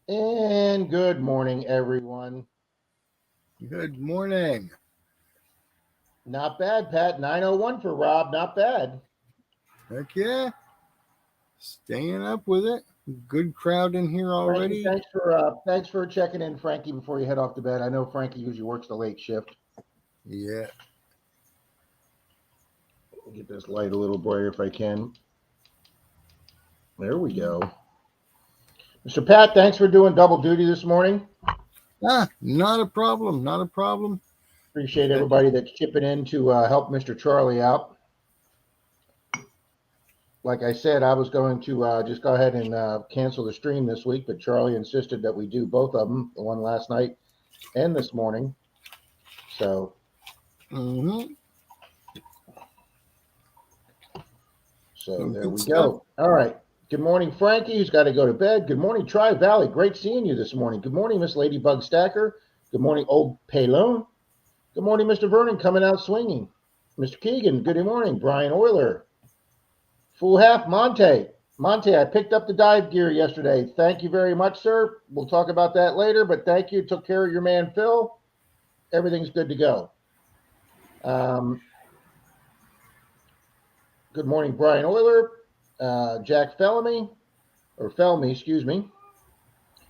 And good morning, everyone. Good morning. Not bad, Pat. 9:01 for Rob. Not bad. Heck yeah. Staying up with it. Good crowd in here Frankie, already. thanks for checking in, Frankie, before you head off to bed. I know Frankie usually works the late shift. Yeah. I'll get this light a little brighter if I can. There we go. Mr. Pat, thanks for doing double duty this morning. Not a problem. Not a problem. Appreciate That, everybody that's chipping in to help Mr. Charlie out. Like I said, I was going to just go ahead and cancel the stream this week, but Charlie insisted that we do both of them, the one last night and this morning. So mm-hmm. there Good we stuff. go. All right. Good morning, Frankie, who's got to go to bed. Good morning, Tri Valley. Great seeing you this morning. Good morning, Miss Ladybug Stacker. Good morning, Old Palone. Good morning, Mr. Vernon, coming out swinging. Mr. Keegan, good morning. Brian Euler. Full half, Monte. Monte, I picked up the dive gear yesterday. Thank you very much, sir. We'll talk about that later, but thank you. Took care of your man, Phil. Everything's good to go. Good morning, Brian Euler. Jack Felmy, excuse me.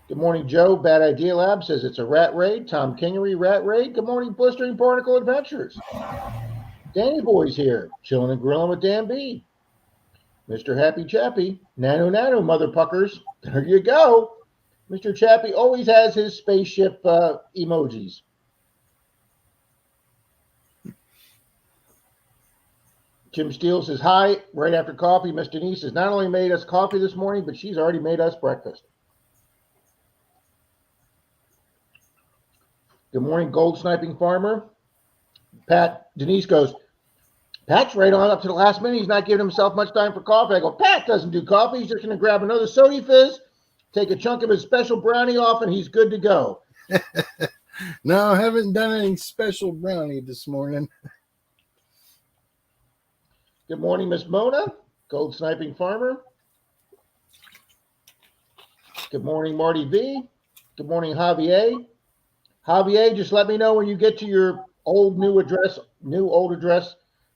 Good morning, Joe. Bad Idea Lab says it's a rat raid. Tom Kingery, rat raid. Good morning, Blistering Barnacle Adventures. Danny Boy's here, chilling and grilling with Dan B. Mr. Happy Chappy, nano, mother puckers. There you go. Mr. Chappy always has his spaceship emojis. Jim Steele says, hi, right after coffee. Miss Denise has not only made us coffee this morning, but she's already made us breakfast. Good morning, Gold Sniping Farmer. Denise goes, Pat's right on up to the last minute. He's not giving himself much time for coffee. I go, Pat doesn't do coffee. He's just going to grab another Sody Fizz, take a chunk of his special brownie off, and he's good to go. No, I haven't done any special brownie this morning. Good morning, Miss Mona, Gold Sniping Farmer. Good morning, Marty V. Good morning, Javier. Javier, just let me know when you get to your old address,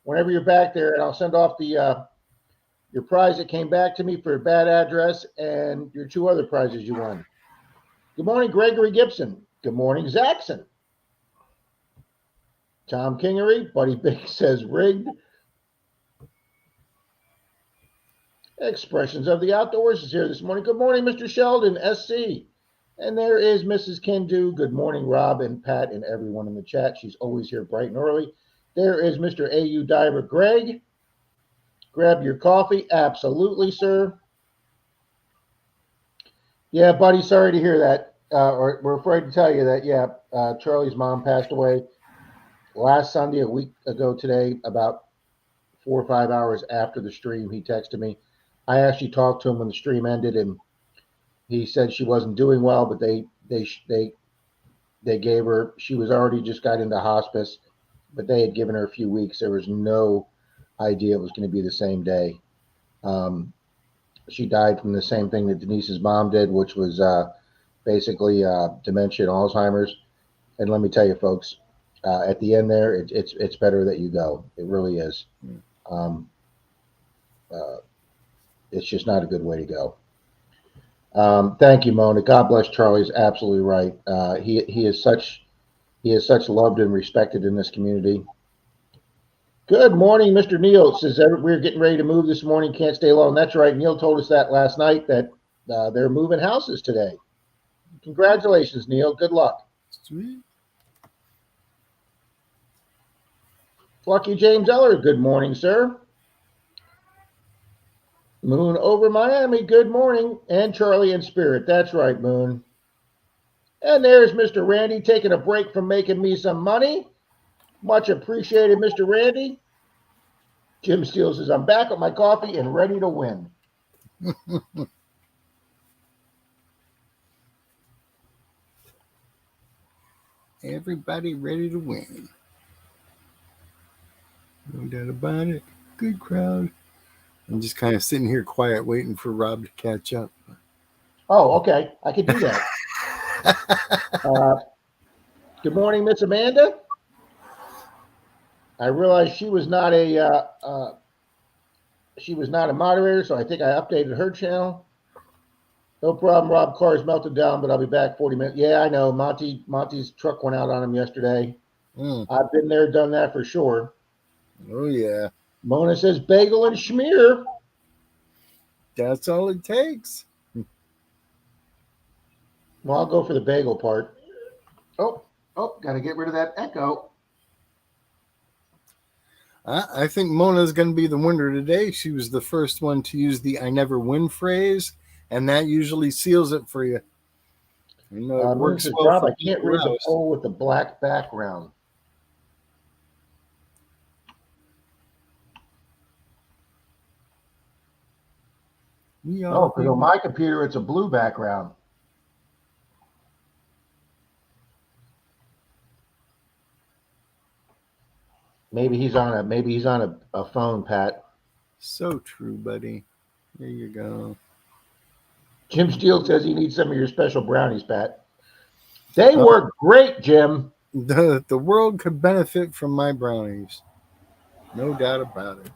whenever you're back there, and I'll send off the your prize that came back to me for a bad address and your two other prizes you won. Good morning, Gregory Gibson. Good morning, Zaxon. Tom Kingery, Buddy Big says rigged. Expressions of the Outdoors is here this morning. Good morning, Mr. Sheldon, SC. And there is Mrs. Kendu. Good morning, Rob and Pat and everyone in the chat. She's always here bright and early. There is Mr. AU Diver Greg. Grab your coffee. Absolutely, sir. Yeah, buddy, sorry to hear that. Or we're afraid to tell you that, Charlie's mom passed away last Sunday, a week ago today, about 4 or 5 hours after the stream. He texted me. I actually talked to him when the stream ended, and he said she wasn't doing well, but they gave her. She was already just got into hospice, but they had given her a few weeks. There was no idea it was going to be the same day. She died from the same thing that Denise's mom did, which was basically dementia and Alzheimer's. And let me tell you, folks, at the end there, it's better that you go. It really is. It's just not a good way to go. Thank you, Mona. God bless Charlie. Is absolutely right. He is such loved and respected in this community. Good morning, Mr. Neal. Says we're getting ready to move this morning. Can't stay long. That's right. Neil told us that last night that they're moving houses today. Congratulations, Neil. Good luck. Sweet. Lucky James Eller. Good morning, sir. Moon over Miami, good morning. And Charlie in spirit. That's right, Moon. And there's Mr. Randy taking a break from making me some money. Much appreciated, Mr. Randy. Jim Steele says, I'm back with my coffee and ready to win. Everybody ready to win. No doubt about it. Good crowd. I'm just kind of sitting here quiet waiting for Rob to catch up. Oh, okay. I could do that. Good morning, Miss Amanda. I realized she was not a moderator, so I think I updated her channel. No problem. Rob car's melted down, but I'll be back 40 minutes. Yeah, I know. Monty's truck went out on him yesterday. I've been there, done that for sure. Oh yeah. Mona says bagel and schmear. That's all it takes. Well, I'll go for the bagel part. Oh, got to get rid of that echo. I think Mona's going to be the winner today. She was the first one to use the "I never win" phrase, and that usually seals it for you. You know, it works well Rob, for I can't read the poll with the black background. No, because on my computer it's a blue background. Maybe he's on a phone, Pat. So true, buddy. There you go. Jim Steele says he needs some of your special brownies, Pat. They work great, Jim. The world could benefit from my brownies. No doubt about it.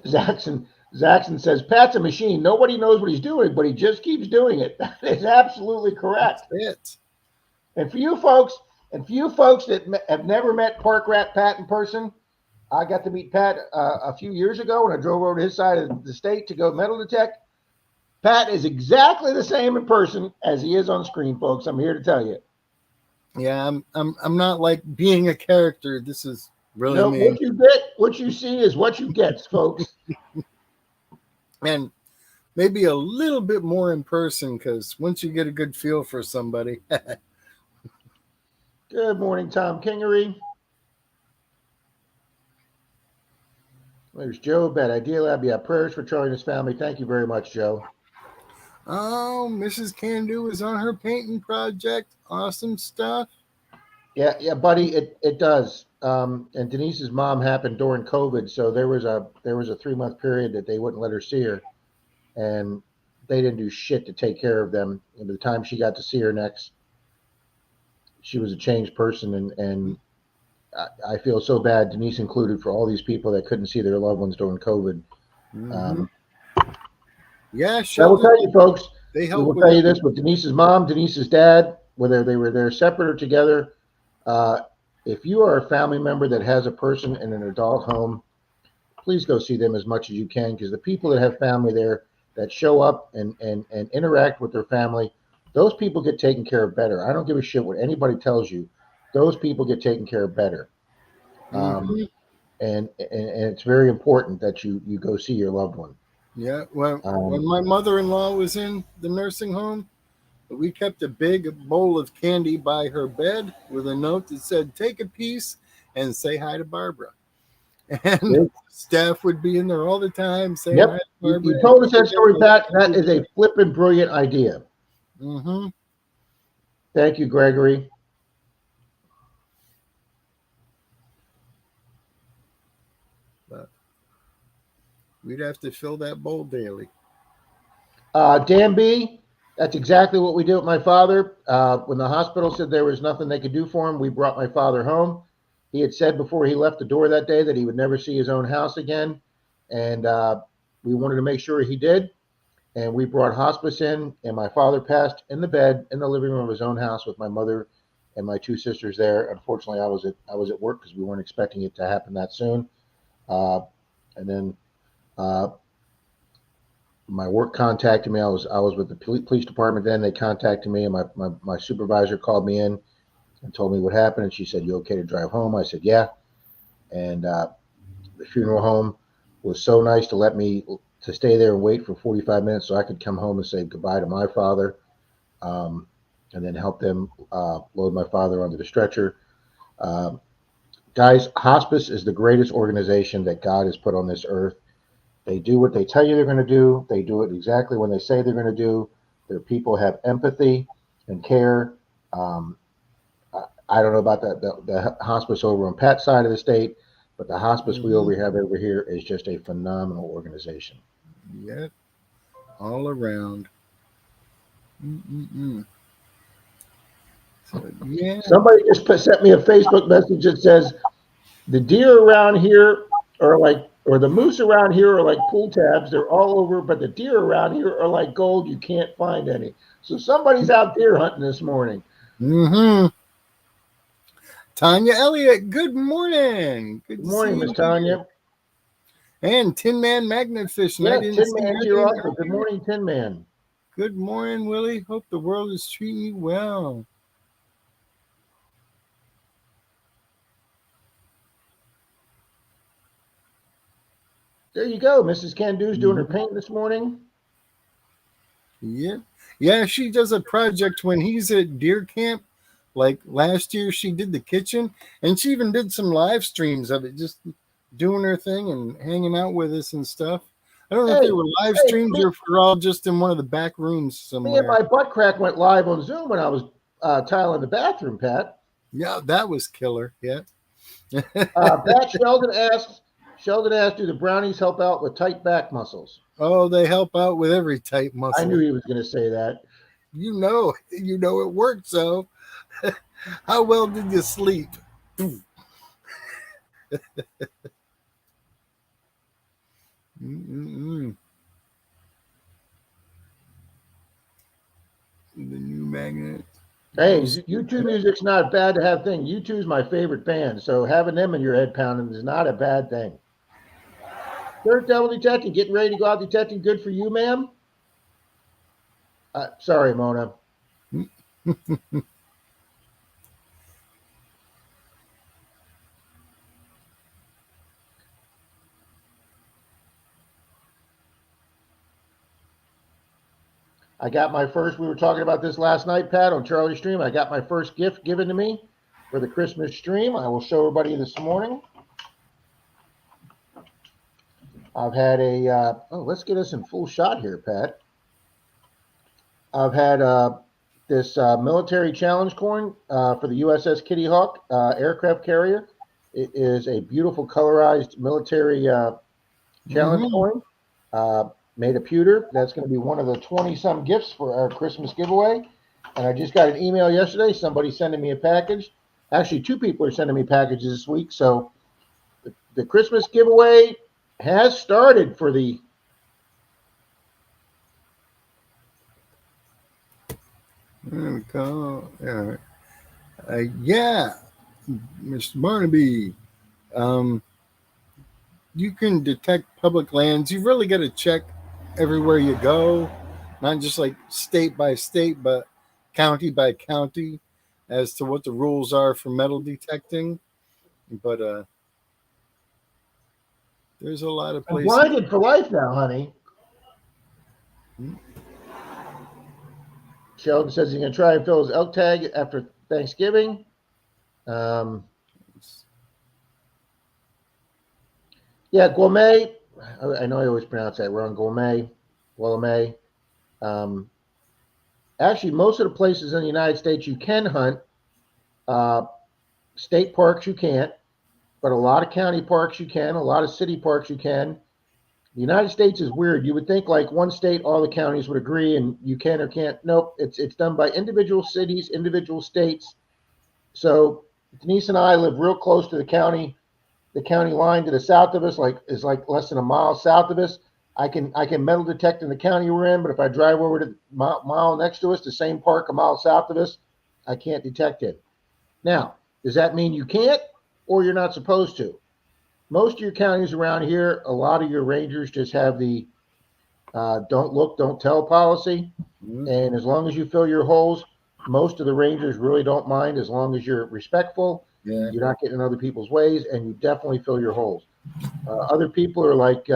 Zaxxon says, Pat's a machine. Nobody knows what he's doing, but he just keeps doing it. That is absolutely correct. That's it. And for you folks that have never met Park Rat Pat in person, I got to meet Pat a few years ago when I drove over to his side of the state to go metal detect. Pat is exactly the same in person as he is on screen, folks. I'm here to tell you. Yeah, I'm not like being a character. This is really me. What you get, what you see is what you get, folks. And maybe a little bit more in person, because once you get a good feel for somebody. Good morning, Tom Kingery. There's Joe, Bad Idea Lab. Yeah, prayers for Charlie and his family. Thank you very much, Joe. Oh, Mrs. Candu is on her painting project. Awesome stuff. Yeah, buddy. It does. And Denise's mom happened during COVID, so there was a 3-month period that they wouldn't let her see her, and they didn't do shit to take care of them. And by the time she got to see her next, she was a changed person, and I feel so bad, Denise included, for all these people that couldn't see their loved ones during COVID. Mm-hmm. Yeah, I will tell you, folks. They help. We will tell you this with Denise's mom, Denise's dad, whether they were there separate or together. If you are a family member that has a person in an adult home, please go see them as much as you can, because the people that have family there that show up and interact with their family, those people get taken care of better. I don't give a shit what anybody tells you. Those people get taken care of better. Mm-hmm. And it's very important that you go see your loved one. Yeah, when my mother-in-law was in the nursing home, we kept a big bowl of candy by her bed with a note that said, "Take a piece and say hi to Barbara." And staff would be in there all the time saying hi to Barbara. You told us that story, Pat. That is a flippin' brilliant idea. Mm-hmm. Thank you, Gregory. But we'd have to fill that bowl daily. Dan B, that's exactly what we did with my father. When the hospital said there was nothing they could do for him, we brought my father home. He had said before he left the door that day that he would never see his own house again. And we wanted to make sure he did. And we brought hospice in, and my father passed in the bed in the living room of his own house with my mother and my 2 sisters there. Unfortunately, I was at work because we weren't expecting it to happen that soon. And then my work contacted me. I was with the police department then. They contacted me, and my supervisor called me in and told me what happened. And she said, "You okay to drive home?" I said, "Yeah." And the funeral home was so nice to let me to stay there and wait for 45 minutes so I could come home and say goodbye to my father, and then help them load my father onto the stretcher. Guys, hospice is the greatest organization that God has put on this earth. They do what they tell you they're going to do. They do it exactly when they say they're going to do. Their people have empathy and care. I don't know about the hospice over on Pat's side of the state, but the hospice we have over here is just a phenomenal organization. Yep, all around. Mm-mm-mm. Yeah. Somebody just sent me a Facebook message that says the deer around here are like, or the moose around here are like pull tabs. They're all over, but the deer around here are like gold. You can't find any. So somebody's out deer hunting this morning. Mm-hmm. Tanya Elliott, good morning. Good morning, Miss Tanya. And Tin Man Magnet Fishing. Yeah, I didn't Tin see Man's your here name also. Good earlier. morning, Tin Man. Good morning, Willie. Hope the world is treating you well. There you go. Mrs. Candu's doing her paint this morning. Yeah. Yeah, she does a project when he's at deer camp. Like last year, she did the kitchen, and she even did some live streams of it, just doing her thing and hanging out with us and stuff. I don't know if they were live streams or if we're all just in one of the back rooms somewhere. Me and my butt crack went live on Zoom when I was tiling the bathroom, Pat. Yeah, that was killer. Yeah. Pat Sheldon asked, do the brownies help out with tight back muscles? Oh, they help out with every tight muscle. I knew he was going to say that. You know it worked. So, how well did you sleep? Mm-mm-mm. The new magnet. Hey, YouTube music's not bad to have thing. YouTube's my favorite band, so having them in your head pounding is not a bad thing. Dirt Devil Detecting, getting ready to go out detecting. Good for you, ma'am. Sorry, Mona. I got my first, we were talking about this last night, Pat, on Charlie's stream. I got my first gift given to me for the Christmas stream. I will show everybody this morning. I've had let's get us in full shot here, Pat. I've had this military challenge coin for the USS Kitty Hawk aircraft carrier. It is a beautiful colorized military challenge coin made of pewter. That's going to be one of the 20-some gifts for our Christmas giveaway. And I just got an email yesterday. Somebody sending me a package. Actually, 2 people are sending me packages this week. So the Christmas giveaway has started for the. There we go. Yeah, Mr. Barnaby. You can detect public lands. You really got to check everywhere you go, not just like state by state, but county by county as to what the rules are for metal detecting. But there's a lot of places. I'm blinded for life now, honey. Sheldon says he's going to try and fill his elk tag after Thanksgiving. Yeah, gourmet. I know I always pronounce that wrong. Gourmet. Actually, most of the places in the United States you can hunt. State parks you can't, but a lot of county parks you can. A lot of city parks you can. The United States is weird. You would think like one state, all the counties would agree, and you can or can't. Nope, it's done by individual cities, individual states. So Denise and I live real close to the county line to the south of us, is like less than a mile south of us. I can metal detect in the county we're in, but if I drive over to the mile next to us, the same park a mile south of us, I can't detect it. Now, does that mean you can't or you're not supposed to? Most of your counties around here, a lot of your rangers just have the don't look, don't tell policy. And as long as you fill your holes, most of the rangers really don't mind as long as you're respectful. Yeah. You're not getting in other people's ways, and you definitely fill your holes. Other people are like,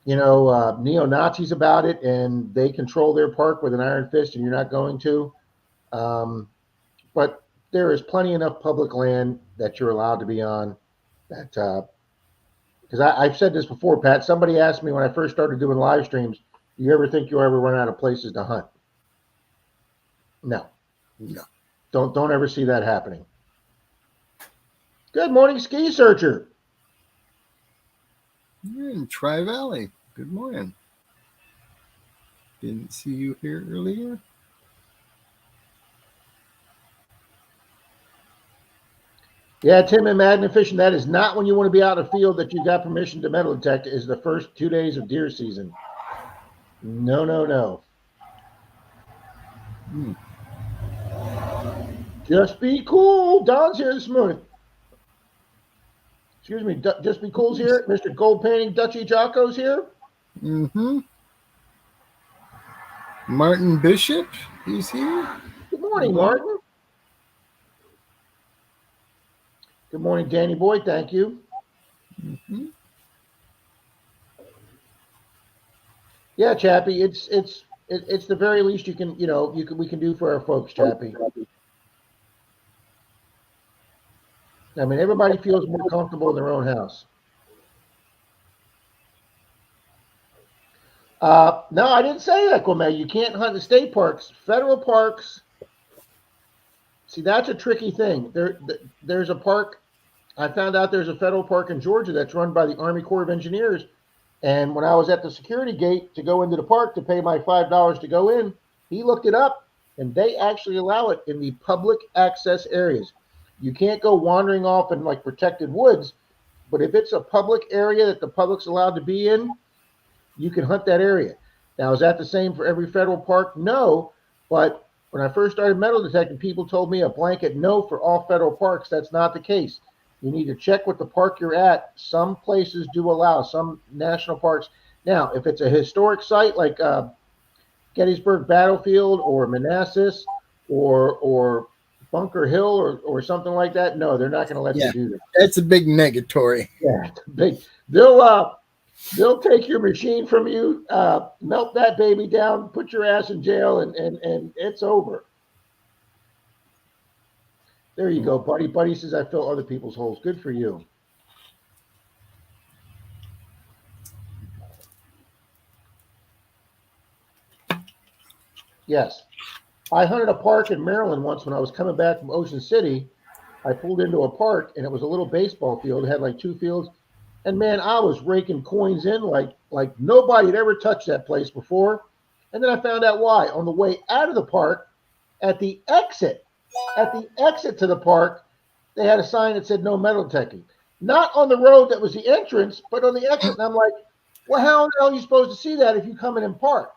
neo-Nazis about it, and they control their park with an iron fist, and you're not going to. But there is plenty enough public land that you're allowed to be on. That because I've said this before, Pat. Somebody asked me when I first started doing live streams, "Do you ever think you'll ever run out of places to hunt?" No. Don't ever see that happening. Good morning, Ski Searcher. You're in Tri-Valley. Good morning. Didn't see you here earlier. Yeah, Tim and Magna fishing, that is not when you want to be out in the field that you got permission to metal detect, is the first 2 days of deer season. No, no, no. Just be cool. Don's here this morning. Excuse me, Just Be Cool's here. Mr. Gold Painting Dutchy Jocko's here. Mm-hmm. Martin Bishop, he's here. Good morning, Martin. Good morning, Danny Boy. Thank you. Mm-hmm. Yeah, Chappie, it's the very least we can do for our folks, Chappie. I mean, everybody feels more comfortable in their own house. No, I didn't say that, Gourmet. You can't hunt in state parks. Federal parks. See, that's a tricky thing. There's a park. I found out there's a federal park in Georgia that's run by the Army Corps of Engineers. And when I was at the security gate to go into the park to pay my $5 to go in, he looked it up, and they actually allow it in the public access areas. You can't go wandering off in like protected woods, but if it's a public area that the public's allowed to be in, you can hunt that area. Now, is that the same for every federal park? No, but when I first started metal detecting, people told me a blanket no for all federal parks. That's not the case. You need to check with the park you're at. Some places do allow, some national parks. Now, if it's a historic site like Gettysburg Battlefield or Manassas or Bunker Hill or something like that, no, they're not going to let you do that. That's a big negatory. Yeah, big. They'll take your machine from you, melt that baby down, put your ass in jail, and it's over. There you go, buddy. Buddy says I fill other people's holes. Good for you. Yes. I hunted a park in Maryland once when I was coming back from Ocean City. I pulled into a park, and it was a little baseball field. It had like 2 fields. And, man, I was raking coins in like nobody had ever touched that place before. And then I found out why. On the way out of the park, at the exit to the park, they had a sign that said no metal detecting. Not on the road that was the entrance, but on the exit. And I'm like, well, how the hell are you supposed to see that if you come in and park?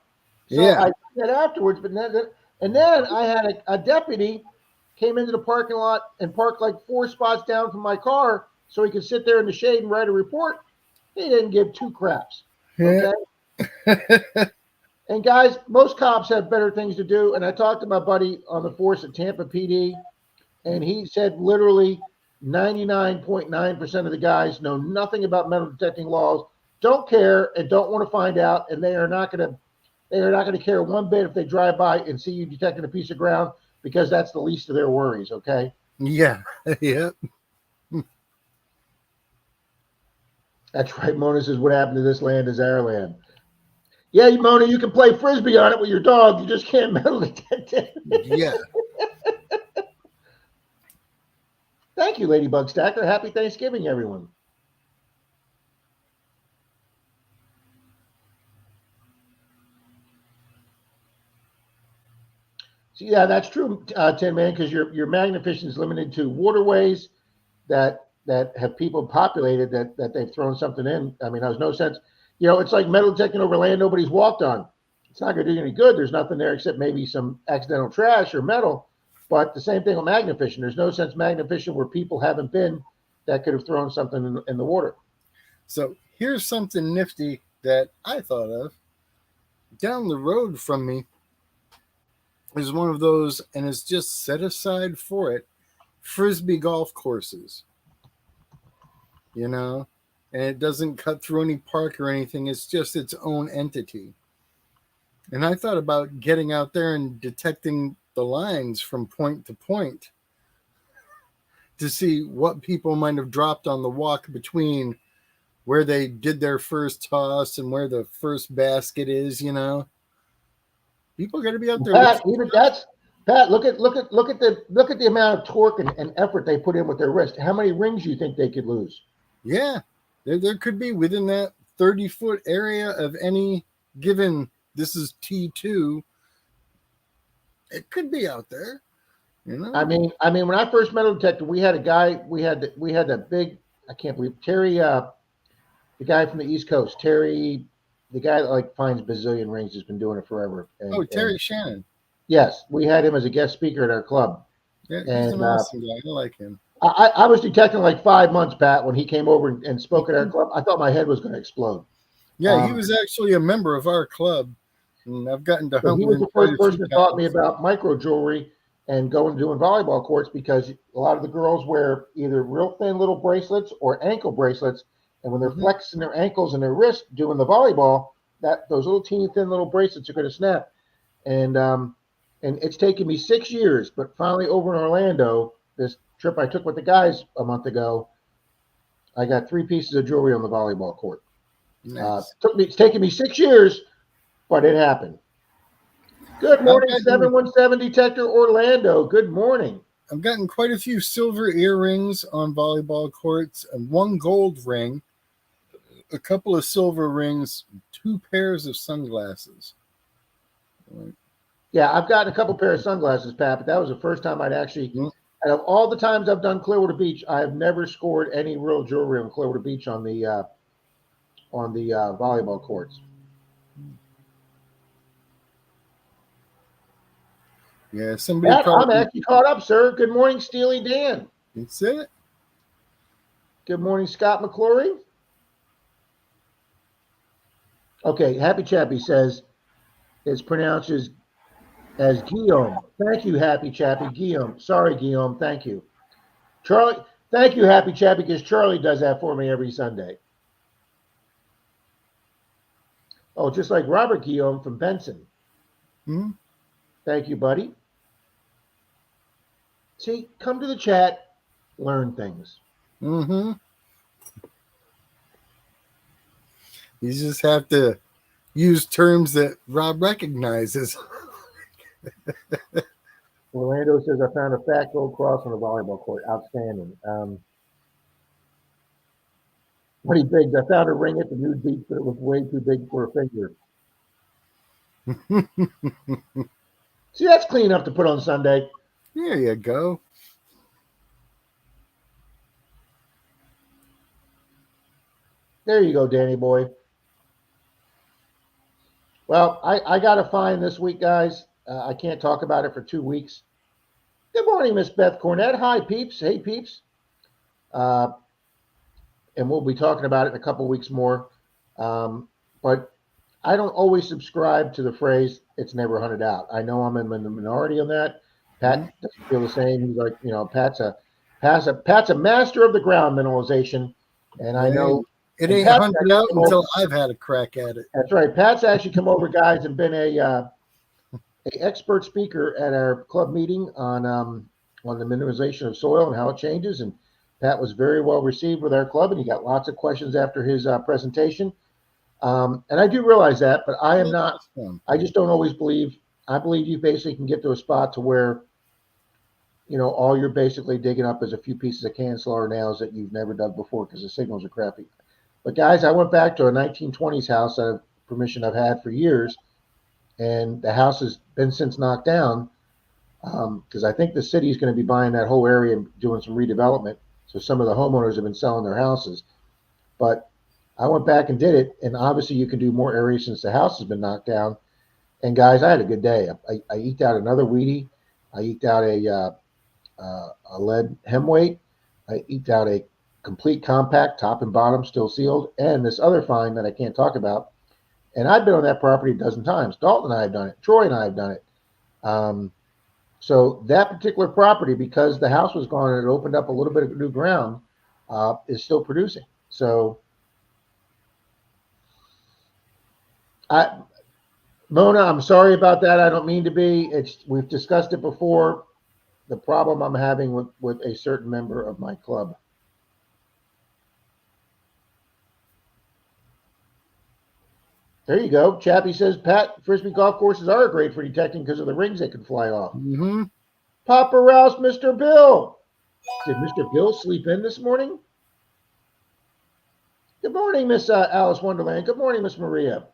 So I did that afterwards. But then I had a deputy came into the parking lot and parked like 4 spots down from my car so he could sit there in the shade and write a report. He didn't give 2 craps. Okay. And guys, most cops have better things to do. And I talked to my buddy on the force at Tampa PD, and he said literally 99.9% of the guys know nothing about metal detecting laws, don't care, and don't want to find out, and they are not going to care one bit if they drive by and see you detecting a piece of ground, because that's the least of their worries. Okay. Yeah. Yeah. That's right. Mona says, what happened to this land is our land. Yeah, Mona, you can play Frisbee on it with your dog. You just can't metal detect it. Yeah. Thank you, Ladybug Stacker. Happy Thanksgiving, everyone. So, yeah, that's true, Tin Man, because your magnet fishing is limited to waterways that have people populated that they've thrown something in. I mean, there's no sense. It's like metal detecting over land nobody's walked on. It's not going to do you any good. There's nothing there except maybe some accidental trash or metal. But the same thing with magnet fishing. There's no sense magnet fishing where people haven't been that could have thrown something in the water. So here's something nifty that I thought of. Down the road from me is one of those, and it's just set aside for it, Frisbee golf courses. And it doesn't cut through any park or anything. It's just its own entity. And I thought about getting out there and detecting the lines from point to point to see what people might have dropped on the walk between where they did their first toss and where the first basket is. People got to be out there. Pat, look at the amount of torque and effort they put in with their wrist. How many rings do you think they could lose? Yeah, there could be within that 30-foot area of any given. This is T2. It could be out there, You know? I mean, when I first met a detective, we had a guy. We had that big. I can't believe Terry, the guy from the East Coast, Terry, the guy that like finds bazillion rings, has been doing it forever. Oh, Terry And Shannon. yes, we had him as a guest speaker at our club. Yeah, he's And an awesome guy. I like him. I was detecting like 5 months, Pat, when he came over and spoke at our club. I thought my head was going to explode. Yeah, he was actually a member of our club, and I've gotten to So hunt he with was him the quite first a few person that taught me times. about micro jewelry and doing volleyball courts, because a lot of the girls wear either real thin little bracelets or ankle bracelets, and when they're flexing their ankles and their wrists doing the volleyball, those little teeny thin little bracelets are going to snap. And it's taken me 6 years, but finally over in Orlando, this trip I took with the guys a month ago, I got 3 pieces of jewelry on the volleyball court. Nice. It's taken me 6 years, but it happened. Good morning, 717 Detector Orlando. Good morning. I've gotten quite a few silver earrings on volleyball courts, and 1 gold ring, a couple of silver rings, 2 pairs of sunglasses. Yeah, I've gotten a couple pair of sunglasses, Pat, but that was the first time I'd actually, out of all the times I've done Clearwater Beach, I have never scored any real jewelry on Clearwater Beach on the volleyball courts. Yeah, somebody Pat, called I'm actually caught up, sir. Good morning, Steely Dan. That's it. Good morning, Scott McClory. Okay, Happy Chappy says it's pronounced as Guillaume. Thank you, Happy Chappy. Guillaume. Sorry, Guillaume. Thank you. Charlie, thank you, Happy Chappy, because Charlie does that for me every Sunday. Oh, just like Robert Guillaume from Benson. Thank you, buddy. See, come to the chat, learn things. You just have to use terms that Rob recognizes. Orlando says, I found a fat gold cross on a volleyball court. Outstanding. Pretty big. I found a ring at the nude beach, but it was way too big for a finger. See, that's clean enough to put on Sunday. There you go. There you go, Danny boy. Well, I got a fine this week, guys. I can't talk about it for 2 weeks. Good morning, Miss Beth Cornett. Hi, peeps. Hey, peeps. And we'll be talking about it in a couple weeks more. But I don't always subscribe to the phrase, it's never hunted out. I know I'm in the minority on that. Pat doesn't feel the same. He's like, Pat's a master of the ground mineralization. And I know it ain't hunted out until I've had a crack at it. That's right. Pat's actually come over, guys, and been a expert speaker at our club meeting on the mineralization of soil and how it changes. And Pat was very well received with our club, and he got lots of questions after his presentation. And I do realize that, but I am not. I just don't always believe. I believe you basically can get to a spot to where, all you're basically digging up is a few pieces of can slaughter nails that you've never dug before because the signals are crappy. But guys, I went back to a 1920s house out of permission I've had for years, and the house has been since knocked down because I think the city is going to be buying that whole area and doing some redevelopment. So some of the homeowners have been selling their houses. But I went back and did it, and obviously you can do more areas since the house has been knocked down. And guys, I had a good day. I eked out another weedy. I eked out a lead hem weight. I eked out a complete compact, top and bottom, still sealed, and this other find that I can't talk about. And I've been on that property a dozen times. Dalton and I have done it. Troy and I have done it. So that particular property, because the house was gone and it opened up a little bit of new ground, is still producing. So Mona, I'm sorry about that. I don't mean to be. We've discussed it before. The problem I'm having with a certain member of my club. There you go. Chappie says, Pat, Frisbee golf courses are great for detecting because of the rings that can fly off. Papa Rouse, Mr. Bill. Did Mr. Bill sleep in this morning? Good morning, Miss Alice Wonderland. Good morning, Miss Maria.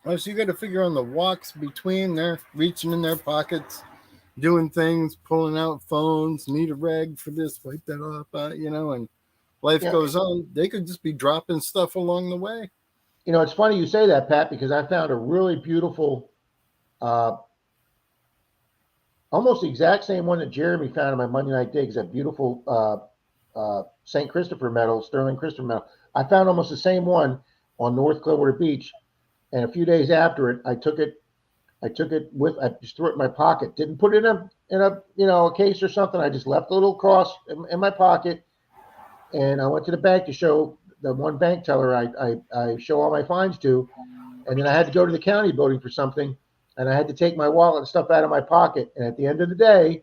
Oh, so you got to figure on the walks between. They're reaching in their pockets, doing things, pulling out phones, need a rag for this, wipe that off, and life goes on. They could just be dropping stuff along the way. You know, it's funny you say that, Pat, because I found a really beautiful, almost the exact same one that Jeremy found in my Monday night digs, that beautiful St. Christopher medal, Sterling Christopher medal. I found almost the same one on North Clearwater Beach. And a few days after it, I took it with, I just threw it in my pocket. Didn't put it in a case or something. I just left a little cross in my pocket. And I went to the bank to show the one bank teller I show all my fines to. And then I had to go to the county building for something. And I had to take my wallet and stuff out of my pocket. And at the end of the day,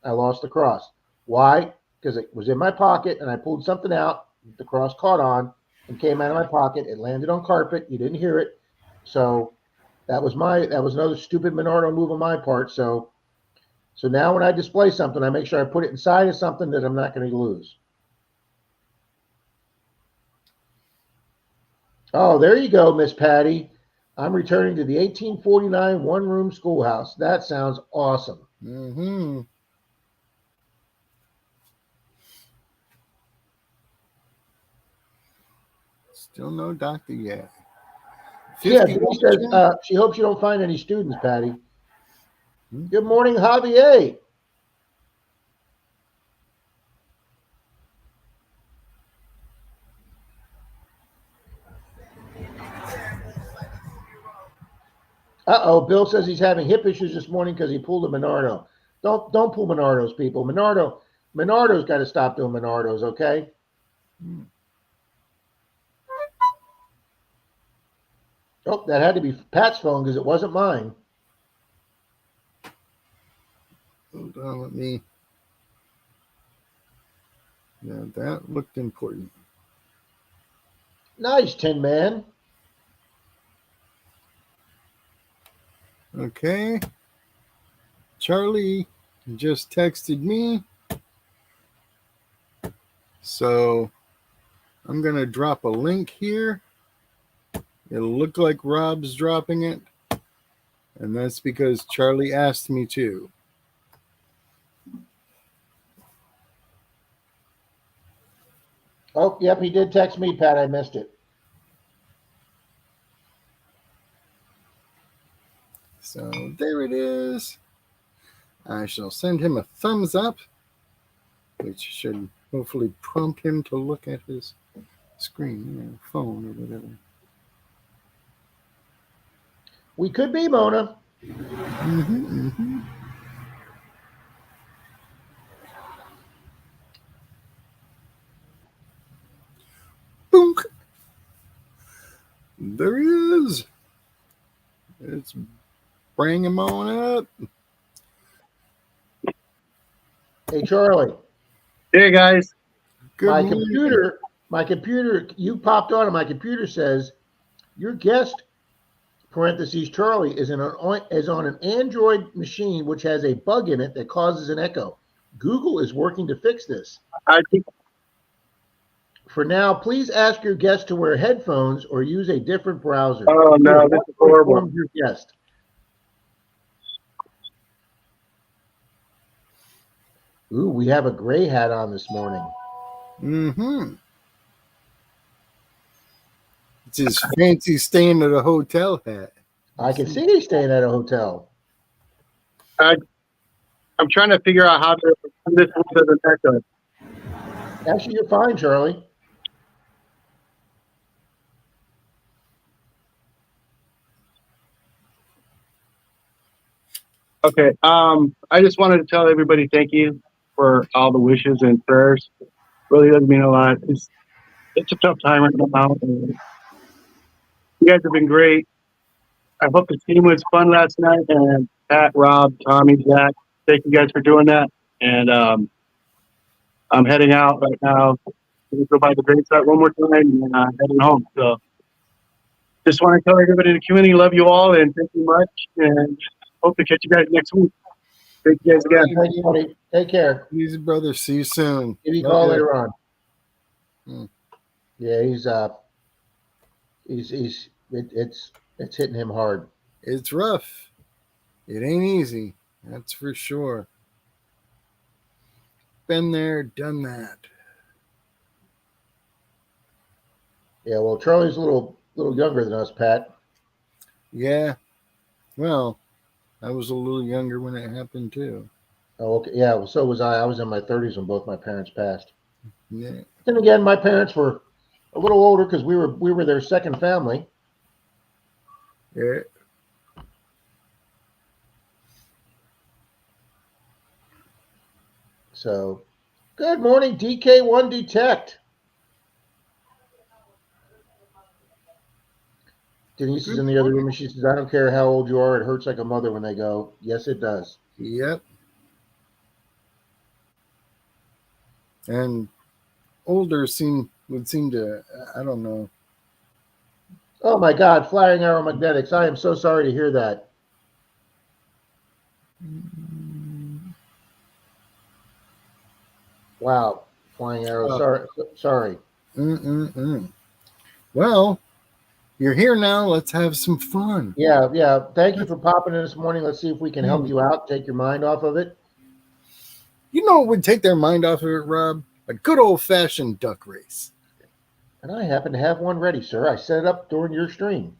I lost the cross. Why? Because it was in my pocket and I pulled something out. The cross caught on and came out of my pocket. It landed on carpet. You didn't hear it. So that was another stupid Menardo move on my part. So now when I display something, I make sure I put it inside of something that I'm not going to lose. Oh, there you go, Miss Patty. I'm returning to the 1849 one-room schoolhouse. That sounds awesome. Mm-hmm. Still no doctor yet. Yeah, Denise says she hopes you don't find any students, Patty. Good morning, Javier. Uh-oh, Bill says he's having hip issues this morning because he pulled a Menardo. Don't pull Menardos, people. Menardo's got to stop doing Menardos, okay? Oh, that had to be Pat's phone because it wasn't mine. Hold on, let me. Yeah, that looked important. Nice, Tin Man. Okay. Charlie just texted me. So I'm going to drop a link here. It'll look like Rob's dropping it. And that's because Charlie asked me to. Oh, yep, he did text me, Pat. I missed it. So there it is. I shall send him a thumbs up, which should hopefully prompt him to look at his screen, phone, or whatever. We could be, Mona. Mm-hmm, mm-hmm. Boonk. There he is. Let's bring him on up. Hey, Charlie. Hey, guys. Good my morning. computer, you popped on and my computer says your guest, parentheses, Charlie, is on an Android machine which has a bug in it that causes an echo. Google is working to fix this. For now, please ask your guest to wear headphones or use a different browser. Oh, no, this is horrible. Your guest. Ooh, we have a gray hat on this morning. Mm-hmm. It's his fancy staying at a hotel hat. I can see he's staying at a hotel. I'm trying to figure out how to do this into the echo. Actually, you're fine, Charlie. Okay. I just wanted to tell everybody thank you for all the wishes and prayers. Really does mean a lot. It's a tough time right now. You guys have been great. I hope the team was fun last night. And Pat, Rob, Tommy, Zach, thank you guys for doing that. And I'm heading out right now. I'm go by the gravesite one more time and heading home. So just want to tell everybody in the community, love you all and thank you much. And hope to catch you guys next week. Thank you guys again. Thank you, buddy. Take care. Easy, brother. See you soon. Give me a call later on. Hmm. Yeah, he's it's hitting him hard. It's rough. It ain't easy. That's for sure. Been there, done that. Yeah, well, Charlie's a little younger than us, Pat. Yeah. Well, I was a little younger when it happened too. Oh, okay. Yeah, well, so was I. I was in my 30s when both my parents passed. Yeah. Then again, my parents were a little older because we were their second family. Yeah. So, good morning, DK1 Detect. Denise is in the other room and she says, I don't care how old you are, it hurts like a mother when they go. Yes, it does. Yep. And older would seem to, I don't know. Oh my God, flying arrow magnetics. I am so sorry to hear that. Wow, flying arrow. Sorry. Well, you're here now. Let's have some fun. Yeah. Thank you for popping in this morning. Let's see if we can help you out, take your mind off of it. You know what would take their mind off of it, Rob? A good old-fashioned duck race. And I happen to have one ready, sir. I set it up during your stream.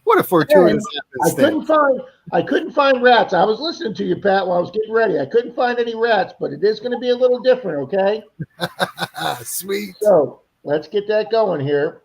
What a fortuitous happenstance. I couldn't find rats. I was listening to you, Pat, while I was getting ready. I couldn't find any rats, but it is going to be a little different, okay? Sweet. So let's get that going here.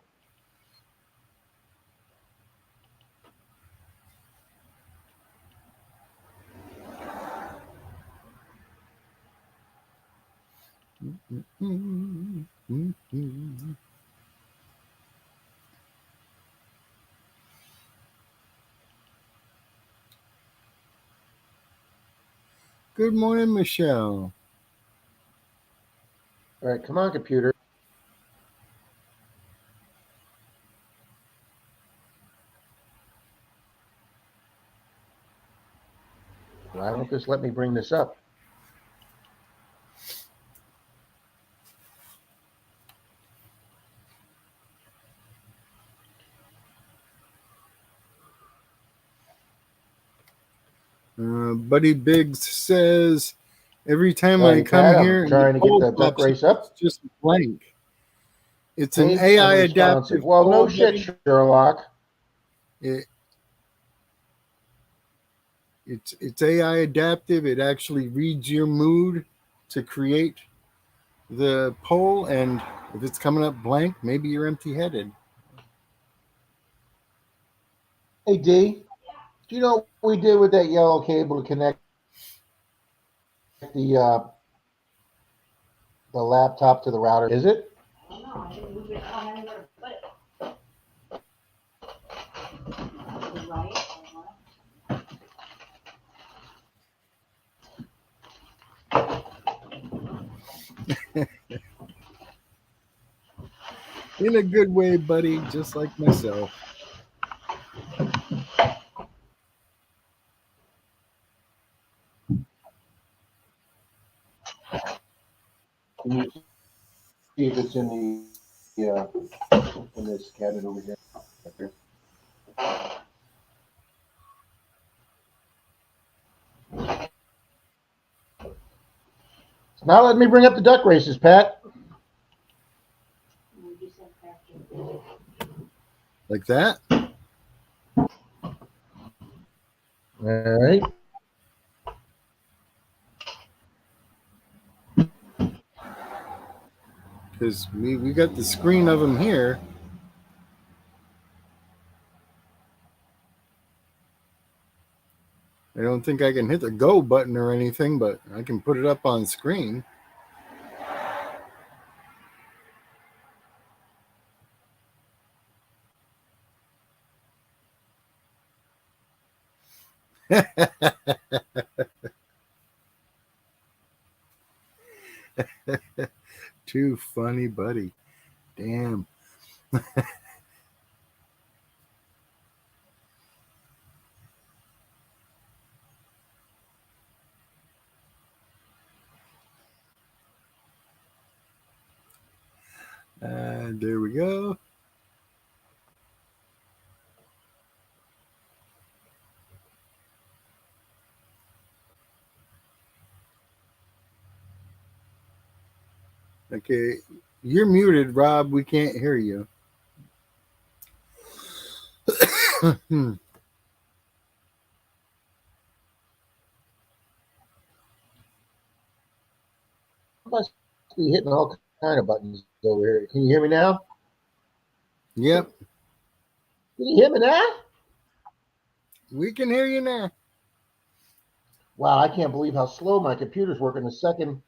Good morning, Michelle. All right, come on, computer. Why don't this let me bring this up? Buddy Biggs says, every time I come Pat, here, I'm trying to get the duck race up. It's just blank. It's an AI adaptive. Well, no shit, Sherlock. It's AI adaptive. It actually reads your mood to create the poll, and if it's coming up blank, maybe you're empty-headed. Hey, D, do you know what we did with that yellow cable to connect the laptop to the router? Is it? No, I didn't move it on anywhere but it. Right? In a good way, buddy, just like myself. Can you see if it's in this cabinet over here? Right there. It's not letting me bring up the duck races, Pat. Like that? All right. Because we got the screen of them here. I don't think I can hit the go button or anything, but I can put it up on screen. Too funny, buddy. Damn. There we go. Okay, you're muted, Rob. We can't hear you. Must be hitting all kind of buttons over here. Can you hear me now? Yep, Can you hear me now? we can hear you now. Wow, I can't believe how slow my computer's working. A second.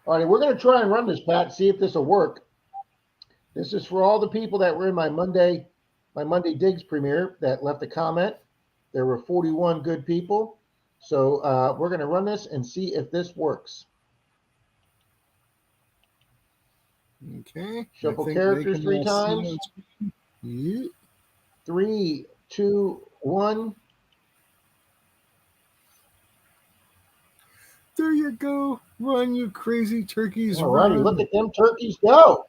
All right, we're going to try and run this, Pat, see if this will work. This is for all the people that were in my Monday Digs premiere that left a comment. There were 41 good people. So we're going to run this and see if this works. Okay. Shuffle characters 3 times. Yeah. 3, 2, 1. There you go. Run, you crazy turkeys. All righty, run. look at them turkeys go.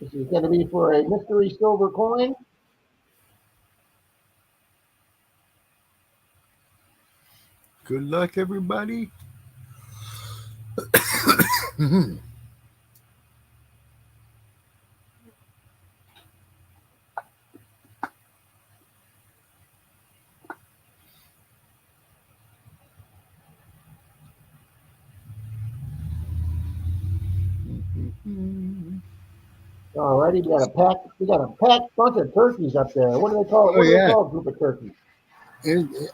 This is going to be for a mystery silver coin. Good luck, everybody. All righty, we got a packed bunch of turkeys up there. What do they call it? Oh, What do yeah. they call a group of turkeys?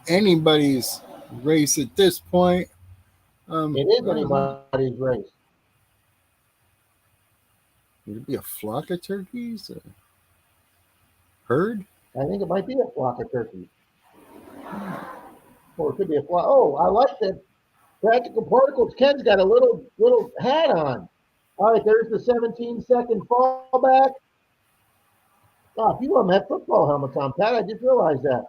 Anybody's race at this point. It is anybody's race. Would it be a flock of turkeys? A herd? I think it might be a flock of turkeys. Or it could be a flock. Oh, I like that. Practical Particles. Ken's got a little hat on. All right, there's the 17-second fallback. Oh, a few of them have football helmets on, Pat. I just realized that.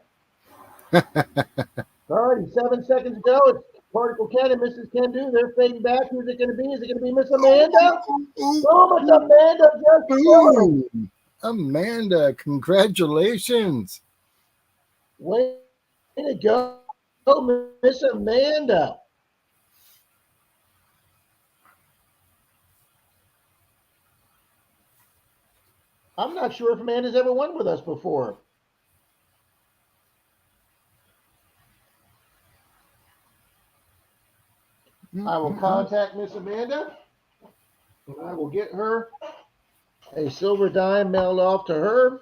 All righty, 7 seconds to go. It's Particle Ken and Mrs. Ken Do. They're fading back. Who's it going to be? Is it going to be Miss Amanda? Oh, it's Amanda just Ooh, Amanda, congratulations. Way to go, Miss Amanda. I'm not sure if Amanda's ever won with us before. I will contact Miss Amanda, and I will get her a silver dime mailed off to her.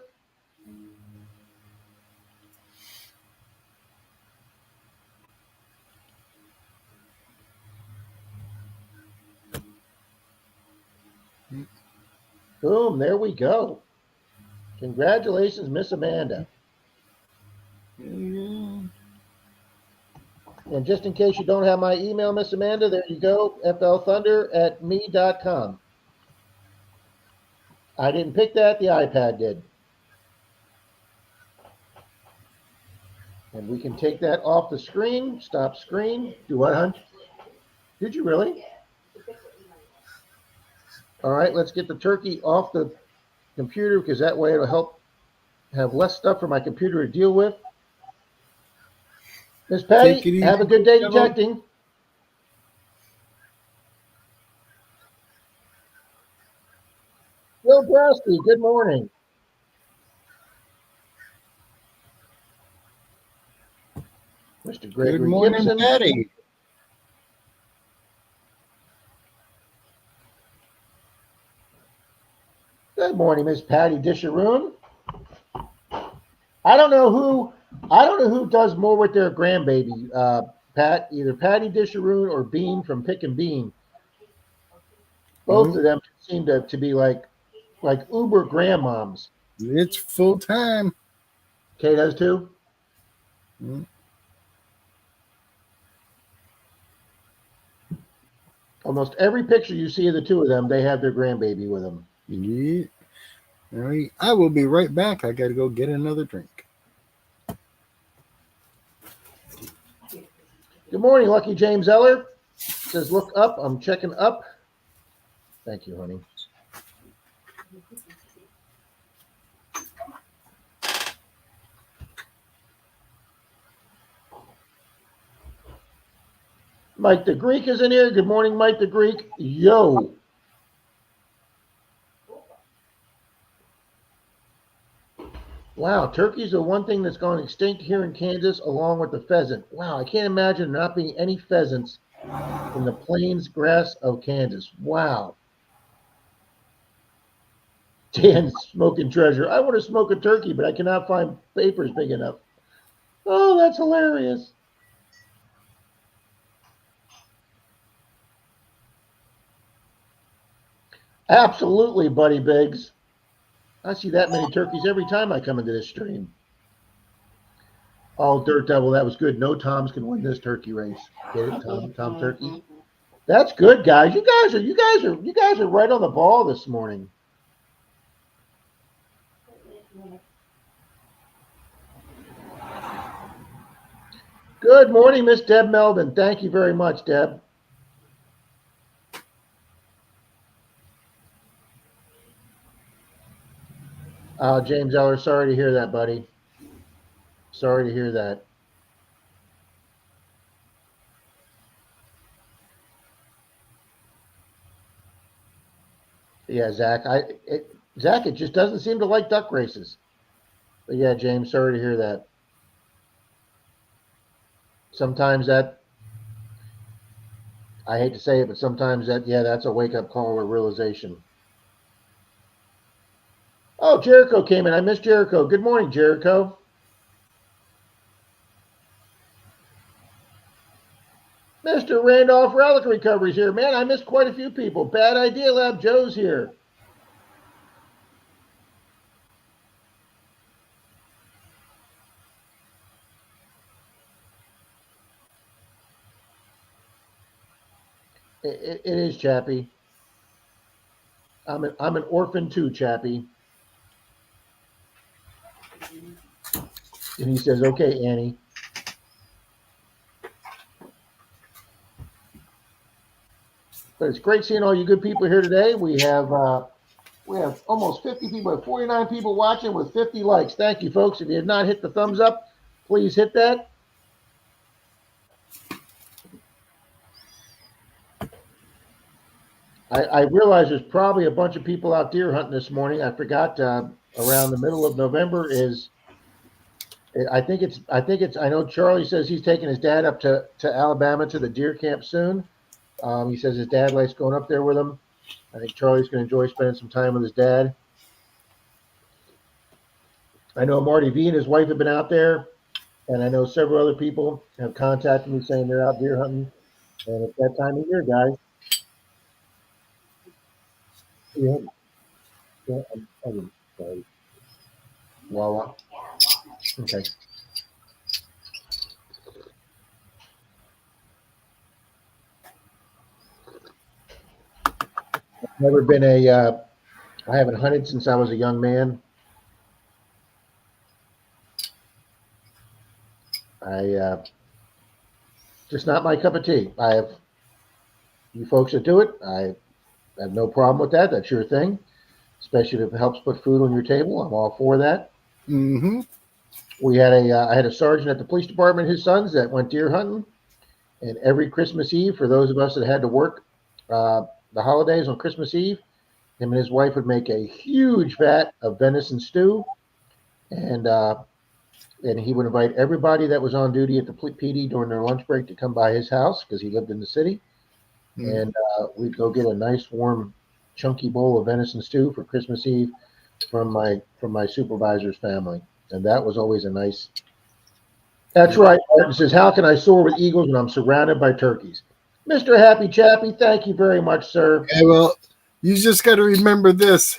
Boom, there we go. Congratulations, Miss Amanda. And just in case you don't have my email, Miss Amanda, there you go, flthunder@me.com. I didn't pick that, the iPad did. And we can take that off the screen, stop screen. Do what, hon? Did you really? All right, let's get the turkey off the computer because that way it'll help have less stuff for my computer to deal with. Miss Patty, have a good day detecting. Bill Brasty, good morning. Mr. Gregory Good morning, Gibson. Patty. Good morning, Miss Patty Disharoon. I don't know who does more with their grandbaby, Pat, either Patty Disharoon or Bean from Pick and Bean. Both of them seem to be like uber grandmoms. It's full time. Kay does too? Mm. Almost every picture you see of the two of them, they have their grandbaby with them. Yeah. All right. I will be right back. I got to go get another drink. Good morning, Lucky James Eller. Says, look up. I'm checking up. Thank you, honey. Mike the Greek is in here. Good morning, Mike the Greek. Yo. Wow, turkey's the one thing that's gone extinct here in Kansas, along with the pheasant. Wow, I can't imagine there not being any pheasants in the plains grass of Kansas. Wow. Dan's smoking treasure. I want to smoke a turkey, but I cannot find papers big enough. Oh, that's hilarious. Absolutely, Buddy Biggs. I see that many turkeys every time I come into this stream. Oh, Dirt Devil, that was good. No Toms can win this turkey race. Get it, Tom Turkey. That's good, guys. You guys are right on the ball this morning. Good morning, Miss Deb Melvin. Thank you very much, Deb. James Eller, sorry to hear that, buddy. Sorry to hear that. Yeah, Zach. Zach, it just doesn't seem to like duck races. But yeah, James, sorry to hear that. Sometimes that, I hate to say it, but sometimes that, yeah, that's a wake-up call or realization. Oh, Jericho came in. I missed Jericho. Good morning, Jericho. Mr. Randolph Relic Recovery's here. Man, I missed quite a few people. Bad Idea Lab Joe's here. It is, Chappie. I'm an orphan too, Chappie. And he says, okay, Annie. But it's great seeing all you good people here today. We have almost 50 people, 49 people watching with 50 likes. Thank you, folks. If you have not hit the thumbs up, please hit that. I realize there's probably a bunch of people out deer hunting this morning. I forgot around the middle of November is. I know Charlie says he's taking his dad up to Alabama to the deer camp soon. He says his dad likes going up there with him. I think Charlie's going to enjoy spending some time with his dad. I know Marty V and his wife have been out there, and I know several other people have contacted me saying they're out deer hunting. And it's that time of year, guys. Yeah, I'm sorry. Wawa. Okay. I've never been I haven't hunted since I was a young man. Just not my cup of tea. You folks that do it, I have no problem with that. That's your thing, especially if it helps put food on your table. I'm all for that. Mm-hmm. I had a sergeant at the police department, his sons that went deer hunting, and every Christmas Eve, for those of us that had to work the holidays on Christmas Eve, him and his wife would make a huge vat of venison stew, and he would invite everybody that was on duty at the PD during their lunch break to come by his house because he lived in the city. Mm. And we'd go get a nice, warm, chunky bowl of venison stew for Christmas Eve from my supervisor's family. And that was always a nice. That's right. Martin says, how can I soar with eagles when I'm surrounded by turkeys? Mr. Happy Chappie, thank you very much, sir. Okay, well, you just got to remember this.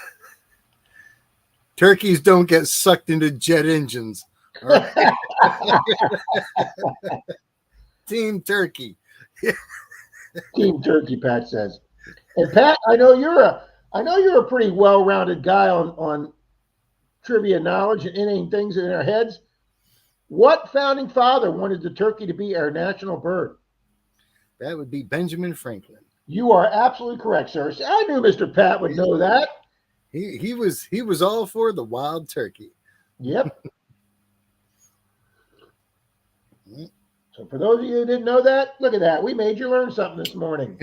Turkeys don't get sucked into jet engines. All right. Team Turkey. Team Turkey, Pat says. And Pat, I know you're a pretty well-rounded guy on trivia knowledge and inane things in our heads. What founding father wanted the turkey to be our national bird? That would be Benjamin Franklin. You are absolutely correct, sir. See, I knew Mr. Pat would know that. He was all for the wild turkey. Yep. So for those of you who didn't know that, look at that. We made you learn something this morning.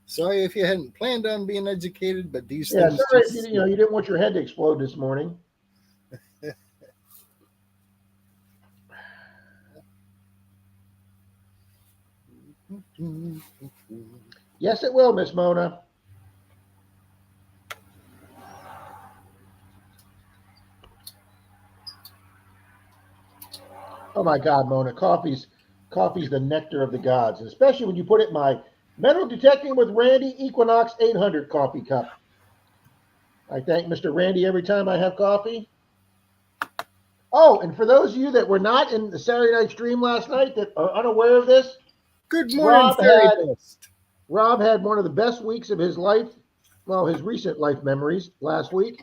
Sorry if you hadn't planned on being educated, but these Yeah, things. sorry if you didn't want your head to explode this morning. Yes, it will, Miss Mona. Oh my God, Mona, coffee's the nectar of the gods, especially when you put it in my Metal Detecting with Randy Equinox 800 coffee cup. I thank Mr. Randy every time I have coffee. Oh, and for those of you that were not in the Saturday night stream last night that are unaware of this, Good morning, Fairy Dust. Rob had one of the best weeks of his life, well, his recent life memories last week.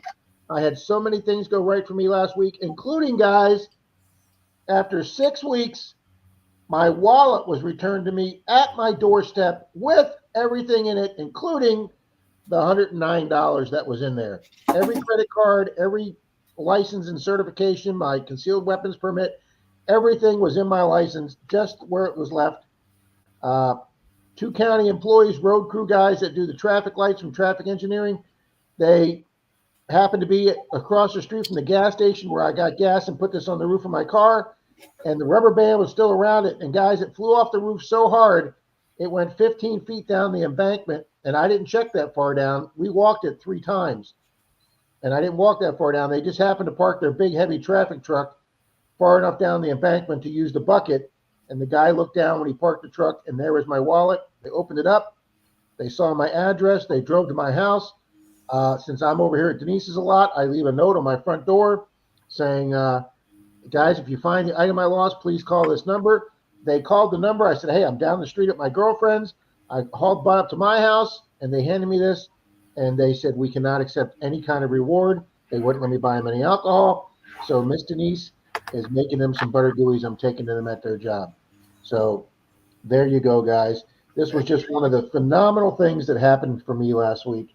I had so many things go right for me last week, including, guys, after 6 weeks, my wallet was returned to me at my doorstep with everything in it, including the $109 that was in there. Every credit card, every license and certification, my concealed weapons permit, everything was in my license, just where it was left. 2 county employees, road crew guys that do the traffic lights from traffic engineering, they happened to be across the street from the gas station where I got gas and put this on the roof of my car, and the rubber band was still around it. And guys, it flew off the roof so hard, it went 15 feet down the embankment, and I didn't check that far down. We walked it 3 times, and I didn't walk that far down. They just happened to park their big, heavy traffic truck far enough down the embankment to use the bucket. And the guy looked down when he parked the truck, and there was my wallet. They opened it up. They saw my address. They drove to my house. Since I'm over here at Denise's a lot, I leave a note on my front door saying, guys, if you find the item I lost, please call this number. They called the number. I said, hey, I'm down the street at my girlfriend's. I hauled by up to my house, and they handed me this, and they said we cannot accept any kind of reward. They wouldn't let me buy them any alcohol. So Miss Denise is making them some butter gooeys. I'm taking to them at their job. So there you go, guys. This was just one of the phenomenal things that happened for me last week.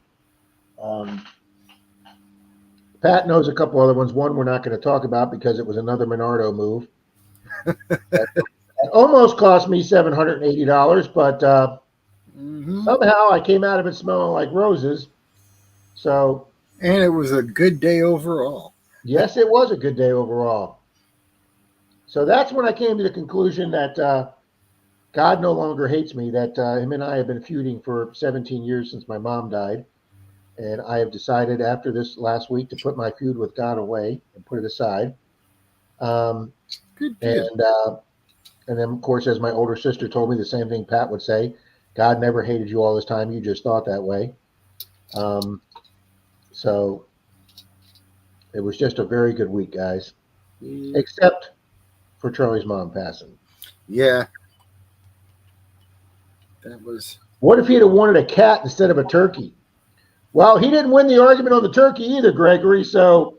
Pat knows a couple other ones. One we're not going to talk about because it was another MENARDO move. That almost cost me $780, but somehow I came out of it smelling like roses. So, and it was a good day overall. Yes, it was a good day overall. So that's when I came to the conclusion that God no longer hates me, that him and I have been feuding for 17 years since my mom died. And I have decided after this last week to put my feud with God away and put it aside. Good deal. And then, of course, as my older sister told me, the same thing Pat would say, God never hated you all this time. You just thought that way. So it was just a very good week, guys, except for Charlie's mom passing. Yeah. That was. What if he'd have wanted a cat instead of a turkey? Well, he didn't win the argument on the turkey either, Gregory. So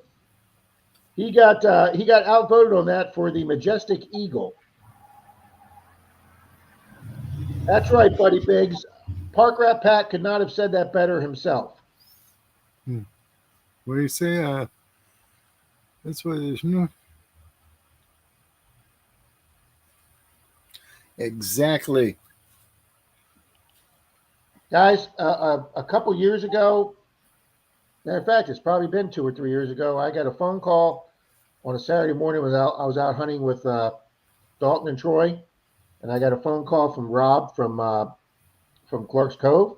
he got outvoted on that for the majestic eagle. That's right, Buddy Biggs. Park Rat Pat could not have said that better himself. What do you say? That's what it is. No. Exactly. Guys, a couple years ago, matter of fact, it's probably been 2 or 3 years ago, I got a phone call on a Saturday morning. I was out hunting with Dalton and Troy, and I got a phone call from Rob from Clark's Cove,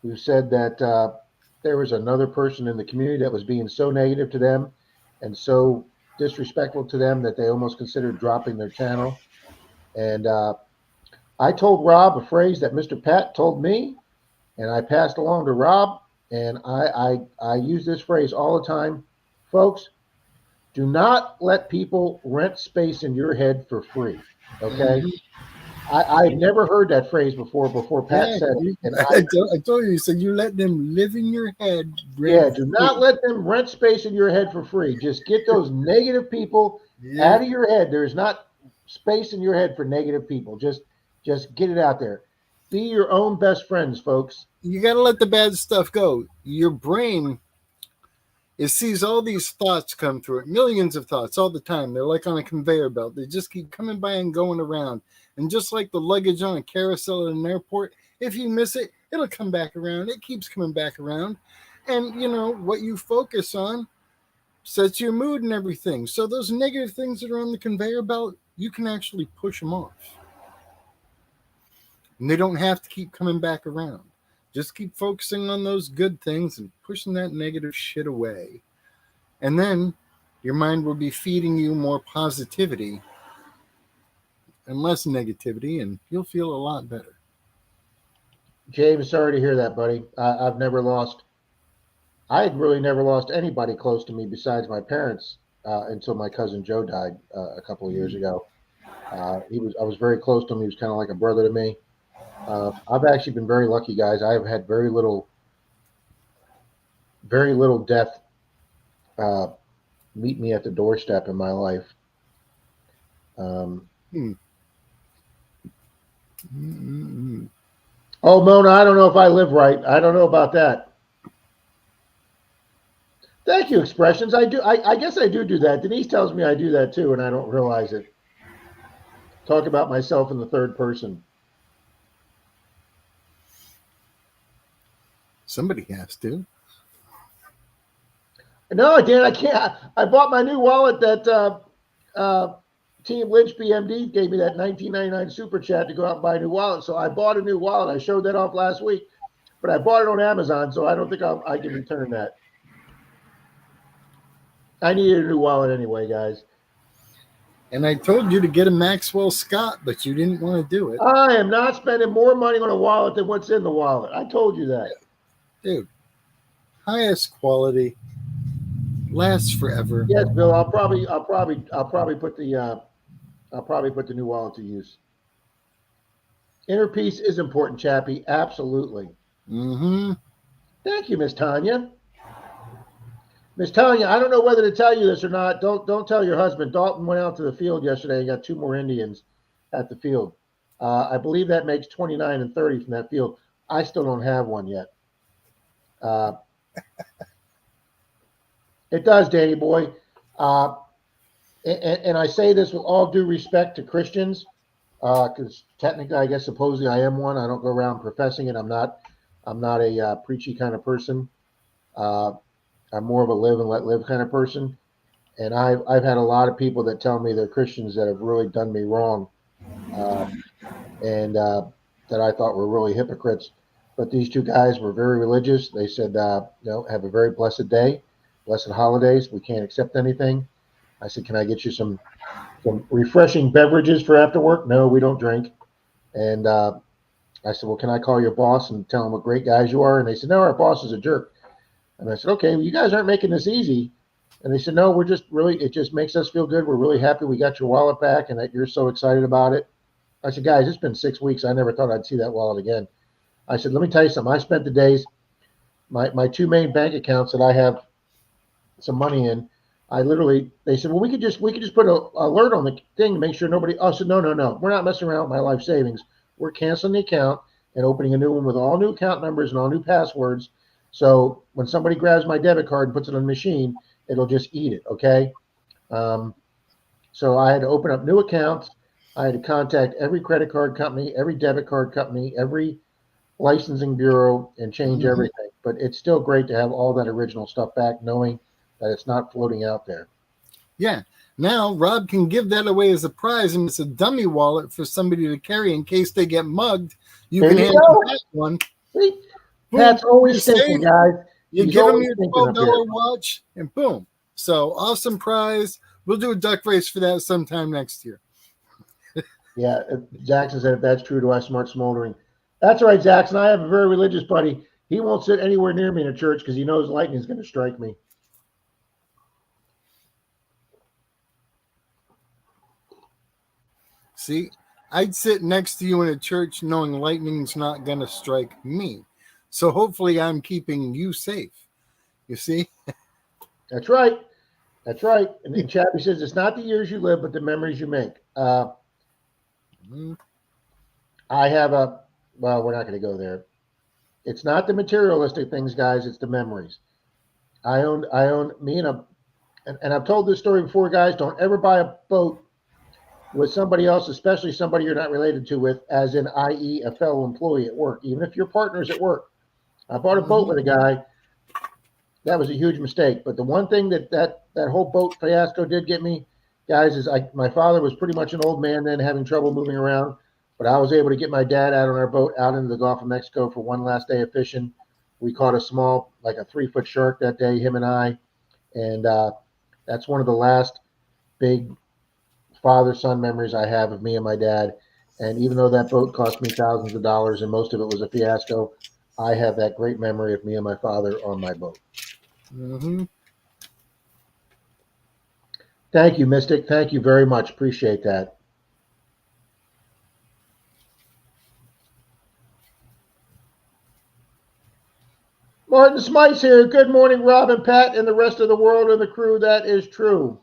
who said that there was another person in the community that was being so negative to them and so disrespectful to them that they almost considered dropping their channel. And I told Rob a phrase that Mr. Pat told me, and I passed along to Rob, and I use this phrase all the time. Folks, Do not let people rent space in your head for free. Okay. I've never heard that phrase before Pat said it. And I told you, so you let them live in your head. Do not let them rent space in your head for free. Just get those negative people out of your head. There's not space in your head for negative people. Just get it out there. Be your own best friends, folks. You got to let the bad stuff go. Your brain, it sees all these thoughts come through it, millions of thoughts all the time. They're like on a conveyor belt. They just keep coming by and going around. And just like the luggage on a carousel at an airport, if you miss it, it'll come back around. It keeps coming back around. And, you know, what you focus on sets your mood and everything. So those negative things that are on the conveyor belt, you can actually push them off. And they don't have to keep coming back around. Just keep focusing on those good things and pushing that negative shit away. And then your mind will be feeding you more positivity and less negativity, and you'll feel a lot better. James, sorry to hear that, buddy. I had really never lost anybody close to me besides my parents until my cousin Joe died a couple of years ago. I was very close to him. He was kind of like a brother to me. I've actually been very lucky, guys. I've had very little death meet me at the doorstep in my life. Oh, Mona, I don't know if I live right. I don't know about that. Thank you, Expressions. I do. I guess I do that. Denise tells me I do that too, and I don't realize it. Talk about myself in the third person. Somebody has to. No, Dan, I can't. I bought my new wallet that Team Lynch BMD gave me that $19.99 super chat to go out and buy a new wallet. So I bought a new wallet. I showed that off last week, but I bought it on Amazon, so I don't think I can return that. I needed a new wallet anyway, guys. And I told you to get a Maxwell Scott, but you didn't want to do it. I am not spending more money on a wallet than what's in the wallet. I told you that. Dude, highest quality, lasts forever. Yes, Bill. I'll probably put the new wallet to use. Inner peace is important, Chappie. Absolutely. Mm-hmm. Thank you, Miss Tanya. Miss Tanya, I don't know whether to tell you this or not. Don't tell your husband. Dalton went out to the field yesterday and got 2 more Indians at the field. I believe that makes 29 and 30 from that field. I still don't have one yet. It does, Danny boy. And I say this with all due respect to Christians, because technically, I guess supposedly I am one. I don't go around professing it. I'm not a preachy kind of person. I'm more of a live and let live kind of person. And I've had a lot of people that tell me they're Christians that have really done me wrong, and that I thought were really hypocrites. But these 2 guys were very religious. They said, have a very blessed day, blessed holidays. We can't accept anything. I said, can I get you some refreshing beverages for after work? No, we don't drink. And I said, well, can I call your boss and tell him what great guys you are? And they said, no, our boss is a jerk. And I said, okay, well, you guys aren't making this easy. And they said, no, we're just really, it just makes us feel good. We're really happy we got your wallet back and that you're so excited about it. I said, guys, it's been 6 weeks. I never thought I'd see that wallet again. I said, let me tell you something. I spent the days, my 2 main bank accounts that I have some money in. They said, well, we could just put an alert on the thing to make sure nobody. I said, no. We're not messing around with my life savings. We're canceling the account and opening a new one with all new account numbers and all new passwords. So when somebody grabs my debit card and puts it on the machine, it'll just eat it. Okay. So I had to open up new accounts. I had to contact every credit card company, every debit card company, every licensing bureau, and change everything. But it's still great to have all that original stuff back, knowing that it's not floating out there. Yeah. Now Rob can give that away as a prize, and it's a dummy wallet for somebody to carry in case they get mugged. You can hand them that one. See? Pat's always thinking, guys. You give them your $12 watch, and boom. So awesome prize. We'll do a duck race for that sometime next year. Yeah, Jackson said, if that's true, do I smart smoldering? That's right, Jackson. I have a very religious buddy. He won't sit anywhere near me in a church because he knows lightning is going to strike me. See, I'd sit next to you in a church knowing lightning's not going to strike me. So hopefully I'm keeping you safe. You see? That's right. That's right. And Chappie says it's not the years you live, but the memories you make. I have well, we're not going to go there. It's not the materialistic things, guys. It's the memories. I own me and I've told this story before, guys. Don't ever buy a boat with somebody else, especially somebody you're not related to with, as in, i.e., a fellow employee at work, even if your partner's at work. I bought a boat with a guy. That was a huge mistake. But the one thing that whole boat fiasco did get me, guys, is my father was pretty much an old man then, having trouble moving around. But I was able to get my dad out on our boat out into the Gulf of Mexico for one last day of fishing. We caught a small, like a 3-foot shark that day, him and I. And that's one of the last big father-son memories I have of me and my dad. And even though that boat cost me thousands of dollars and most of it was a fiasco, I have that great memory of me and my father on my boat. Mm-hmm. Thank you, Mystic. Thank you very much. Appreciate that. Martin Smythe's here. Good morning, Rob and Pat and the rest of the world and the crew. That is true.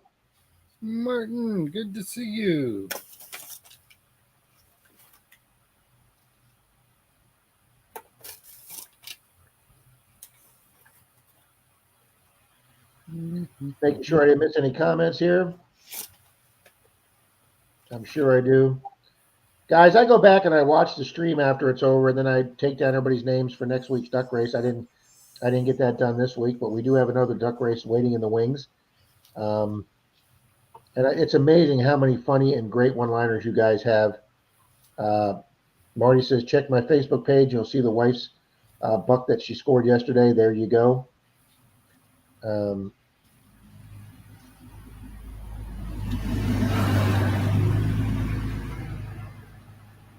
Martin, good to see you. Making sure I didn't miss any comments here. I'm sure I do. Guys, I go back and I watch the stream after it's over, and then I take down everybody's names for next week's duck race. I didn't get that done this week, but we do have another duck race waiting in the wings. And it's amazing how many funny and great one-liners you guys have. Marty says, check my Facebook page. You'll see the wife's buck that she scored yesterday. There you go.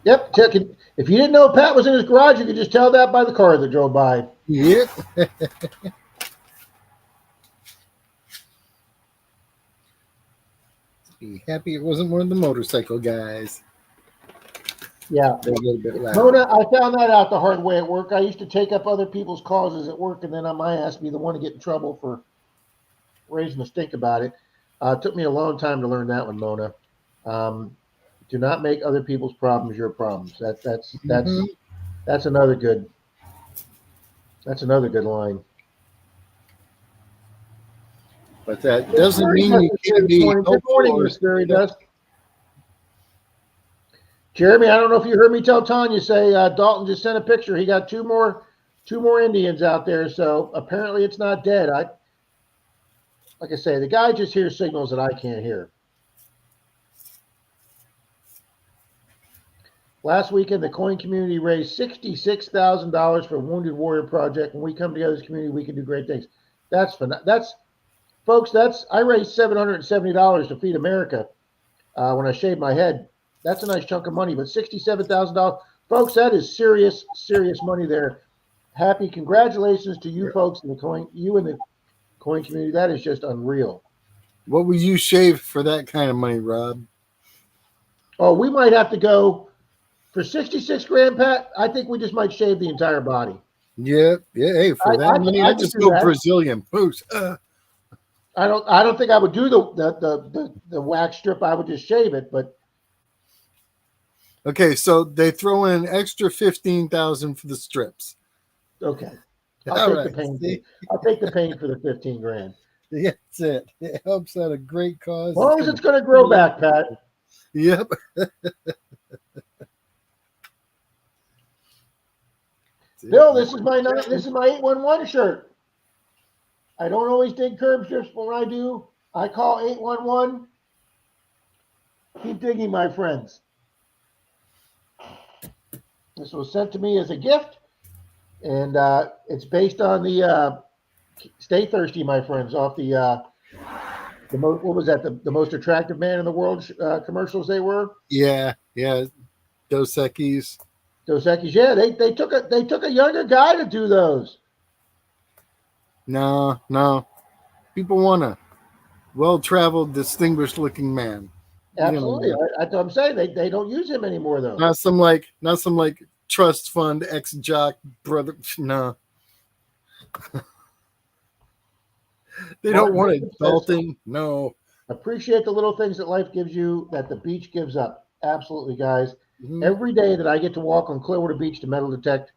Yep. If you didn't know Pat was in his garage, you could just tell that by the car that drove by. Yep. Be happy it wasn't one of the motorcycle guys. Yeah. They're a little bit loud. Mona, I found that out the hard way at work. I used to take up other people's causes at work, and then my ass be the one to get in trouble for raising a stink about it. It took me a long time to learn that one, Mona. Do not make other people's problems your problems. That's another good. That's another good line. But that doesn't mean you can't be helpful. Good morning, Miss Fairy Dust. Jeremy, I don't know if you heard me tell Tanya, say Dalton just sent a picture. He got two more Indians out there, so apparently it's not dead. Like I say, the guy just hears signals that I can't hear. Last weekend, the coin community raised $66,000 for Wounded Warrior Project. When we come together as a community, we can do great things. Folks, I raised $770 to Feed America when I shaved my head. That's a nice chunk of money, but $67,000, folks, that is serious, serious money there. Happy congratulations to you folks in the coin community. That is just unreal. What would you shave for that kind of money, Rob? Oh, we might have to go for 66 grand, Pat. I think we just might shave the entire body. Yeah. Hey, for that money, I just go Brazilian poos. I don't think I would do the wax strip. I would just shave it, but. Okay, so they throw in an extra $15,000 for the strips. Okay, I'll take the pain for the 15 grand. Yeah, that's it. It helps out a great cause. As long as it's going to grow back, Pat. Yep. Bill, this is my 811 shirt. I don't always dig curb strips, but when I do, I call 811. Keep digging, my friends. This was sent to me as a gift, and it's based on the Stay Thirsty, my friends, off the what was that? The most attractive man in the world commercials they were. Yeah. Dos Equis. Yeah, they took a younger guy to do those. No. People want a well-traveled, distinguished-looking man. Absolutely. That's what I'm saying. They don't use him anymore, though. Not some like trust fund ex-jock brother. No. They don't want adulting. No. Appreciate the little things that life gives you, that the beach gives up. Absolutely, guys. Mhm. Every day that I get to walk on Clearwater Beach to metal detect,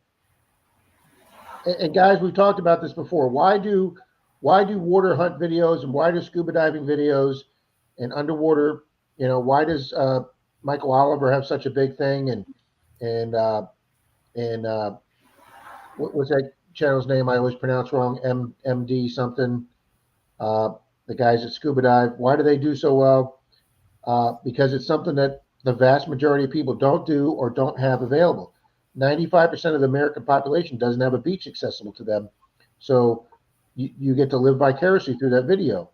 and guys, we've talked about this before. Why do water hunt videos and why do scuba diving videos and underwater? Why does Michael Oliver have such a big thing? And what was that channel's name? I always pronounce wrong. MD something. The guys at Scuba Dive. Why do they do so well? Because it's something that the vast majority of people don't do or don't have available. 95% of the American population doesn't have a beach accessible to them. So you get to live vicariously through that video.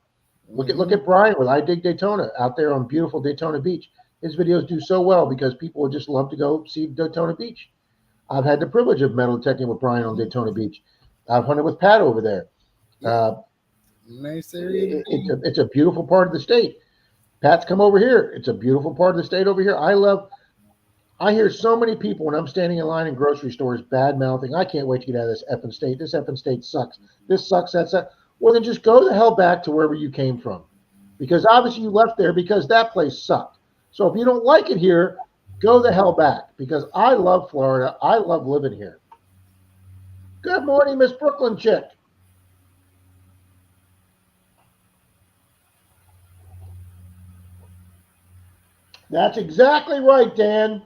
Look at Brian with I Dig Daytona out there on beautiful Daytona Beach. His videos do so well because people just love to go see Daytona Beach. I've had the privilege of metal detecting with Brian on Daytona Beach. I've hunted with Pat over there. Nice area. It's a beautiful part of the state. Pat's come over here. It's a beautiful part of the state over here. I hear so many people when I'm standing in line in grocery stores bad mouthing. I can't wait to get out of this effing state. This effing state sucks. This sucks. That's that. Well, then just go the hell back to wherever you came from, because obviously you left there because that place sucked. So if you don't like it here, go the hell back, because I love Florida. I love living here. Good morning, Miss Brooklyn Chick. That's exactly right, Dan.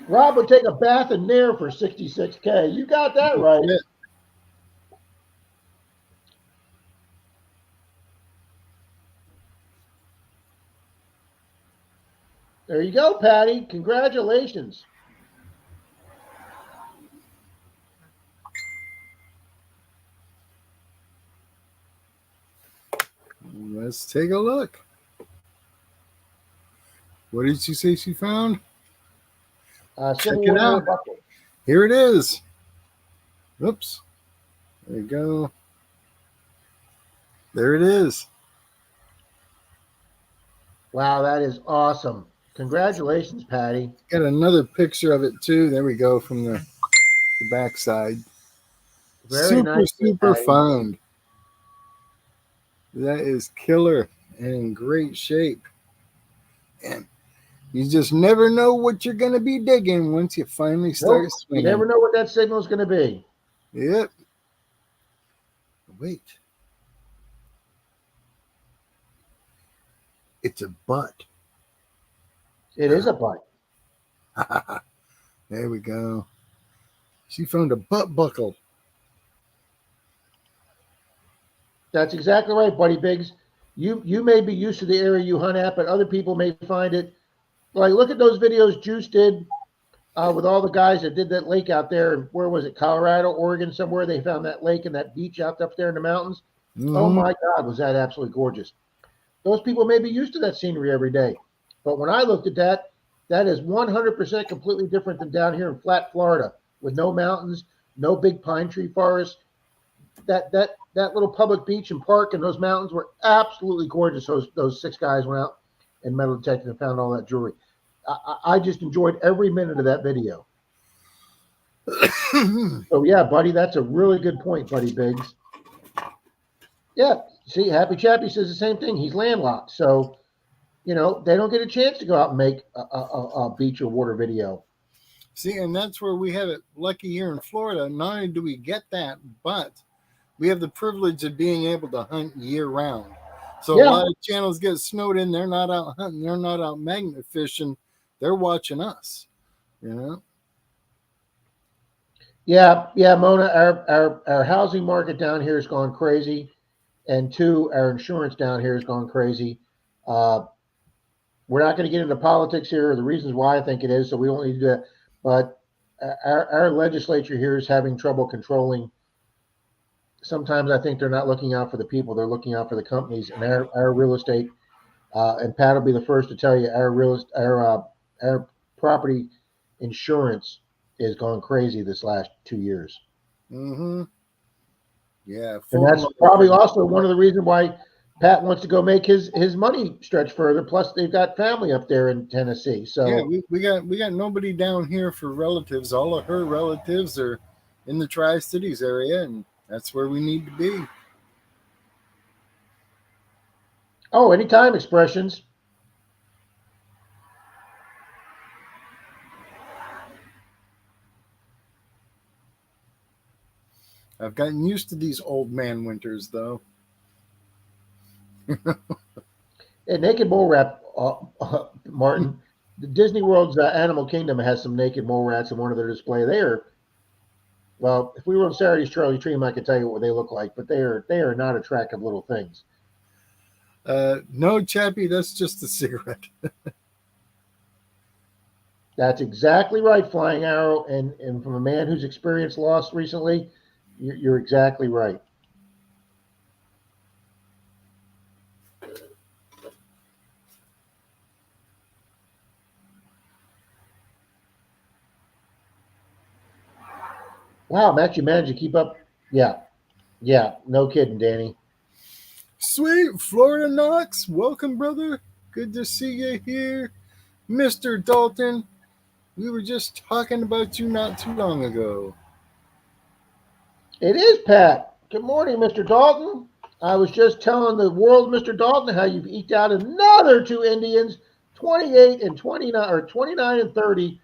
Rob would take a bath in there for $66K. You got that right. Yeah. There you go, Patty. Congratulations. Let's take a look. What did she say she found? Check it out. Here it is. Oops. There you go. There it is. Wow, that is awesome. Congratulations, Patty. Got another picture of it too. There we go from the backside. Very nice. Super fun. That is killer and in great shape. And you just never know what you're going to be digging once you finally start swinging. You never know what that signal is going to be. Yep. Wait. It's a butt. It is a butt. There we go. She found a butt buckle. That's exactly right, Buddy Biggs. You may be used to the area you hunt at, but other people may find it. Like, look at those videos Juice did with all the guys that did that lake out there. And where was it? Colorado, Oregon, somewhere. They found that lake and that beach out up there in the mountains. Mm-hmm. Oh, my God, was that absolutely gorgeous. Those people may be used to that scenery every day. But when I looked at that, that is 100% completely different than down here in flat Florida with no mountains, no big pine tree forests. That little public beach and park and those mountains were absolutely gorgeous. Those six guys went out and metal detected and found all that jewelry. I just enjoyed every minute of that video. So, yeah, buddy, that's a really good point, Buddy Biggs. Yeah, see, Happy Chappy says the same thing. He's landlocked. So, they don't get a chance to go out and make a beach or water video. See, and that's where we have it lucky here in Florida. Not only do we get that, but we have the privilege of being able to hunt year round. So a lot of channels get snowed in. They're not out hunting. They're not out magnet fishing. They're watching us, Yeah, Mona, our housing market down here has gone crazy. And two, our insurance down here has gone crazy. We're not going to get into politics here or the reasons why I think it is, so we don't need to do that. But our legislature here is having trouble controlling. Sometimes I think they're not looking out for the people; they're looking out for the companies. And our real estate, and Pat will be the first to tell you, our property insurance has gone crazy this last 2 years. Mm-hmm. Yeah, and that's probably also one of the reasons why Pat wants to go make his money stretch further. Plus, they've got family up there in Tennessee. So yeah, we got nobody down here for relatives. All of her relatives are in the Tri-Cities area, and that's where we need to be. oh, anytime expressions. I've gotten used to these old man winters, though. And naked mole rat, Martin. The Disney World's Animal Kingdom has some naked mole rats in one of their display. They are, well, if we were on Saturday's Charlie Dream, I could tell you what they look like, but they are not attractive little things. No, Chappie, that's just a cigarette. That's exactly right, Flying Arrow. And from a man who's experienced loss recently, you're exactly right. Wow, Max, you managed to keep up. Yeah, no kidding, Danny. Sweet Florida Knox, welcome, brother. Good to see you here. Mr. Dalton, we were just talking about you not too long ago. It is Pat. Good morning, Mr. Dalton. I was just telling the world, Mr. Dalton, how you've eked out another 2 Indians, 28 and 29, or 29 and 30,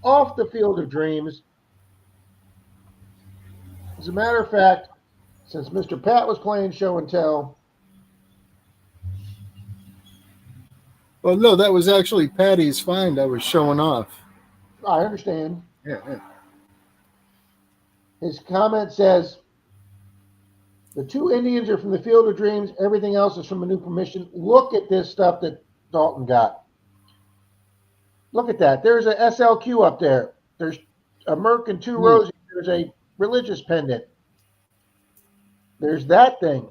off the Field of Dreams. As a matter of fact, since Mr. Pat was playing show and tell. Well, no, that was actually Patty's find I was showing off. I understand. Yeah. His comment says, the 2 Indians are from the Field of Dreams. Everything else is from a new permission. Look at this stuff that Dalton got. Look at that. There's a SLQ up there. There's a Merc and 2 roses. There's a religious pendant. There's that thing.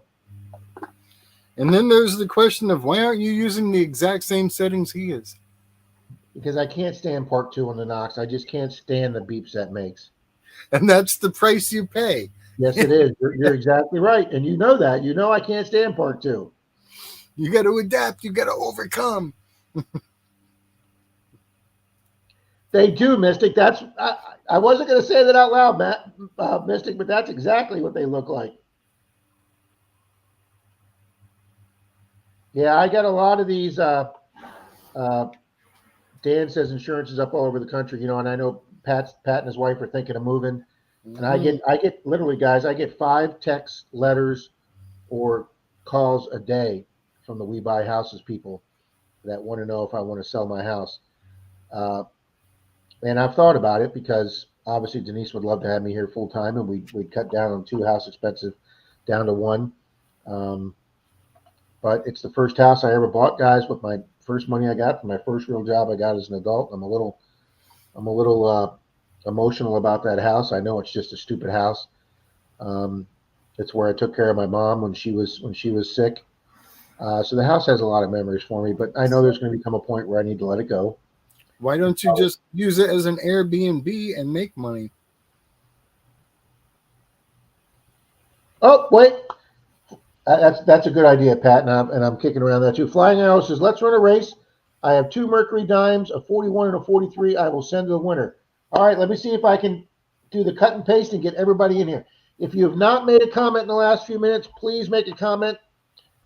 And then there's the question of why aren't you using the exact same settings he is? Because I can't stand Part 2 on the Knox. I just can't stand the beeps that makes. And that's the price you pay. Yes, it is. You're exactly right. And you know that. You know I can't stand Part 2. You got to adapt. You got to overcome. They do, Mystic. That's I wasn't going to say that out loud, Matt, Mystic, but that's exactly what they look like. Yeah, I got a lot of these. Dan says insurance is up all over the country, and I know Pat and his wife are thinking of moving. And I get literally, guys, I get 5 texts, letters, or calls a day from the We Buy Houses people that want to know if I want to sell my house. And I've thought about it because obviously Denise would love to have me here full time, and we'd cut down on 2 house expensive down to 1. But it's the first house I ever bought, guys, with my first money I got from my first real job I got as an adult. I'm a little emotional about that house. I know it's just a stupid house. It's where I took care of my mom when she was sick. So the house has a lot of memories for me, but I know there's going to become a point where I need to let it go. Why don't you just use it as an Airbnb and make money? Oh, wait. That's a good idea, Pat, and I'm kicking around that too. Flying Arrow says, let's run a race. I have 2 Mercury dimes, a 41 and a 43. I will send to the winner. All right, let me see if I can do the cut and paste and get everybody in here. If you have not made a comment in the last few minutes, please make a comment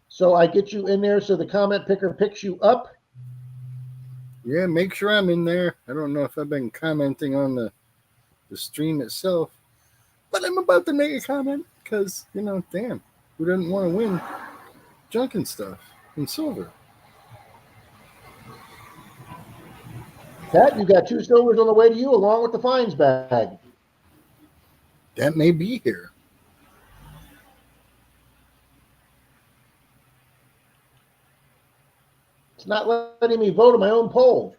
so I get you in there so the comment picker picks you up. Yeah, make sure I'm in there. I don't know if I've been commenting on the stream itself, but I'm about to make a comment because, damn, who doesn't want to win junk and stuff and silver? Pat, you got 2 silvers on the way to you along with the fines bag. That may be here. It's not letting me vote on my own poll.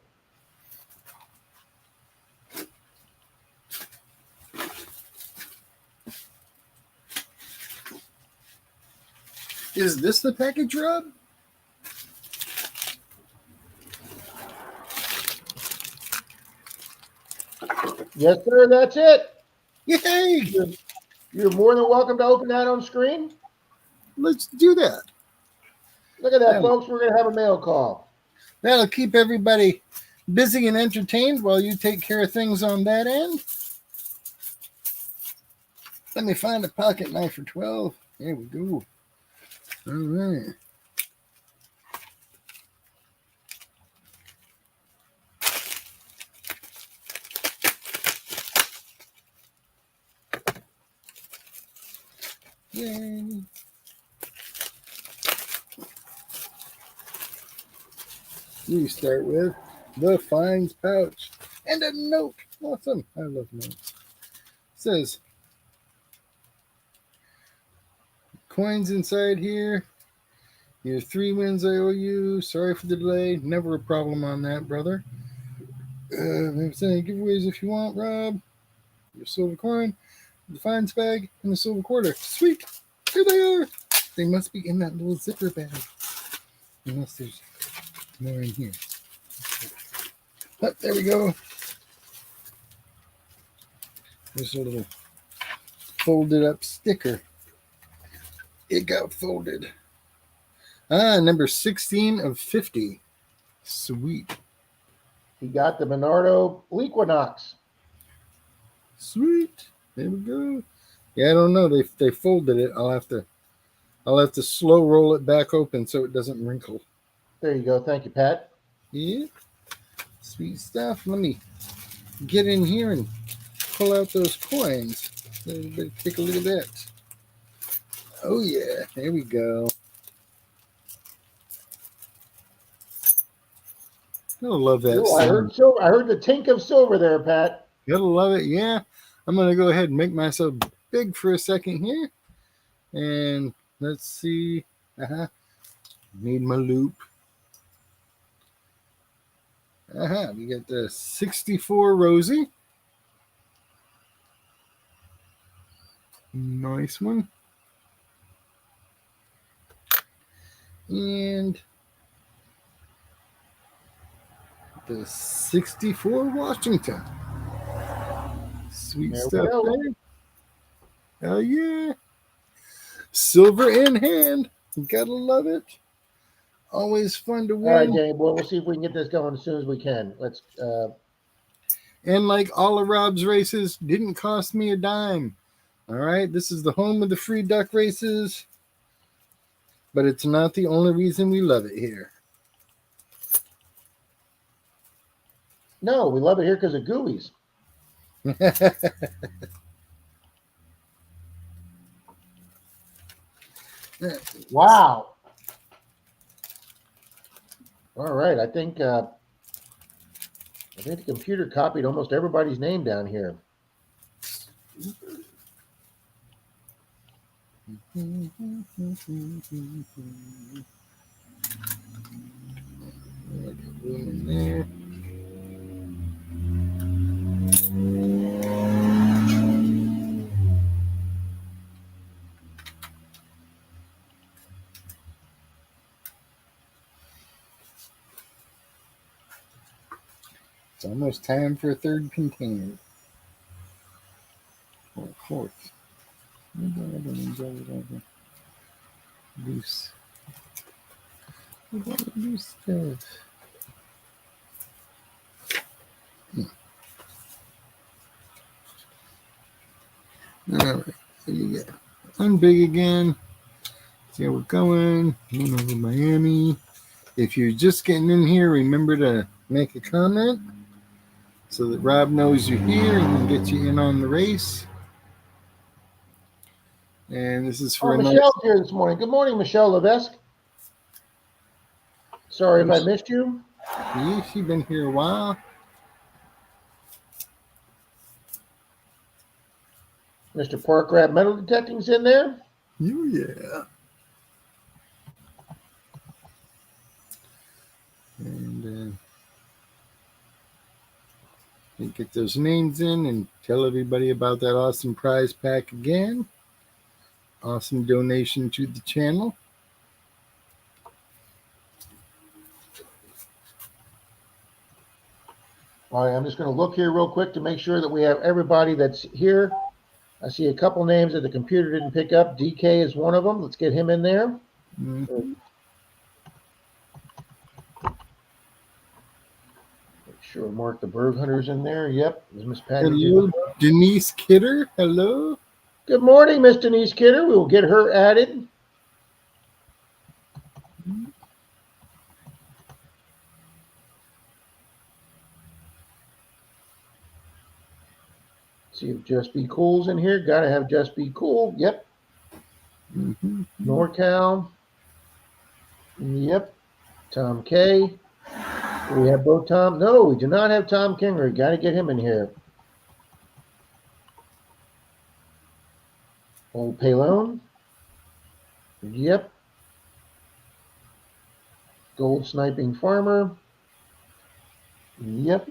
Is this the package rub? Yes, sir, that's it. Yay! You're more than welcome to open that on screen. Let's do that. Look at that, folks. We're going to have a mail call. That'll keep everybody busy and entertained while you take care of things on that end. Let me find a pocket knife for 12. There we go. All right. Yay. You start with the fines pouch and a note. Awesome. I love notes. It says, coins inside here. Your 3 wins I owe you. Sorry for the delay. Never a problem on that, brother. There's any giveaways if you want, Rob. Your silver coin, the fines bag, and the silver quarter. Sweet. Here they are. They must be in that little zipper bag. Unless there's more in here. Oh, there we go. There's a little folded up sticker. It got folded. Number 16 of 50. Sweet. He got the MENARDO Equinox. Sweet. There we go. Yeah, I don't know. They folded it. I'll have to slow roll it back open so it doesn't wrinkle. There you go. Thank you, Pat. Yeah. Sweet stuff. Let me get in here and pull out those coins. Everybody take a look at that. Oh yeah. There we go. I love that. Ooh, I heard silver. I heard the tink of silver there, Pat. Gotta love it. Yeah. I'm gonna go ahead and make myself big for a second here. And let's see. Need my loop. We got the 64 Rosie. Nice one. And the 64 Washington. Sweet stuff there. Hell yeah. Silver in hand. You gotta love it. Always fun to win. All right, Danny boy. We'll see if we can get this going as soon as we can. Let's. And like all of Rob's races, didn't cost me a dime. All right, this is the home of the free duck races, but it's not the only reason we love it here. No, we love it here because of gooeyes. Wow. All right, I think the computer copied almost everybody's name down here. There. It's almost time for a third container. Or fourth. Loose. Loose stuff. All right, there you go. Unbig again. See how we're going. Going over Miami. If you're just getting in here, remember to make a comment so that Rob knows you're here and can get you in on the race. And this is for Michelle's here this morning. Good morning, Michelle Levesque. Sorry if I missed you. Yeah, she's been here a while. Mr. Pork Crab Metal Detecting's in there. Oh, yeah. And get those names in and tell everybody about that awesome prize pack again. Awesome donation to the channel. All right, I'm just going to look here real quick to make sure that we have everybody that's here. I see a couple names that the computer didn't pick up. DK is one of them. Let's get him in there. Mm-hmm. Sure, mark the Berg Hunters in there. Yep, is Miss Patty. Hello, Denise Kidder. Hello. Good morning, Miss Denise Kidder. We will get her added. See if Just Be Cool's in here. Gotta have Just Be Cool. Yep. NorCal. Yep. Tom K. We have both Tom. No, we do not have Tom Kingery. Got to get him in here. Old Palone. Yep. Gold Sniping Farmer. Yep.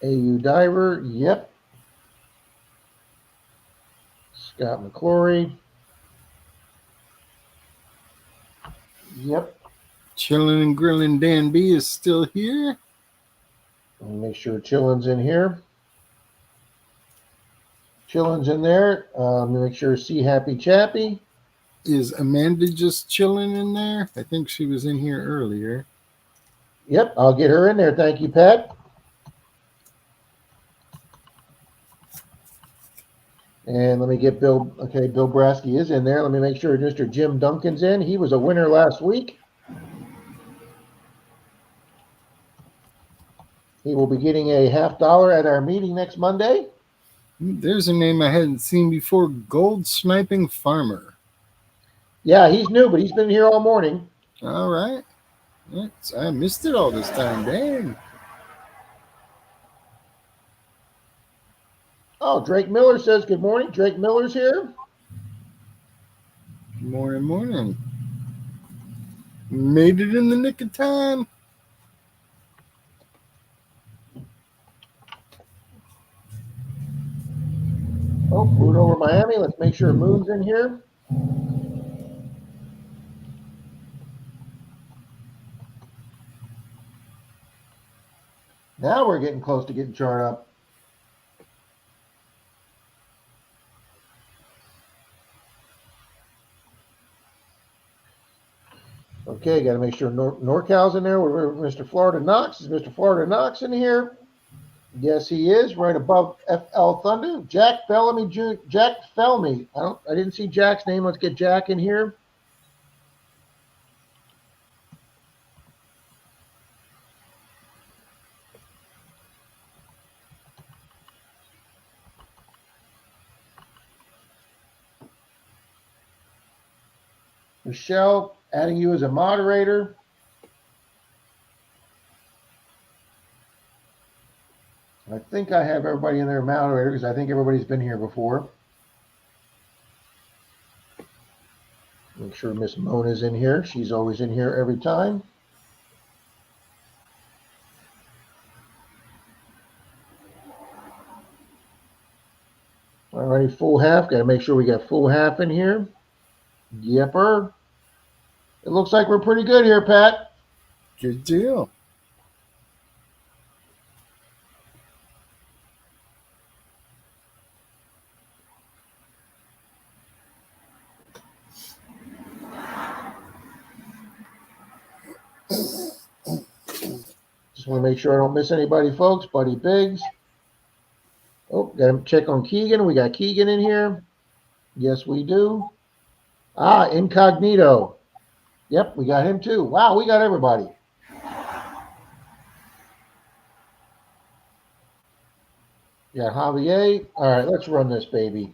AU Diver. Yep. Scott McClory. Yep. Chillin' and Grillin' Dan B is still here. Let me make sure Chillin's in here. Chillin's in there. Let me make sure See Happy Chappy. Is Amanda just chilling in there? I think she was in here earlier. Yep, I'll get her in there. Thank you, Pat. And let me get Bill. Okay, Bill Brasky is in there. Let me make sure Mr. Jim Duncan's in. He was a winner last week. He will be getting a $50 at our meeting next Monday. There's a name I hadn't seen before. Gold Sniping Farmer. Yeah, he's new, but he's been here all morning. All right. I missed it all this time. Dang. Oh, Drake Miller says good morning. Drake Miller's here. Morning. Made it in the nick of time. Oh, Moon over Miami. Let's make sure Moon's in here. Now we're getting close to getting chart up. Okay, got to make sure NorCal's in there. We're Mr. Florida Knox. Is Mr. Florida Knox in here? Yes, he is. Right above FL Thunder. Jack Bellamy. Jack Felmy. I didn't see Jack's name. Let's get Jack in here. Michelle, adding you as a moderator. I think I have everybody in there moderator because I think everybody's been here before. Make sure Miss Mona's in here. She's always in here every time. All righty, full half. Got to make sure we got full half in here. Yepper. It looks like we're pretty good here, Pat. Good deal. Just want to make sure I don't miss anybody, folks. Buddy Biggs. Oh, got to check on Keegan. We got Keegan in here. Yes, we do. Ah, Incognito. Yep, we got him too. Wow, we got everybody. Yeah, Javier. All right, let's run this baby.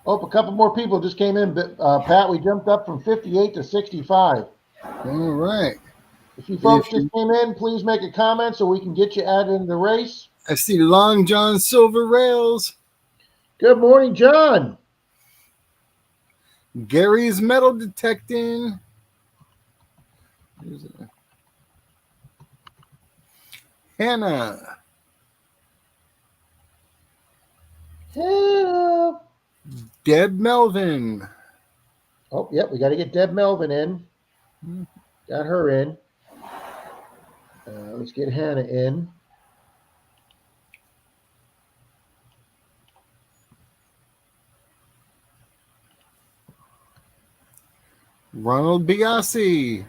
Oh, a couple more people just came in. Pat, we jumped up from 58 to 65. All right. If you folks just came in, please make a comment so we can get you added in the race. I see Long John Silver Rails. Good morning, John. Gary's Metal Detecting. Hannah. Hello. Deb Melvin. Oh, yep, we got to get Deb Melvin in. Got her in. Let's get Hannah in. Ronald Biasi.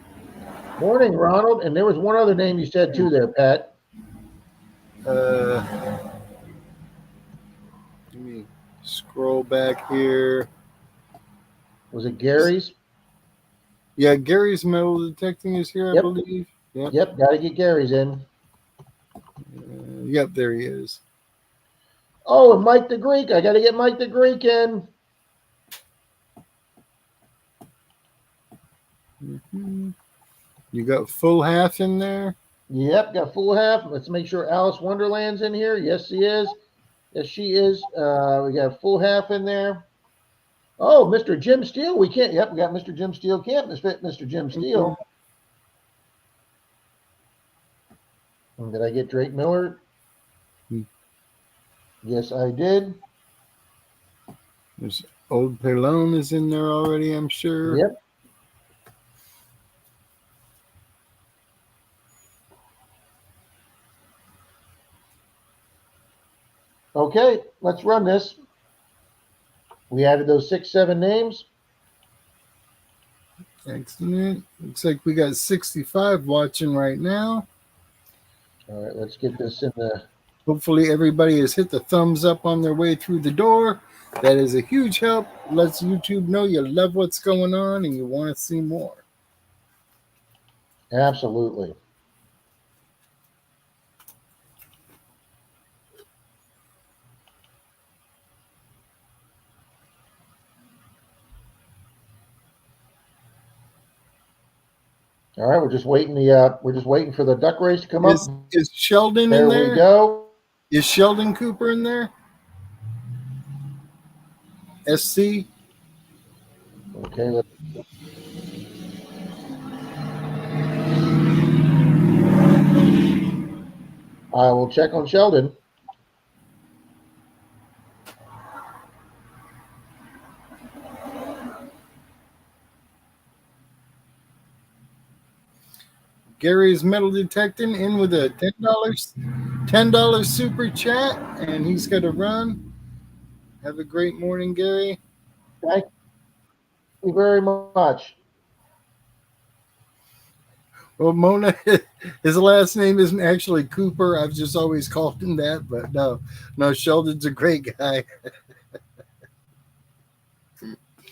Morning, Ronald. And there was one other name you said too there, Pat. Let me scroll back here. Was it Gary's? Yeah, Gary's metal detecting is here, Yep. I believe. Yep, got to get Gary's in. Yep, there he is. Oh, and Mike the Greek. I got to get Mike the Greek in. Mm-hmm. You got full half in there? Yep, got full half. Let's make sure Alice Wonderland's in here. Yes, she is. Yes, she is. We got full half in there. Oh, Mr. Jim Steele. We can't. Yep, we got Mr. Jim Steele. Can't misfit Mr. Jim Steele. And did I get Drake Miller? Yes, I did. There's Old Pelone is in there already, I'm sure. Yep. Okay, let's run this. We added those 6, 7 names. Excellent. Looks like we got 65 watching right now. All right, let's get this in the. Hopefully everybody has hit the thumbs up on their way through the door. That is a huge help. Lets YouTube know you love what's going on and you want to see more. Absolutely. All right, we're just waiting for the duck race to come up. Is Sheldon there in there? There we go. Is Sheldon Cooper in there? SC? Okay, I will check on Sheldon. Gary's metal detecting in with a $10 super chat, and he's got to run. Have a great morning, Gary. Thank you very much. Well, Mona, his last name isn't actually Cooper. I've just always called him that, but no, Sheldon's a great guy.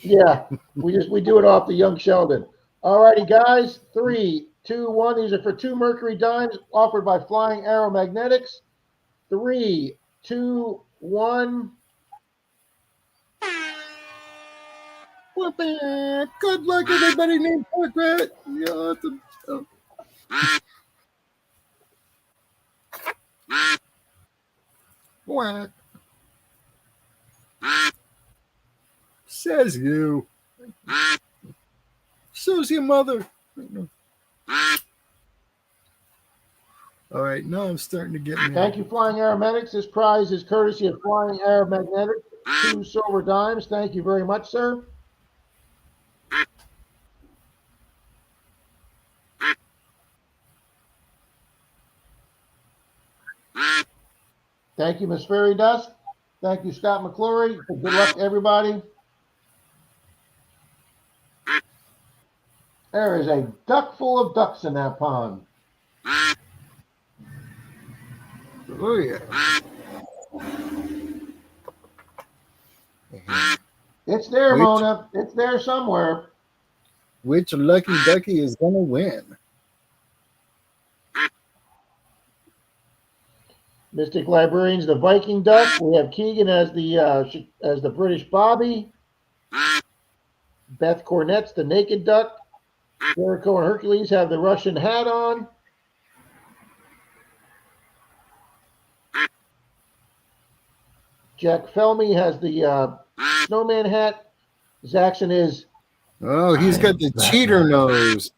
Yeah, we do it off the young Sheldon. All righty, guys. 3, 2, 1. These are for 2 Mercury dimes offered by Flying Arrow Magnetics. 3, 2, 1. We're back. Good luck, everybody named Porkrat. What? Says you. So's your mother. All right, now I'm starting to get mad. Thank you, Flying Arrow Magnetics. This prize is courtesy of Flying Arrow Magnetics. 2 silver dimes. Thank you very much, sir. Thank you, Miss Fairy Dust. Thank you, Scott McClory. Good luck, everybody. There is a duck full of ducks in that pond. Oh, yeah. It's there, Mona. It's there somewhere. Which lucky ducky is going to win? Mystic Librarians, the Viking duck. We have Keegan as the British Bobby. Beth Cornette's the naked duck. Jericho and Hercules have the Russian hat on. Jack Felmy has the snowman hat. Zaxxon is. Oh, he's got the cheater nose.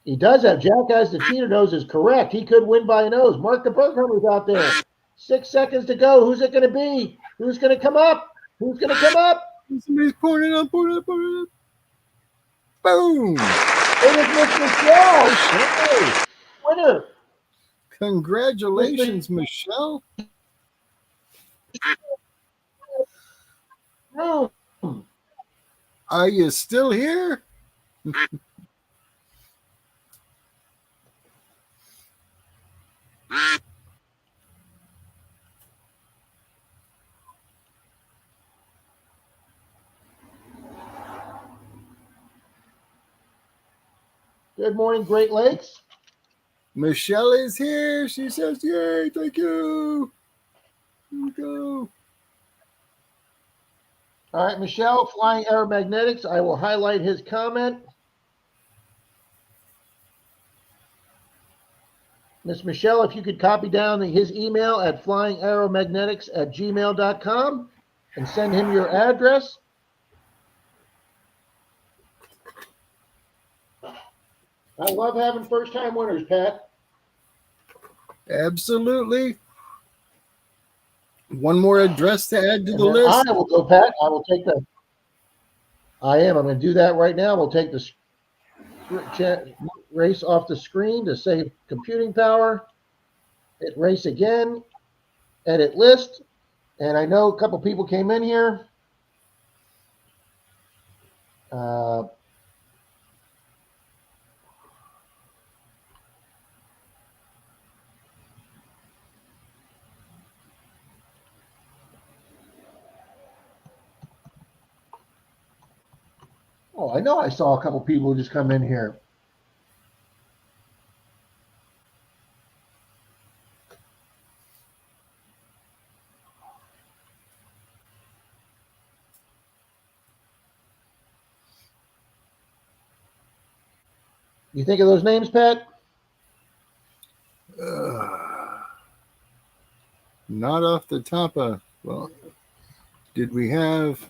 He does have. Jack has the cheater nose is correct. He could win by a nose. Mark the Berghunter's out there. 6 seconds to go. Who's it going to be? Who's going to come up? Who's going to come up? Somebody's pouring it up. Boom! It is Miss Michelle. Winner. Congratulations, Michelle. Are you still here? Good morning, Great Lakes. Michelle is here. She says, yay, thank you. Here we go. All right, Michelle, Flying Aeromagnetics. I will highlight his comment. Miss Michelle, if you could copy down his email at flyingaeromagnetics@gmail.com and send him your address. I love having first-time winners, Pat. Absolutely. One more address to add to And the then list. I will go, Pat. I will take the. I am. I'm going to do that right now. We'll take the race off the screen to save computing power. Hit race again. Edit list. And I know a couple people came in here. Oh, I know I saw a couple people just come in here. You think of those names, Pat? Not off the top of, well, did we have?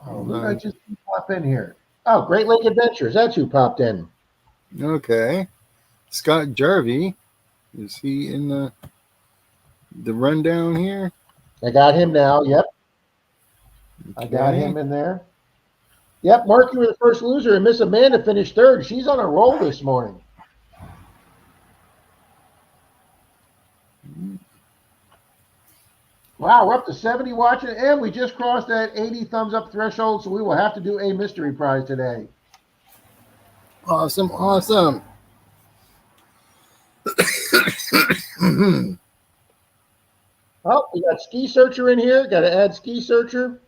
Oh, who did I just pop in here? Oh, Great Lake Adventures. That's who popped in. Okay. Scott Jarvie. Is he in the rundown here? I got him now. Yep. Okay. I got him in there. Yep. Mark, you were the first loser, and Miss Amanda finished third. She's on a roll this morning. Wow, we're up to 70 watching, and we just crossed that 80 thumbs up threshold, so we will have to do a mystery prize today. Awesome, awesome. Oh, we got Ski Searcher in here. Got to add Ski Searcher.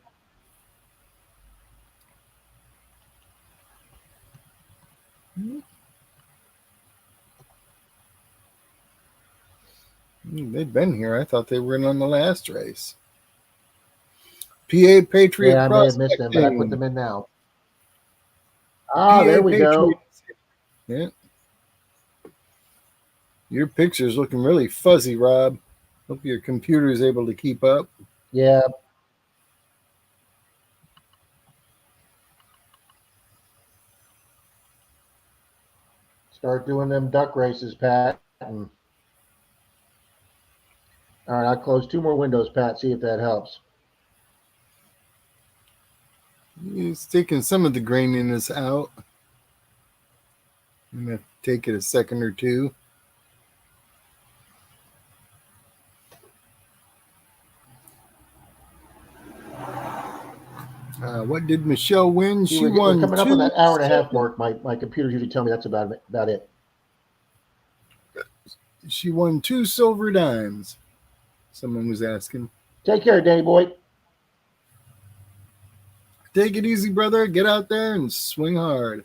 They've been here. I thought they were in on the last race. PA Patriot. Yeah, I may have missed them, but I put them in now. Ah, there we go. Yeah. Your picture's looking really fuzzy, Rob. Hope your computer is able to keep up. Yeah. Start doing them duck races, Pat. All right, I'll close 2 more windows, Pat. See if that helps. It's taking some of the graininess out. I'm going to take it a second or two. What did Michelle win? She won. We're coming up on that hour and a half mark. My computer usually tell me that's about it. She won 2 silver dimes. Someone was asking. Take care, Danny boy. Take it easy, brother. Get out there and swing hard.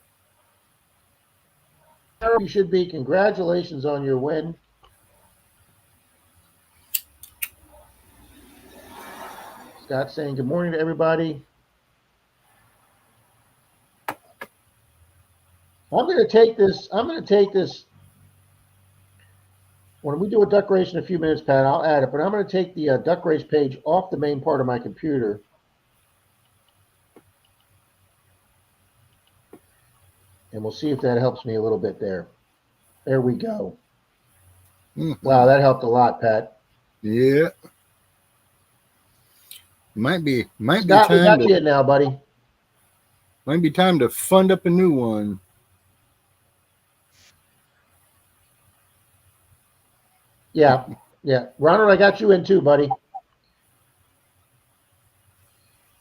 You should be. Congratulations on your win. Scott saying good morning to everybody. I'm going to take this. When we do a duck race in a few minutes, Pat, I'll add it. But I'm going to take the duck race page off the main part of my computer. And we'll see if that helps me a little bit there. There we go. Mm-hmm. Wow, that helped a lot, Pat. Yeah. Might be Scott, time we got to, you in now, buddy. might be time to fund up a new one. Yeah. Ronald, I got you in too, buddy.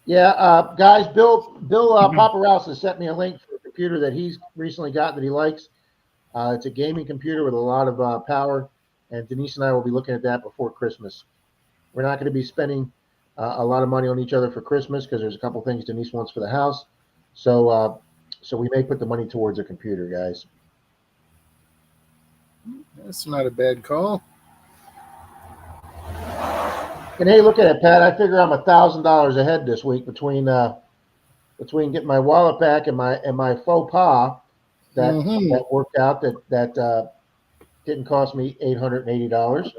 Yeah, guys, Bill Paparouse sent me a link for a computer that he's recently got that he likes. It's a gaming computer with a lot of power, and Denise and I will be looking at that before Christmas. We're not going to be spending a lot of money on each other for Christmas because there's a couple things Denise wants for the house. So So we may put the money towards a computer, guys. That's not a bad call. And hey, look at it, Pat. I figure I'm $1,000 ahead this week between getting my wallet back and my faux pas that worked out that didn't cost me $880.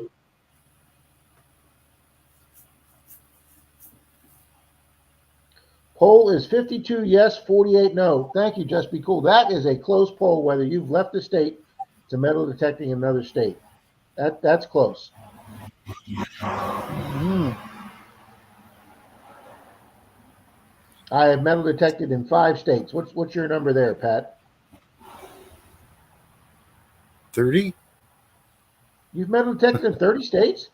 Poll is 52 yes, 48 no. Thank you, Just Be Cool. That is a close poll, whether you've left the state to metal detecting in another state. That's close. I have metal detected in 5 states. What's your number there, Pat? 30? You've metal detected in 30 states?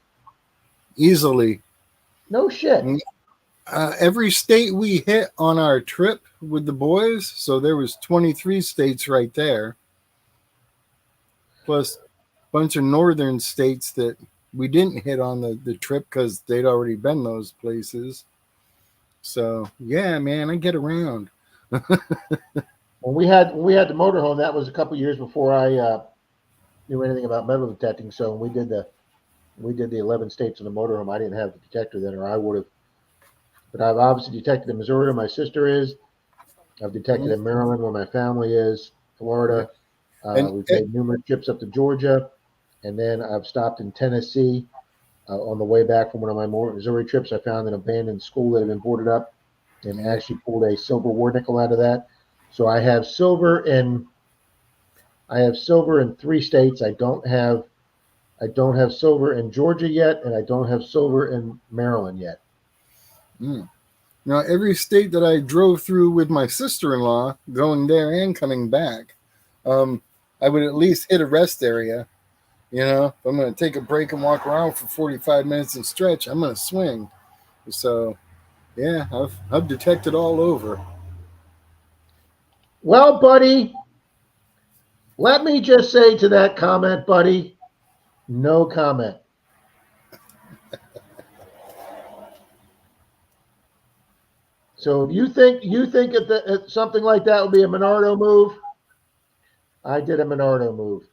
Easily. No shit. Every state we hit on our trip with the boys, so there was 23 states right there, plus a bunch of northern states that we didn't hit on the trip because they'd already been those places. So yeah, man, I get around. When we had the motorhome, that was a couple years before I knew anything about metal detecting. So when we did the 11 states in the motorhome, I didn't have the detector then, or I would have. But I've obviously detected in Missouri, where my sister is. I've detected in Maryland, where my family is. Florida. We've made numerous trips up to Georgia, and then I've stopped in Tennessee. On the way back from one of my Missouri trips, I found an abandoned school that had been boarded up, and actually pulled a silver war nickel out of that. So I have silver in 3 states. I don't have silver in Georgia yet, and I don't have silver in Maryland yet. Now, every state that I drove through with my sister-in-law, going there and coming back, I would at least hit a rest area. You know, if I'm going to take a break and walk around for 45 minutes and stretch, I'm going to swing. So, yeah, I've detected all over. Well, buddy, let me just say to that comment, buddy, no comment. So if you think something like that would be a Menardo move, I did a Menardo move.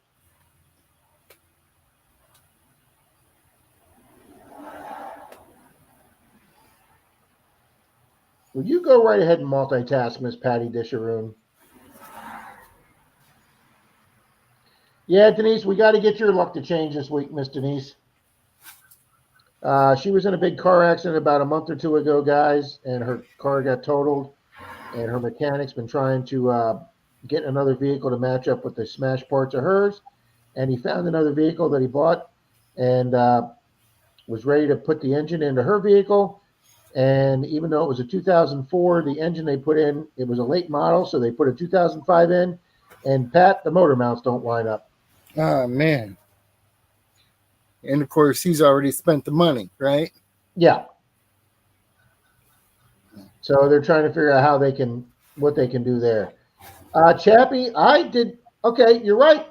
Will you go right ahead and multitask, Miss Patty Disharoon? Yeah, Denise, we got to get your luck to change this week, Miss Denise. She was in a big car accident about a month or 2 ago, guys, and her car got totaled, and her mechanic's been trying to get another vehicle to match up with the smash parts of hers, and he found another vehicle that he bought and was ready to put the engine into her vehicle. And even though it was a 2004, the engine they put in, it was a late model, so they put a 2005 in, and Pat, the motor mounts don't line up. Oh, man. And, of course, he's already spent the money, right? Yeah. So they're trying to figure out what they can do there. Chappie, okay, you're right.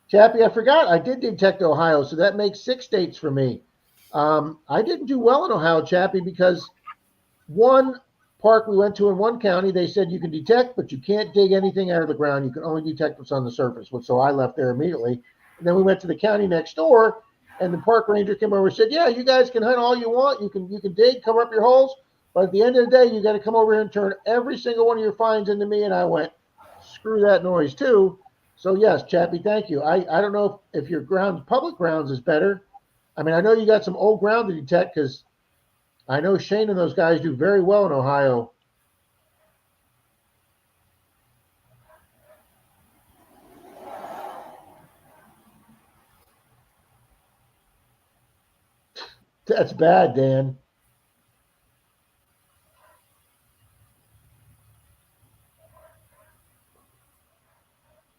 Chappie, I forgot. I did detect Ohio, so that makes 6 states for me. I didn't do well in Ohio, Chappie, because one park we went to in one county, they said you can detect, but you can't dig anything out of the ground. You can only detect what's on the surface. So I left there immediately. And then we went to the county next door, and the park ranger came over and said, yeah, you guys can hunt all you want. You can dig, cover up your holes. But at the end of the day, you got to come over here and turn every single one of your finds into me. And I went, screw that noise too. So yes, Chappie, thank you. I don't know if your public grounds is better. I mean, I know you got some old ground to detect because I know Shane and those guys do very well in Ohio. That's bad, Dan.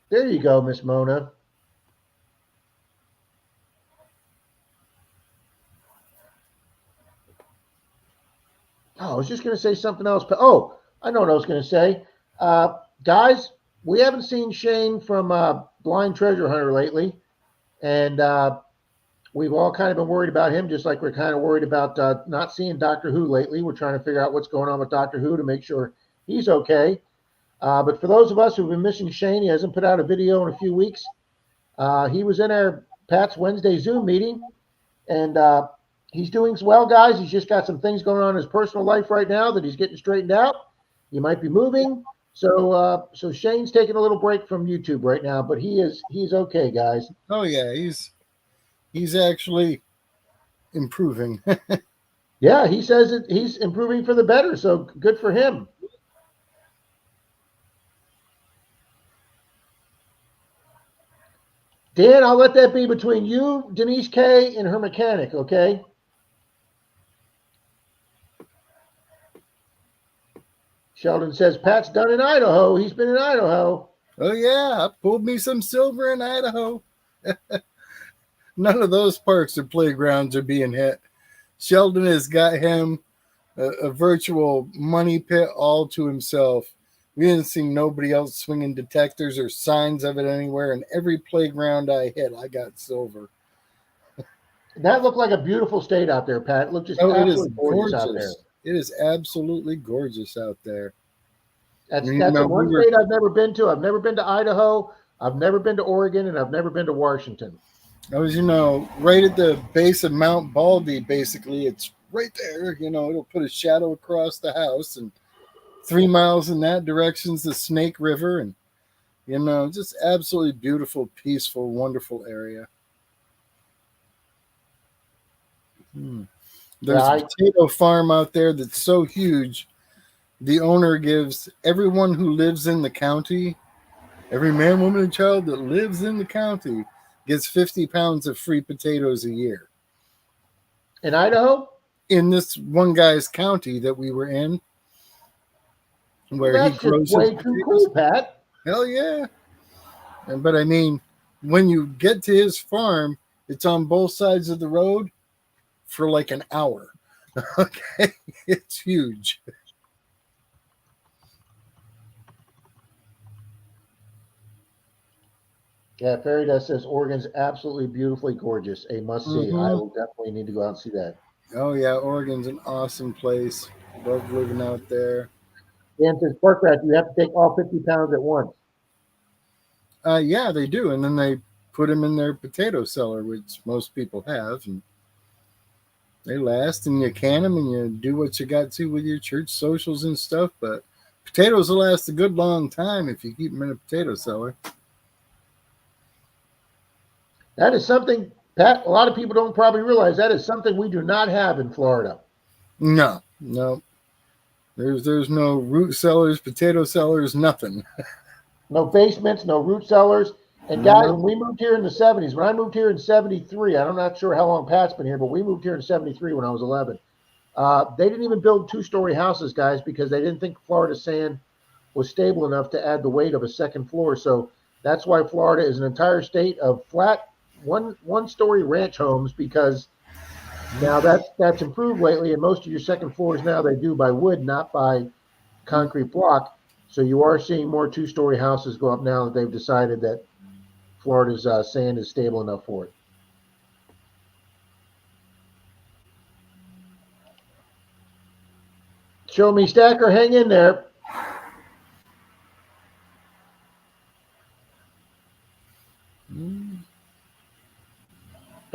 There you go, Miss Mona. Oh, I was just going to say something else. Oh, I know what I was going to say. Guys, we haven't seen Shane from Blind Treasure Hunter lately. And we've all kind of been worried about him, just like we're kind of worried about not seeing Doctor Who lately. We're trying to figure out what's going on with Doctor Who to make sure he's okay. But for those of us who've been missing Shane, he hasn't put out a video in a few weeks. He was in our Pat's Wednesday Zoom meeting, and he's doing well, guys. He's just got some things going on in his personal life right now that he's getting straightened out. He might be moving. So Shane's taking a little break from YouTube right now, but he's okay, guys. Oh yeah, he's actually improving. Yeah, he says he's improving for the better, so good for him. Dan, I'll let that be between you, Denise K, and her mechanic, okay? Sheldon says, Pat's done in Idaho. He's been in Idaho. Oh, yeah. I pulled me some silver in Idaho. None of those parks or playgrounds are being hit. Sheldon has got him a virtual money pit all to himself. We didn't see nobody else swinging detectors or signs of it anywhere. And every playground I hit, I got silver. That looked like a beautiful state out there, Pat. It looked just absolutely gorgeous out there. It is absolutely gorgeous out there. That's the one state I've never been to. I've never been to Idaho. I've never been to Oregon, and I've never been to Washington. I was, right at the base of Mount Baldy, basically. It's right there. It'll put a shadow across the house, and 3 miles in that direction's the Snake River, and, just absolutely beautiful, peaceful, wonderful area. There's a potato farm out there that's so huge. The owner gives everyone who lives in the county, every man, woman, and child that lives in the county gets 50 pounds of free potatoes a year. In Idaho? In this one guy's county that we were in, where he grows way too cool, Pat. Hell yeah. But I mean, when you get to his farm, it's on both sides of the road for like an hour. Okay, it's huge. Yeah, Fairy Dust says Oregon's absolutely beautifully gorgeous. A must see. I will definitely need to go out and see that. Oh yeah, Oregon's an awesome place. Love living out there. Dan says Park Rat, you have to take all 50 pounds at once. Yeah, they do, and then they put them in their potato cellar, which most people have, and they last. And you can them, and you do what you got to with your church socials and stuff. But potatoes will last a good long time if you keep them in a potato cellar. That is something, Pat, a lot of people don't probably realize that is something we do not have in Florida. No. There's no root cellars, potato cellars, nothing. No basements, no root cellars. And guys, when we moved here in the 70s, when I moved here in 73, I'm not sure how long Pat's been here, but we moved here in 73 when I was 11. They didn't even build 2-story houses, guys, because they didn't think Florida sand was stable enough to add the weight of a second floor. So that's why Florida is an entire state of flat one-story ranch homes, because now that's improved lately, and most of your second floors now they do by wood, not by concrete block. So you are seeing more 2-story houses go up now that they've decided that Florida's sand is stable enough for it. Show me, Stacker, hang in there.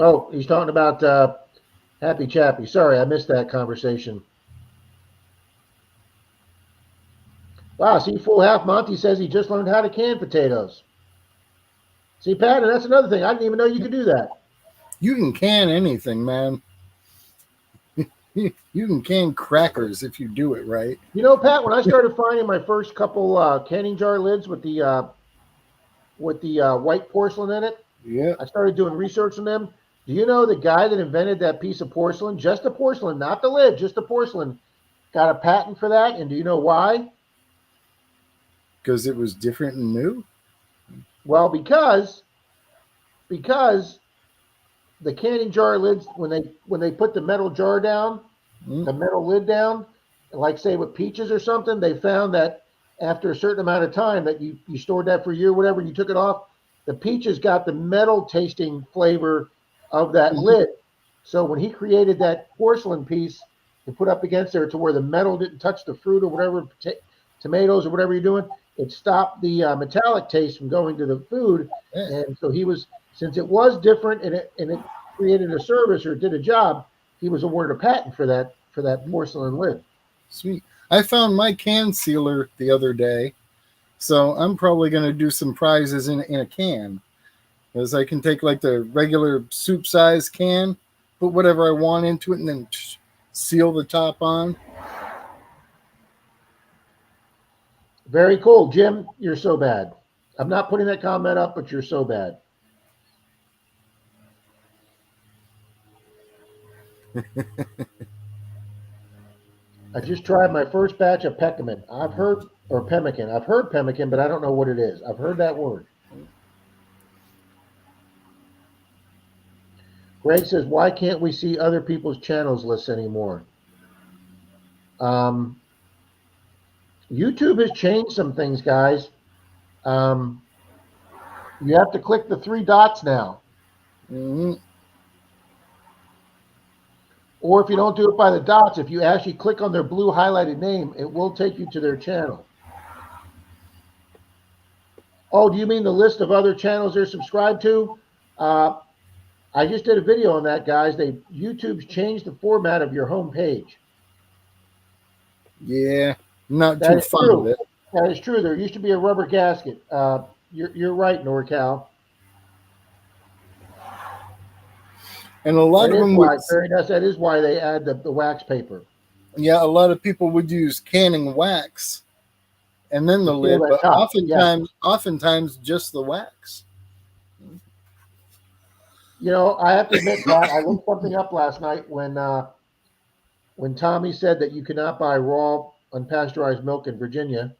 Oh, he's talking about Happy Chappy. Sorry, I missed that conversation. Wow, see, Full Half Monty says he just learned how to can potatoes. See, Pat, and that's another thing. I didn't even know you could do that. You can can anything, man. You can can crackers if you do it right. Pat, when I started finding my first couple canning jar lids with the white porcelain in it, yeah, I started doing research on them. Do you know the guy that invented that piece of porcelain, just the porcelain, not the lid, just the porcelain, got a patent for that? And do you know why? Because it was different and new? Well, because the canning jar lids, when they put the metal jar down, the metal lid down, like say with peaches or something, they found that after a certain amount of time that you stored that for a year, whatever, and you took it off, the peaches got the metal tasting flavor of that lid. So when he created that porcelain piece to put up against there to where the metal didn't touch the fruit or whatever, tomatoes or whatever you're doing, it stopped the metallic taste from going to the food, Yeah. and so he was, since it was different and it created a service or did a job, he was awarded a patent for that porcelain lid. Sweet. I found my can sealer the other day, so I'm probably going to do some prizes in a can, because I can take like the regular soup size can, put whatever I want into it, and then seal the top on. Very cool, Jim. You're so bad. I'm not putting that comment up, but you're so bad. I just tried my first batch of pemmican. I've heard pemmican, but I don't know what it is. I've heard that word. Greg says, why can't we see other people's channels lists anymore? YouTube has changed some things, guys. You have to click the 3 dots now. Mm-hmm. Or if you don't do it by the dots, if you actually click on their blue highlighted name, it will take you to their channel. Oh, do you mean the list of other channels they're subscribed to? I just did a video on that, guys. YouTube's changed the format of your home page. Yeah, not That too is fond of true. it. That is true. There used to be a rubber gasket. You're right, NorCal. And a lot That of is them why, would. that is why they add the wax paper. Yeah, a lot of people would use canning wax and then the To seal lid, that but top, yeah. oftentimes just the wax. You know, I have to admit, Pat, I looked something up last night when Tommy said that you cannot buy raw unpasteurized milk in Virginia.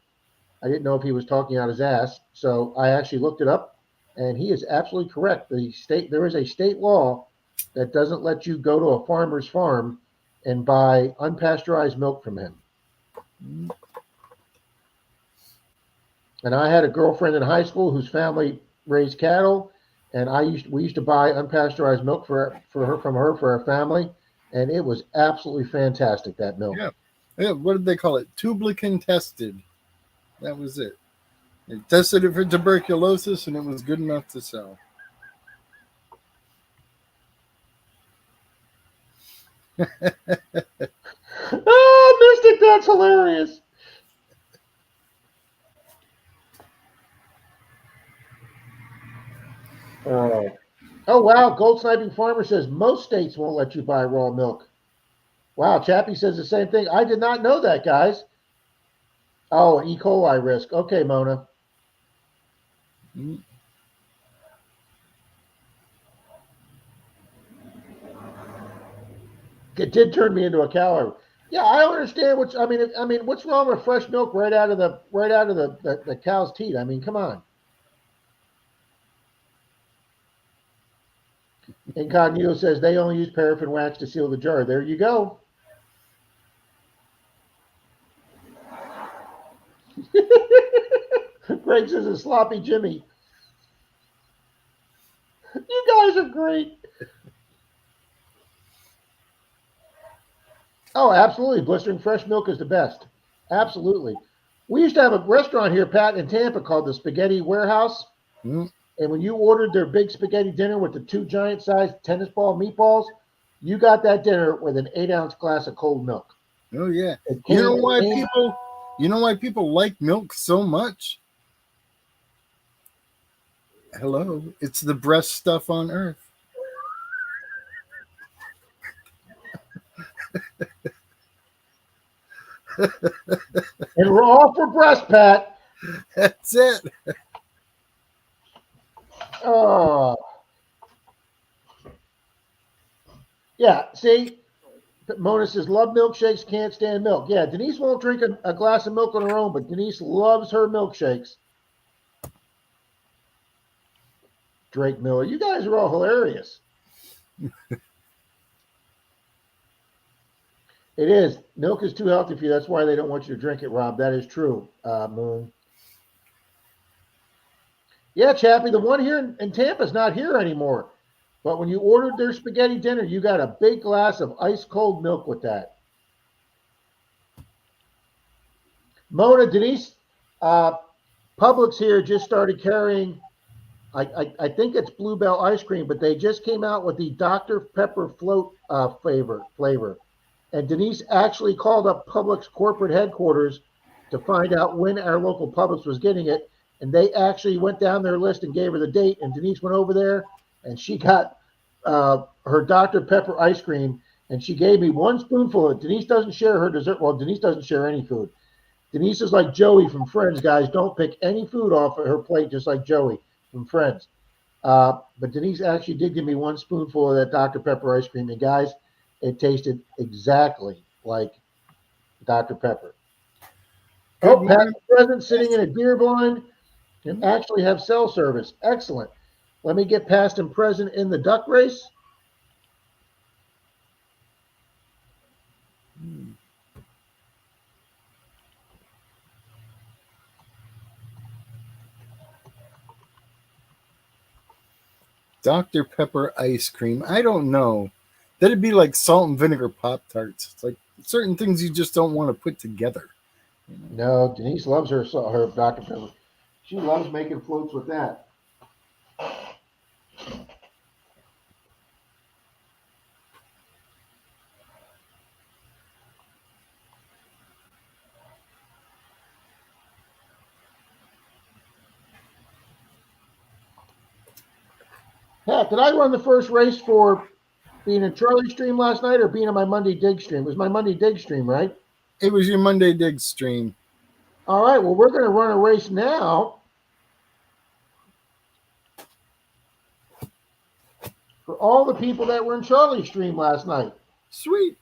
I didn't know if he was talking out his ass, so I actually looked it up, and he is absolutely correct. There is a state law that doesn't let you go to a farmer's farm and buy unpasteurized milk from him. And I had a girlfriend in high school whose family raised cattle, and we used to buy unpasteurized milk from her for our family, and it was absolutely fantastic, that milk. Yeah. What did they call it? Tublicin tested. That was it. They tested it for tuberculosis, and it was good enough to sell. Oh, Mystic, that's hilarious. Oh, wow. Gold Sniping Farmer says most states won't let you buy raw milk. Wow, Chappie says the same thing. I did not know that, guys. Oh, an E. coli risk. Okay, Mona. It did turn me into a calorie. Yeah, I don't understand what's wrong with fresh milk right out of the cow's teat? I mean, come on. Incognito says they only use paraffin wax to seal the jar. There you go. Greg says a sloppy Jimmy. You guys are great. Oh, absolutely. Blistering fresh milk is the best. Absolutely. We used to have a restaurant here, Pat, in Tampa called the Spaghetti Warehouse. Mm-hmm. And when you ordered their big spaghetti dinner with the 2 giant-sized tennis ball meatballs, you got that dinner with an 8-ounce glass of cold milk. Oh yeah. You know why people like milk so much? Hello, it's the best stuff on earth. And we're all for breast, Pat. That's it. Oh. Yeah, see, Mona says, love milkshakes, can't stand milk. Yeah, Denise won't drink a glass of milk on her own, but Denise loves her milkshakes. Drake Miller, you guys are all hilarious. It is. Milk is too healthy for you. That's why they don't want you to drink it, Rob. That is true, Moon. Yeah, Chappie, the one here in Tampa is not here anymore. But when you ordered their spaghetti dinner, you got a big glass of ice cold milk with that. Mona, Denise Publix here just started carrying, I think it's Bluebell ice cream, but they just came out with the Dr. Pepper float flavor. And Denise actually called up Publix corporate headquarters to find out when our local Publix was getting it. And they actually went down their list and gave her the date. And Denise went over there and she got her Dr. Pepper ice cream. And she gave me one spoonful of it. Denise doesn't share her dessert. Well, Denise doesn't share any food. Denise is like Joey from Friends, guys. Don't pick any food off of her plate, just like Joey from Friends. But Denise actually did give me one spoonful of that Dr. Pepper ice cream. And guys, it tasted exactly like Dr. Pepper. Oh, Pat present sitting in a deer blind and actually have cell service. Excellent. Let me get past and present in the duck race. Dr. Pepper ice cream. I don't know. That'd be like salt and vinegar Pop-Tarts. It's like certain things you just don't want to put together. No, Denise loves her Dr. Pepper. She loves making floats with that. Pat, did I run the first race for being in Charlie's stream last night or being on my Monday Dig stream? It was my Monday Dig stream, right? It was your Monday Dig stream. All right, well, we're going to run a race now for all the people that were in Charlie's stream last night. Sweet.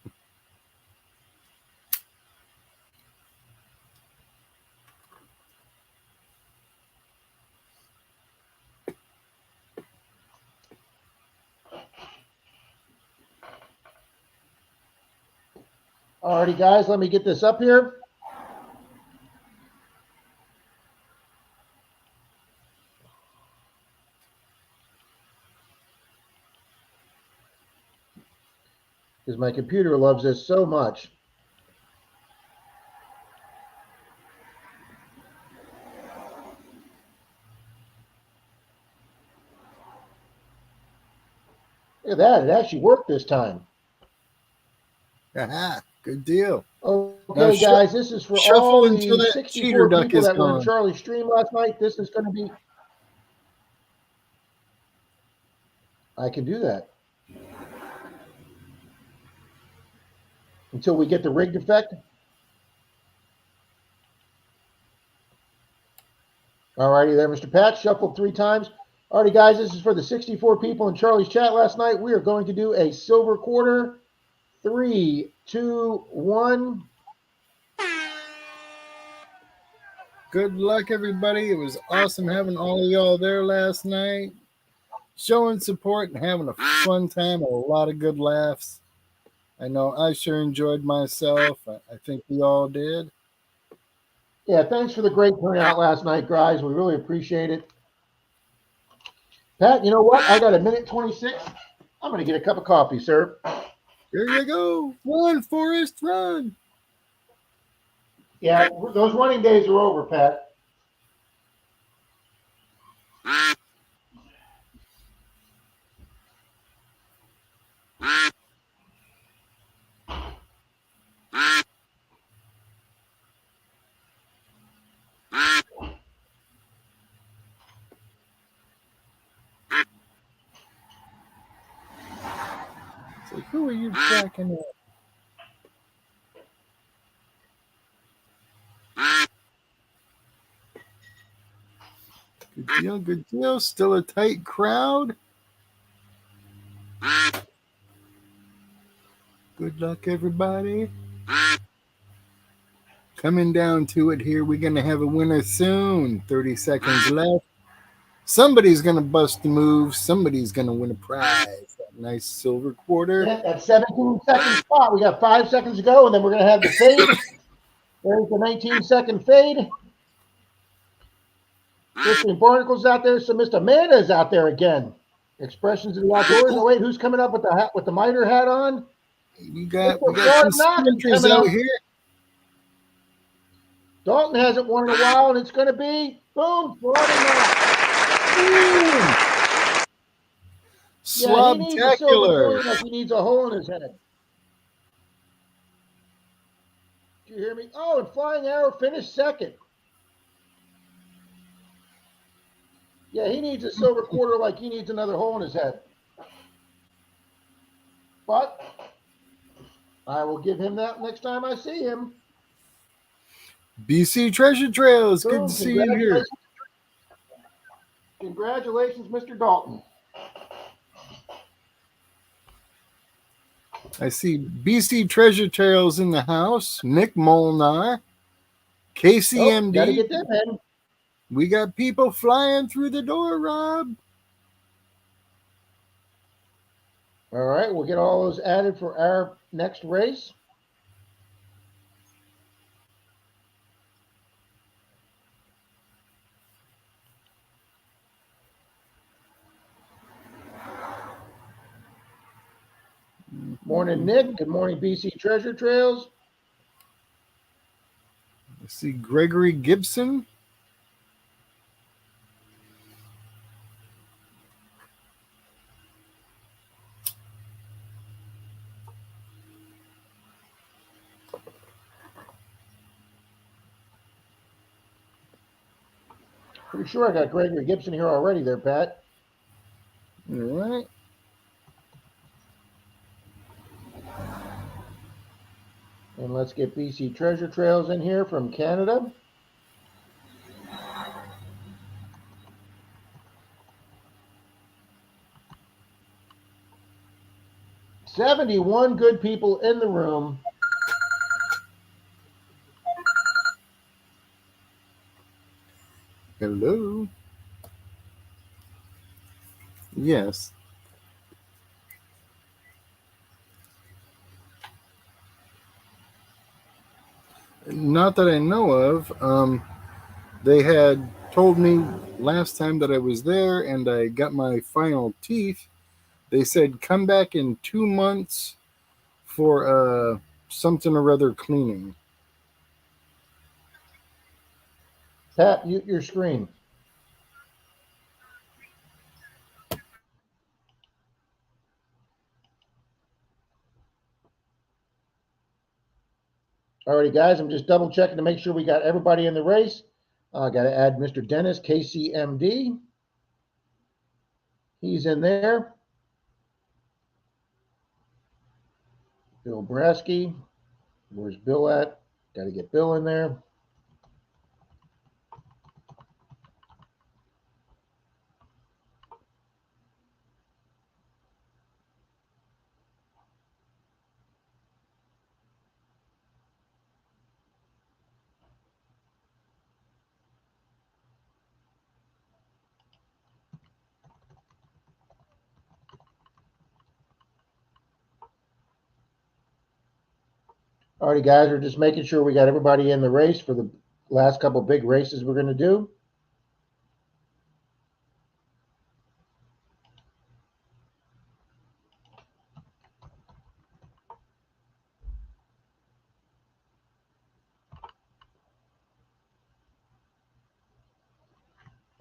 All righty, guys, let me get this up here. Because my computer loves this so much. Look at that. It actually worked this time. Aha, good deal. Okay, guys, this is for all the 64 people that were in Charlie's stream last night. This is going to be... I can do that. Until we get the rigged effect. All righty there, Mr. Pat. Shuffled 3 times. All righty, guys, this is for the 64 people in Charlie's chat last night. We are going to do a silver quarter. 3, 2, 1. Good luck, everybody. It was awesome having all of y'all there last night, showing support and having a fun time, a lot of good laughs. I know I sure enjoyed myself. I think we all did. Yeah, thanks for the great turnout last night, guys. We really appreciate it. Pat, you know what? I got a minute 26. I'm going to get a cup of coffee, sir. Here you go. Run, Forrest, run. Yeah, those running days are over, Pat. So who are you tracking at? Good deal, good deal. Still a tight crowd. Good luck, everybody. Coming down to it here. We're going to have a winner soon. 30 seconds left. Somebody's going to bust the move. Somebody's going to win a prize. That nice silver quarter. Yeah, that 17-second spot. We got 5 seconds to go, and then we're going to have the fade. There's the 19-second fade. Mr. Barnacle's out there. So Mr. Amanda is out there again. Expressions of the outdoors. Oh, wait, who's coming up with the hat, with the miter hat on? We got some sprinters out here. Dalton hasn't won in a while, and it's going to be Boom, Friday night. Yeah, he needs a silver coin like he needs a hole in his head. Did you hear me? Oh, and Flying Arrow finished second. Yeah, he needs a silver quarter like he needs another hole in his head. But I will give him that next time I see him. BC Treasure Trails, Boom, good to see you here. Congratulations, Mr. Dalton. I see BC Treasure Trails in the house. Nick Molnar, KCMD. Got to get them in. We got people flying through the door, Rob. All right, we'll get all those added for our next race. Morning, Nick. Good morning, BC Treasure Trails. I see Gregory Gibson. Pretty sure I got Gregory Gibson here already there, Pat. All right. And let's get BC Treasure Trails in here from Canada. $71 good people in the room. Hello. Yes. Not that I know of. They had told me last time that I was there and I got my final teeth. They said come back in 2 months for something or other cleaning. Pat, mute your screen. Alrighty, guys, I'm just double checking to make sure we got everybody in the race. I got to add Mr. Dennis, KCMD. He's in there. Bill Brasky. Where's Bill at? Got to get Bill in there. Alrighty, guys, we're just making sure we got everybody in the race for the last couple big races we're going to do.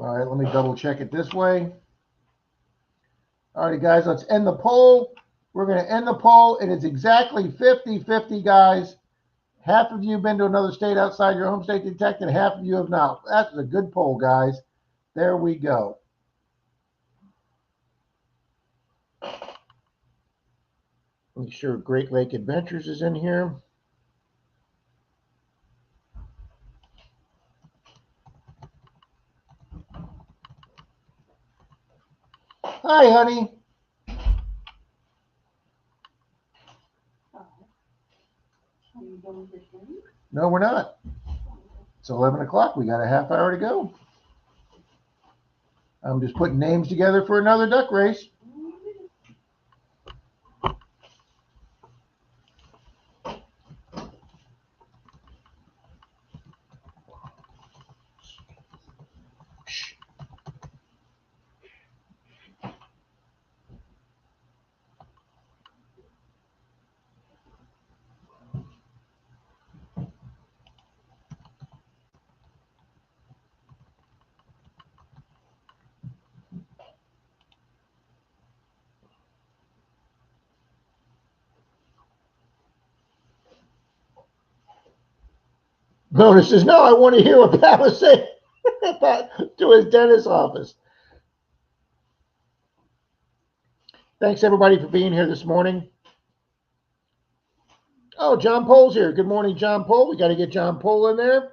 All right, let me double check it this way. All right, guys, let's end the poll. We're going to end the poll. It is exactly 50-50, guys. Half of you have been to another state outside your home state detected. Half of you have not. That's a good poll, guys. There we go. Make sure Great Lake Adventures is in here. Hi, honey. No, we're not. It's 11 o'clock. We got a half hour to go. I'm just putting names together for another duck race. Mona says, no, I want to hear what Pat was saying about to his dentist office. Thanks, everybody, for being here this morning. Oh, John Pole's here. Good morning, John Pole. We got to get John Pole in there.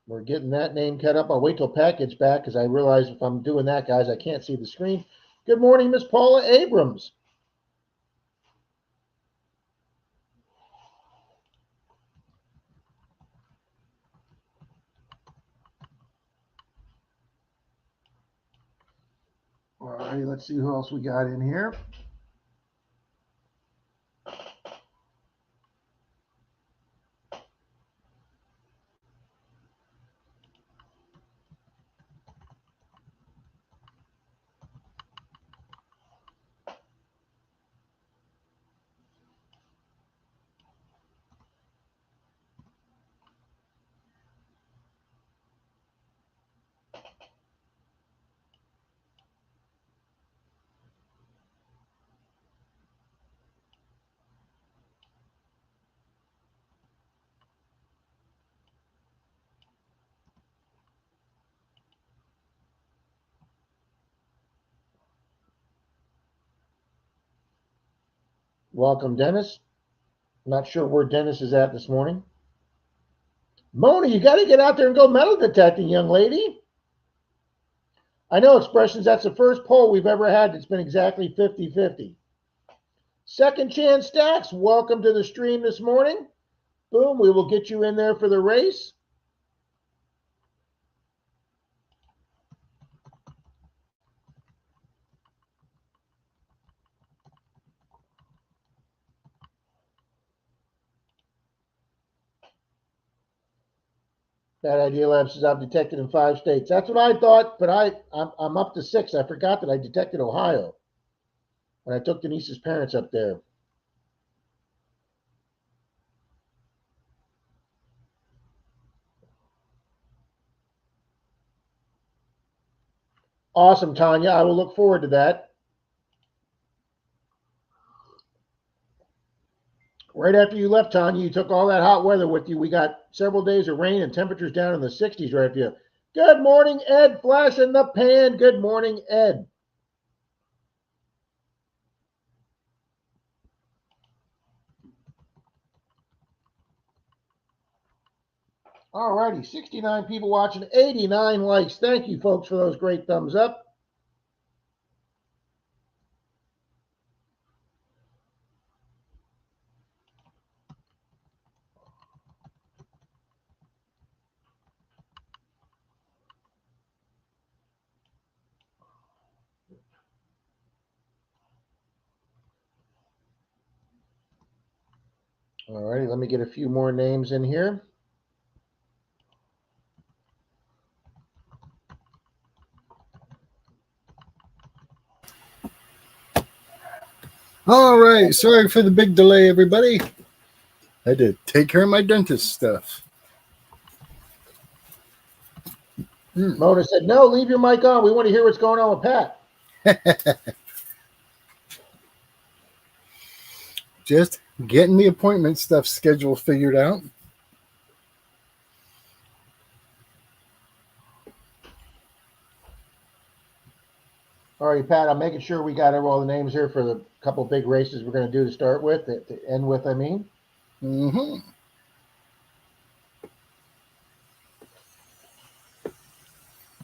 We're getting that name cut up. I'll wait till Pat gets back because I realize if I'm doing that, guys, I can't see the screen. Good morning, Miss Paula Abrams. All righty, let's see who else we got in here. Welcome, Dennis. Not sure where Dennis is at this morning. Mona, you got to get out there and go metal detecting, young lady. I know Expressions, that's the first poll we've ever had that's been exactly 50-50. Second Chance Stacks, welcome to the stream this morning. Boom, we will get you in there for the race. Bad Idea Lab says I've detected in 5 states. That's what I thought, but I'm up to 6. I forgot that I detected Ohio when I took Denise's parents up there. Awesome, Tanya. I will look forward to that. Right after you left, Tanya, you took all that hot weather with you. We got several days of rain and temperatures down in the 60s right after you. Good morning, Ed. Flash in the pan. Good morning, Ed. All righty, 69 people watching, 89 likes. Thank you, folks, for those great thumbs up. All righty, let me get a few more names in here. All right. Sorry for the big delay, everybody. I had to take care of my dentist stuff. Mona said, no, leave your mic on. We want to hear what's going on with Pat. Just getting the appointment stuff schedule figured out. All right, Pat, I'm making sure we got all the names here for the couple big races we're going to do to start with, to end with, I mean. Mm-hmm.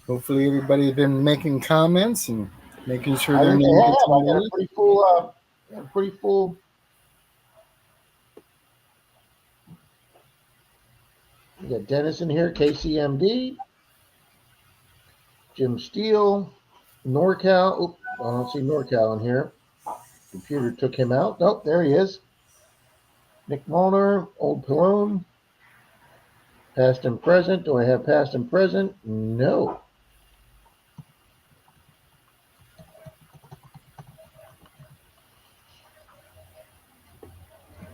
Hopefully everybody's been making comments and making sure their name gets on the list. I got a pretty full. We got Dennis in here, KCMD, Jim Steele, NorCal. Oop, I don't see NorCal in here. Computer took him out. Nope, there he is. Nick Molnar, Old Pallone, past and present. Do I have past and present? No.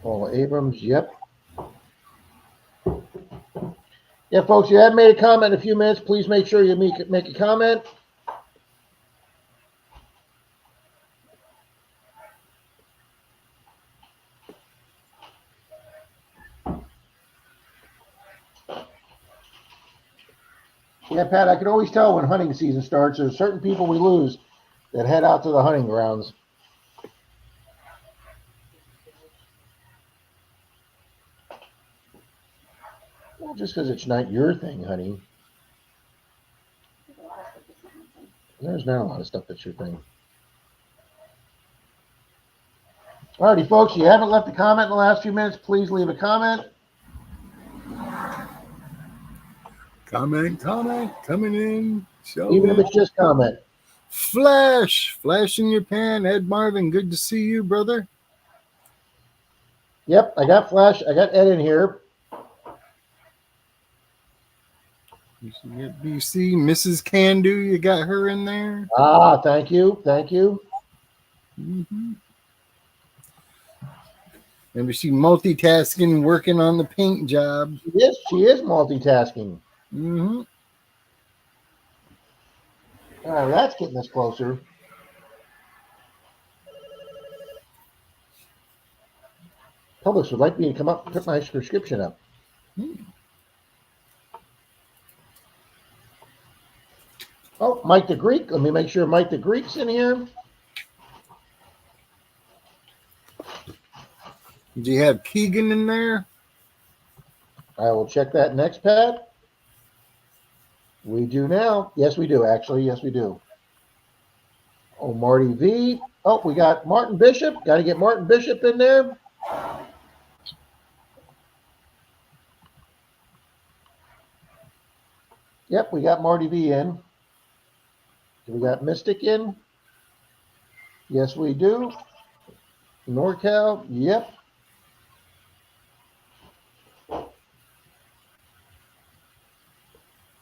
Paul Abrams, yep. Yeah, folks, you haven't made a comment in a few minutes. Please make sure you make a comment. Yeah, Pat, I can always tell when hunting season starts. There's certain people we lose that head out to the hunting grounds. Well, just because it's not your thing, honey. There's not a lot of stuff that's your thing. Alrighty, folks, if you haven't left a comment in the last few minutes, please leave a comment. Comment, coming in. Even if it's just comment. Flash in your pan. Ed Marvin, good to see you, brother. Yep, I got Flash. I got Ed in here. You see Mrs. Can Do, you got her in there. Ah, thank you. Thank you. Mm-hmm. Maybe she multitasking, working on the paint job. She is multitasking. Mm-hmm. All right, that's getting us closer. Publix would like me to come up and put my prescription up. Oh, Mike the Greek. Let me make sure Mike the Greek's in here. Do you have Keegan in there? I will check that next, Pat. We do now. Yes, we do, actually. Yes, we do. Oh, Marty V. Oh, we got Martin Bishop. Got to get Martin Bishop in there. Yep, we got Marty V in. Do we got Mystic in? Yes, we do. NorCal. Yep.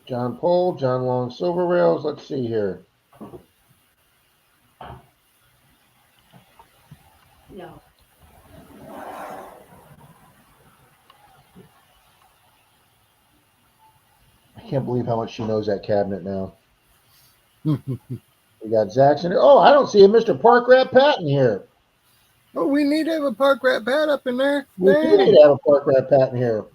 John Pole, John Long Silver Rails. Let's see here. No. I can't believe how much she knows that cabinet now. We got Zaxxon. Oh, I don't see a Mr. Park Rat Patton here. Oh, we need to have a Park Rat Pat up in there. We do need to have a Park Rat Patton here.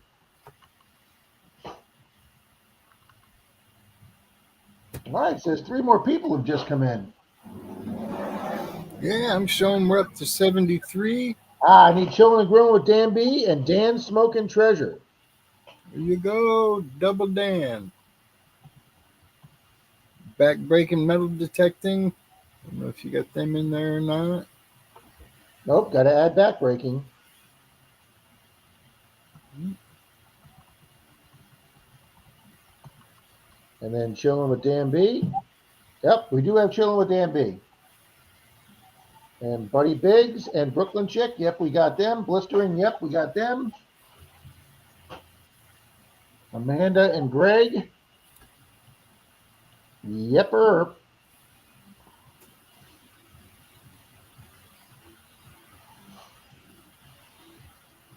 All right, it says 3 more people have just come in. Yeah, I'm showing we're up to 73. I need Chillin' and Grillin' with Dan B and Dan Smoking Treasure. There you go, Double Dan. Back-breaking metal detecting. I don't know if you got them in there or not. Nope, got to add backbreaking. And then Chillin' with Dan B. Yep, we do have Chillin' with Dan B. And Buddy Biggs and Brooklyn Chick. Yep, we got them. Blistering. Yep, we got them. Amanda and Greg. Yepper.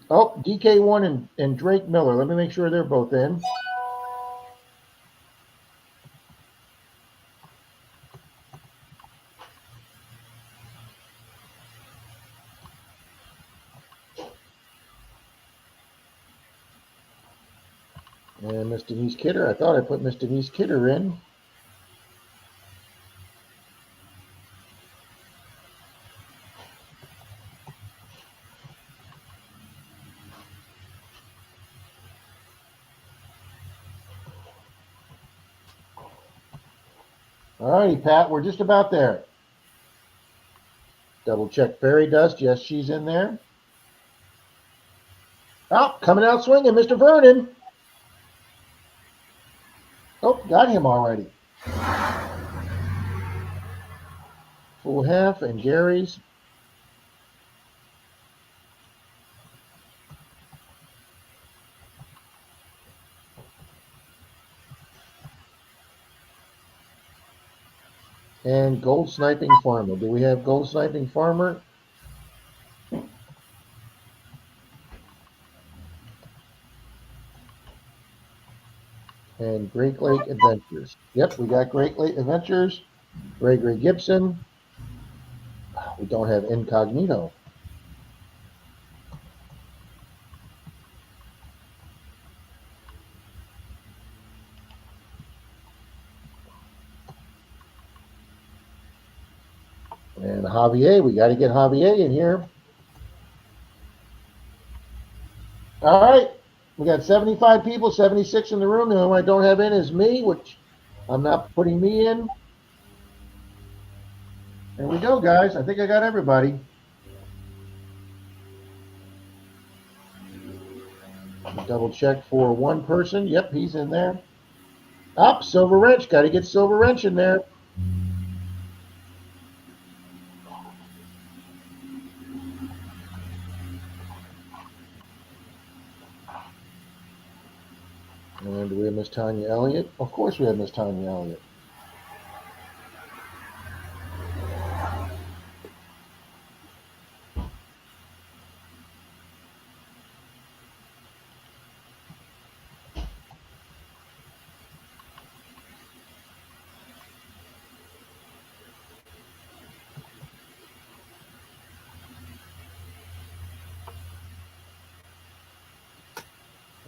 Oh, DK1 and Drake Miller. Let me make sure they're both in. And Miss Denise Kidder. I thought I put Miss Denise Kidder in. All righty, Pat, we're just about there. Double check Fairy Dust. Yes, she's in there. Oh, coming out swinging, Mr. Vernon. Oh, got him already. Full half and Gary's. And Gold Sniping Farmer. Do we have Gold Sniping Farmer? And Great Lake Adventures. Yep, we got Great Lake Adventures. Gregory Gibson. We don't have Incognito. And Javier, we got to get Javier in here. All right. We got 75 people, 76 in the room. The only one I don't have in is me, which I'm not putting me in. There we go, guys. I think I got everybody. Double check for one person. Yep, he's in there. Up, Silver Wrench. Got to get Silver Wrench in there. And do we have Miss Tanya Elliott? Of course we have Miss Tanya Elliott.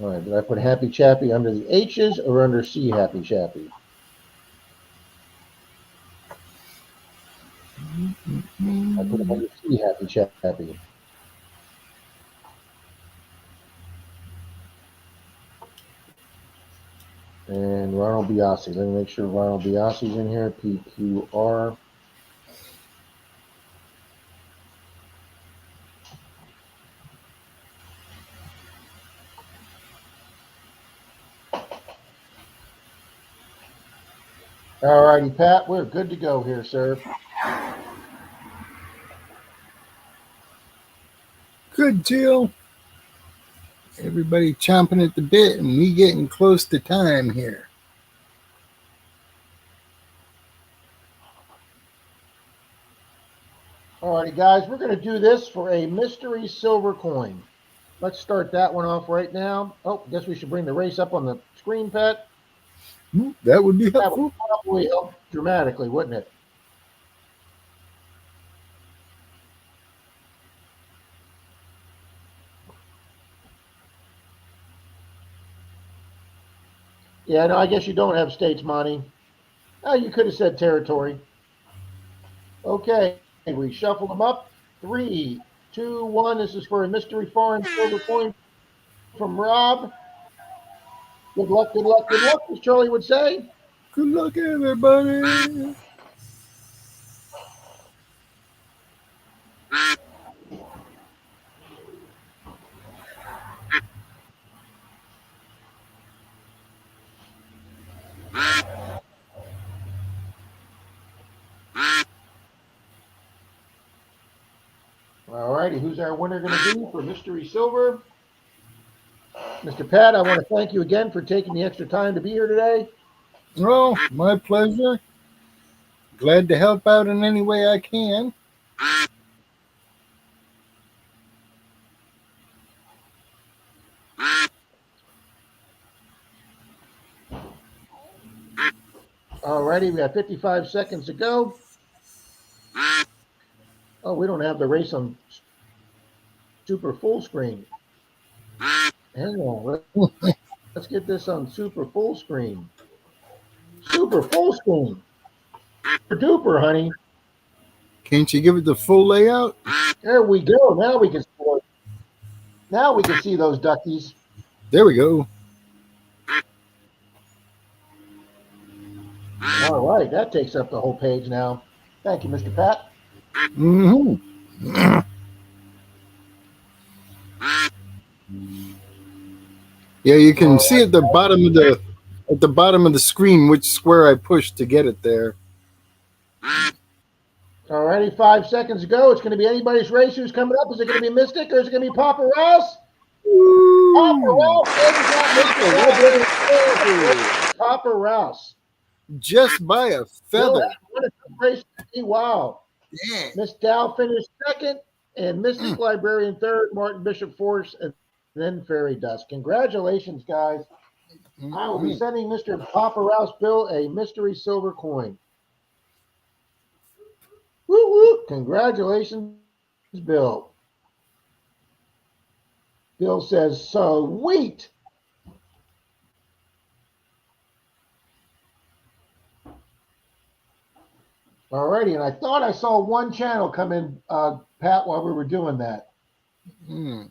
All right, did I put Happy Chappy under the H's or under C Happy Chappy? I put him under C Happy Chappy. And Ronald Biasi. Let me make sure Ronald Biasi's in here. PQR. All righty, Pat, we're good to go here, sir. Good deal. Everybody chomping at the bit and me getting close to time here. All righty, guys, we're going to do this for a mystery silver coin. Let's start that one off right now. Oh, guess we should bring the race up on the screen, Pat. That would be That helpful. would probably help dramatically, wouldn't it? Yeah, no, I guess you don't have states, Monty. Oh, you could have said territory. Okay, we shuffle them up. 3, 2, 1. This is for a mystery foreign silver coin from Rob. Good luck, good luck, good luck, as Charlie would say. Good luck, everybody. All righty, who's our winner going to be for Mystery Silver? Mr. Pat, I want to thank you again for taking the extra time to be here today. Oh, my pleasure. Glad to help out in any way I can. All righty, we got 55 seconds to go. Oh, we don't have the race on super full screen. Hang on, let's get this on super full screen. Super full screen. Super duper, honey. Can't you give it the full layout? There we go. Now we can see those duckies. There we go. All right, that takes up the whole page now. Thank you, Mr. Pat. Mm-hmm. Yeah, you can see at the bottom of the screen which square I pushed to get it there. All righty, 5 seconds to go. It's going to be anybody's race. Who's coming up? Is it going to be Mystic or is it going to be Papa Rouse? Papa Rouse. Papa Rouse. Just by a feather. What a race. Wow. Yeah. Miss Dow finished second, and Mystic Librarian third, Martin Bishop fourth, and then Fairy Dust. Congratulations, guys. I will be sending Mr. Papa Rouse Bill a mystery silver coin. Woo woo! Congratulations, Bill. Bill says, sweet. All righty, and I thought I saw one channel come in, Pat, while we were doing that. Hmm.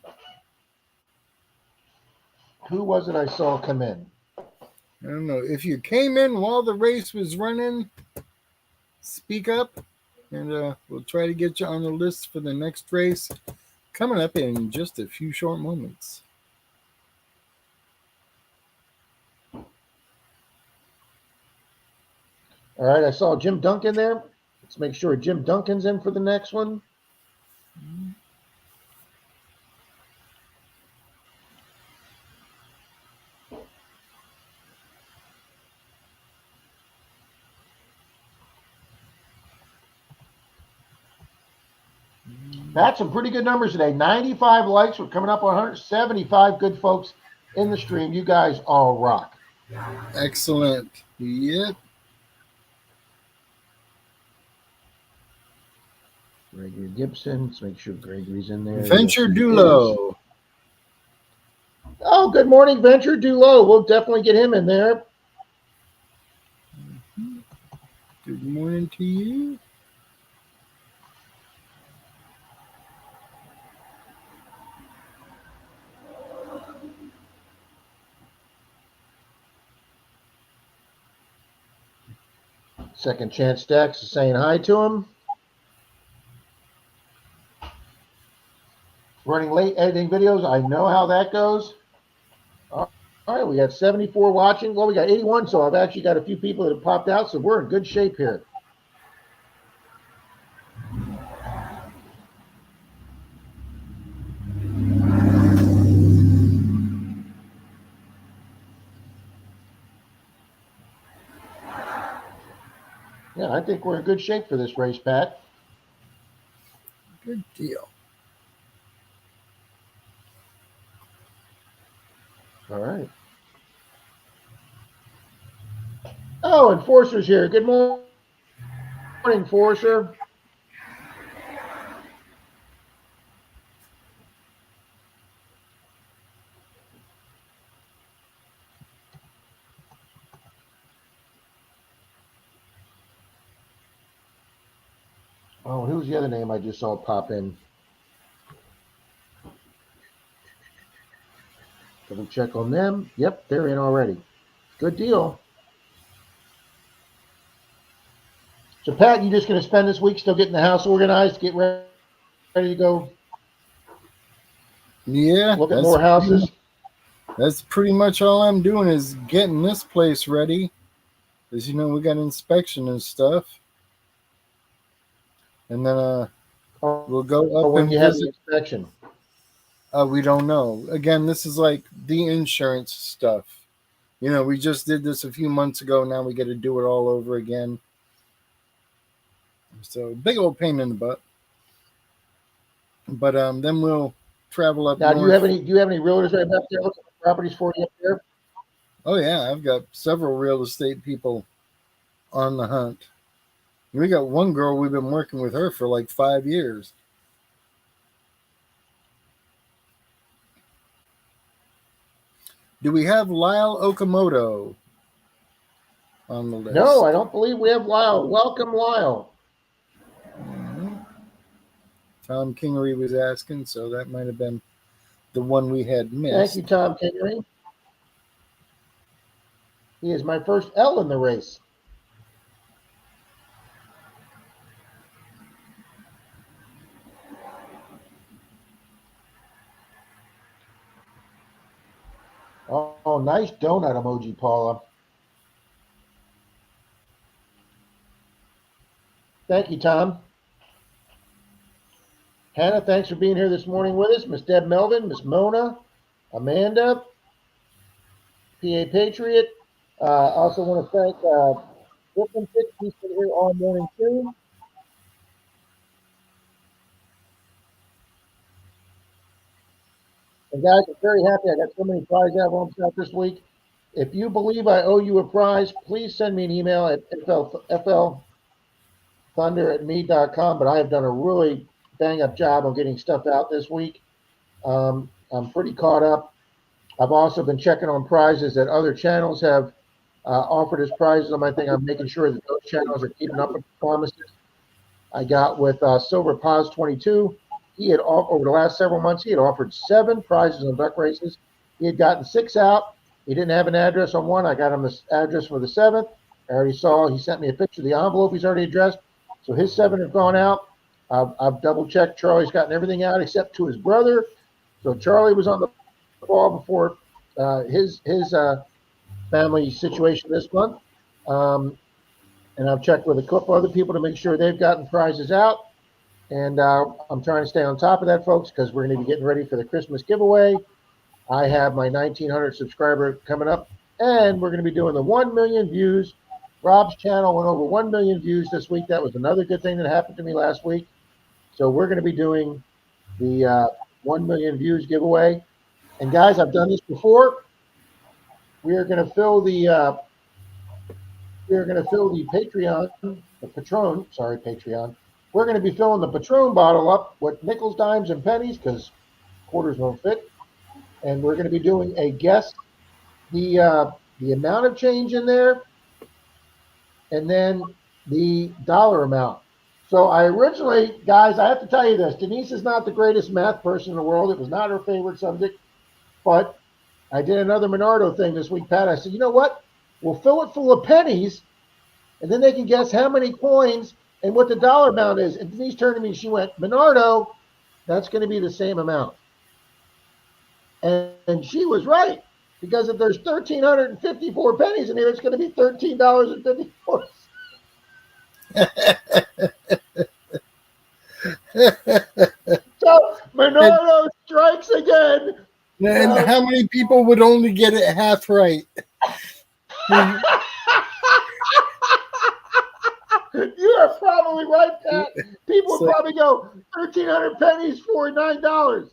Who was it I saw come in? I don't know. If you came in while the race was running, speak up, and we'll try to get you on the list for the next race coming up in just a few short moments. All right, I saw Jim Duncan there. Let's make sure Jim Duncan's in for the next one. That's some pretty good numbers today. 95 likes. We're coming up on 175 good folks in the stream. You guys all rock. Excellent. Yep. Gregory Gibson. Let's make sure Gregory's in there. Venture Yes, Dulo. Oh, good morning, Venture Dulo. We'll definitely get him in there. Good morning to you. Second Chance Stacks is saying hi to him. Running late editing videos. I know how that goes. All right, we got 74 watching. Well, we got 81, so I've actually got a few people that have popped out, so we're in good shape here. Yeah, I think we're in good shape for this race, Pat. Good deal. All right. Oh, Enforcer's here. Good morning, Enforcer. Oh, who's the other name I just saw pop in? Double check on them. Yep, they're in already. Good deal. So, Pat, you just going to spend this week still getting the house organized, get ready to go Yeah. look at more houses? That's pretty much all I'm doing is getting this place ready. As you know, we got inspection and stuff. And then we'll go up when and you have the visit. inspection. We don't know. Again, this is like the insurance stuff. You know, we just did this a few months ago. Now we got to do it all over again. So big old pain in the butt. But then we'll travel up Now, north. do you have any realtors right back there looking for properties for you up there? Oh yeah, I've got several real estate people on the hunt. We got one girl, we've been working with her for like 5 years. Do we have Lyle Okamoto on the list? No, I don't believe we have Lyle. Welcome, Lyle. Mm-hmm. Tom Kingery was asking, so that might have been the one we had missed. Thank you, Tom Kingery. He is my first L in the race. Oh, nice donut emoji, Paula. Thank you, Tom. Hannah, thanks for being here this morning with us. Miss Deb Melvin, Miss Mona, Amanda, PA Patriot. Also want to thank Brooklyn Fix. He's been here all morning too. And guys, I'm very happy. I got so many prize envelopes out this week. If you believe I owe you a prize, please send me an email at flthunder@me.com. But I have done a really bang-up job on getting stuff out this week. I'm pretty caught up. I've also been checking on prizes that other channels have offered as prizes on my thing. I'm making sure that those channels are keeping up with the promises. I got with Silver Paz 22. He had over the last several months, he had offered 7 prizes on duck races. He had gotten 6 out. He didn't have an address on one. I got him the address for the 7th. I already saw, he sent me a picture of the envelope he's already addressed. So his 7 have gone out. I've double checked. Charlie's gotten everything out except to his brother. So Charlie was on the ball before his family situation this month. And I've checked with a couple other people to make sure they've gotten prizes out. And I'm trying to stay on top of that, folks, because we're going to be getting ready for the Christmas giveaway. I have my 1,900 subscriber coming up, and we're going to be doing the 1 million views. Rob's channel went over 1 million views this week. That was another good thing that happened to me last week. So we're going to be doing the 1 million views giveaway. And guys, I've done this before. We are going to fill the Patreon, the Patron. Sorry, Patreon. We're going to be filling the Patron bottle up with nickels, dimes, and pennies because quarters won't fit. And we're going to be doing a guess the amount of change in there, and then the dollar amount. So I originally, guys, I have to tell you this. Denise is not the greatest math person in the world. It was not her favorite subject. But I did another MENARDO thing this week, Pat. I said, you know what? We'll fill it full of pennies, and then they can guess how many coins and what the dollar amount is. And Denise turned to me and she went, MENARDO, that's going to be the same amount. And she was right, because if there's 1,354 pennies in here, it's going to be $13.54. So MENARDO strikes again. And how many people would only get it half right? You are probably right, Pat. People would probably go 1,300 pennies for $9.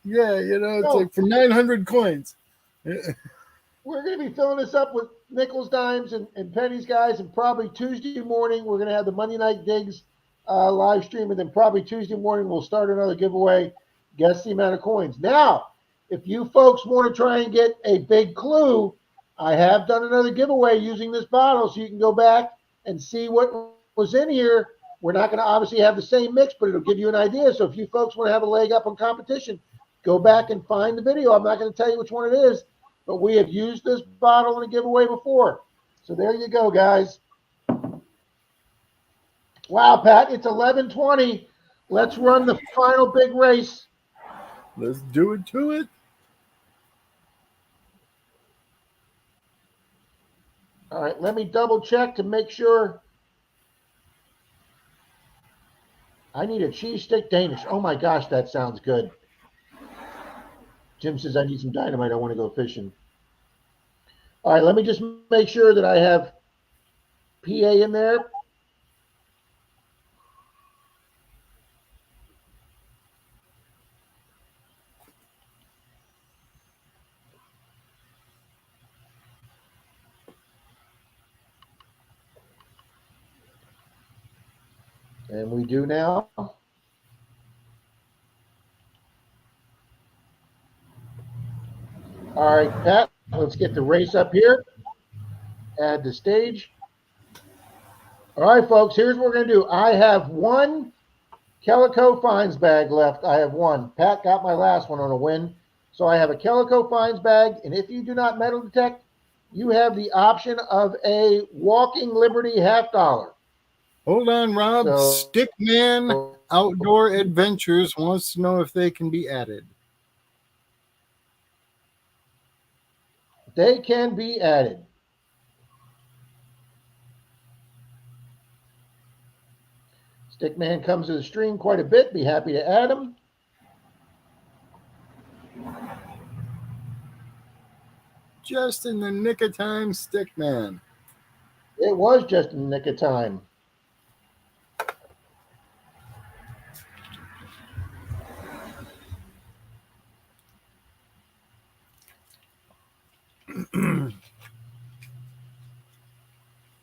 Yeah, it's like for 900 coins. We're going to be filling this up with nickels, dimes, and pennies, guys. And probably Tuesday morning, we're going to have the Monday Night Digs live stream. And then probably Tuesday morning, we'll start another giveaway. Guess the amount of coins. Now, if you folks want to try and get a big clue, I have done another giveaway using this bottle, so you can go back and see what was in here. We're not going to obviously have the same mix, but it'll give you an idea. So if you folks want to have a leg up on competition, go back and find the video. I'm not going to tell you which one it is, but we have used this bottle in a giveaway before. So there you go, guys. Wow, Pat, it's 11:20. Let's run the final big race. Let's do it to it. All right, let me double check to make sure. I need a cheese stick Danish. Oh my gosh, that sounds good. Jim says I need some dynamite. I want to go fishing. All right, let me just make sure that I have PA in there. And we do now. All right, Pat, let's get the race up here. Add the stage. All right, folks, here's what we're going to do. I have one Calico Fines bag left. I have one. Pat got my last one on a win. So I have a Calico Fines bag, and if you do not metal detect, you have the option of a Walking Liberty $50. Hold on, Rob. Stickman Outdoor Adventures wants to know if they can be added. They can be added. Stickman comes to the stream quite a bit. Be happy to add him. Just in the nick of time, Stickman. It was just in the nick of time.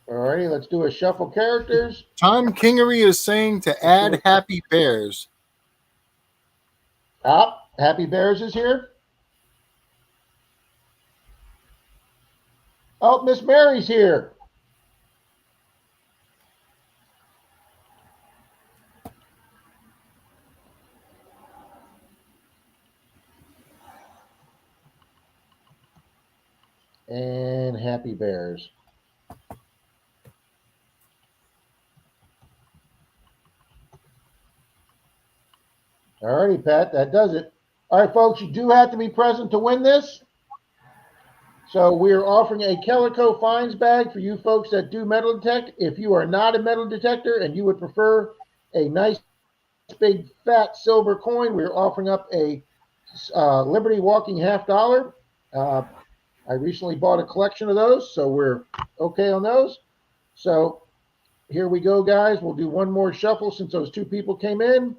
Alrighty, let's do a shuffle characters. Tom Kingery is saying to add Happy Bears. Happy Bears is here. Oh, Miss Mary's here. and Happy Bears. All righty, Pat, that does it. All right, folks, you do have to be present to win this. So we are offering a Calico Finds bag for you folks that do metal detect. If you are not a metal detector and you would prefer a nice big fat silver coin, we're offering up a Liberty Walking $50. I recently bought a collection of those, so we're okay on those. So here we go, guys. We'll do one more shuffle since those two people came in.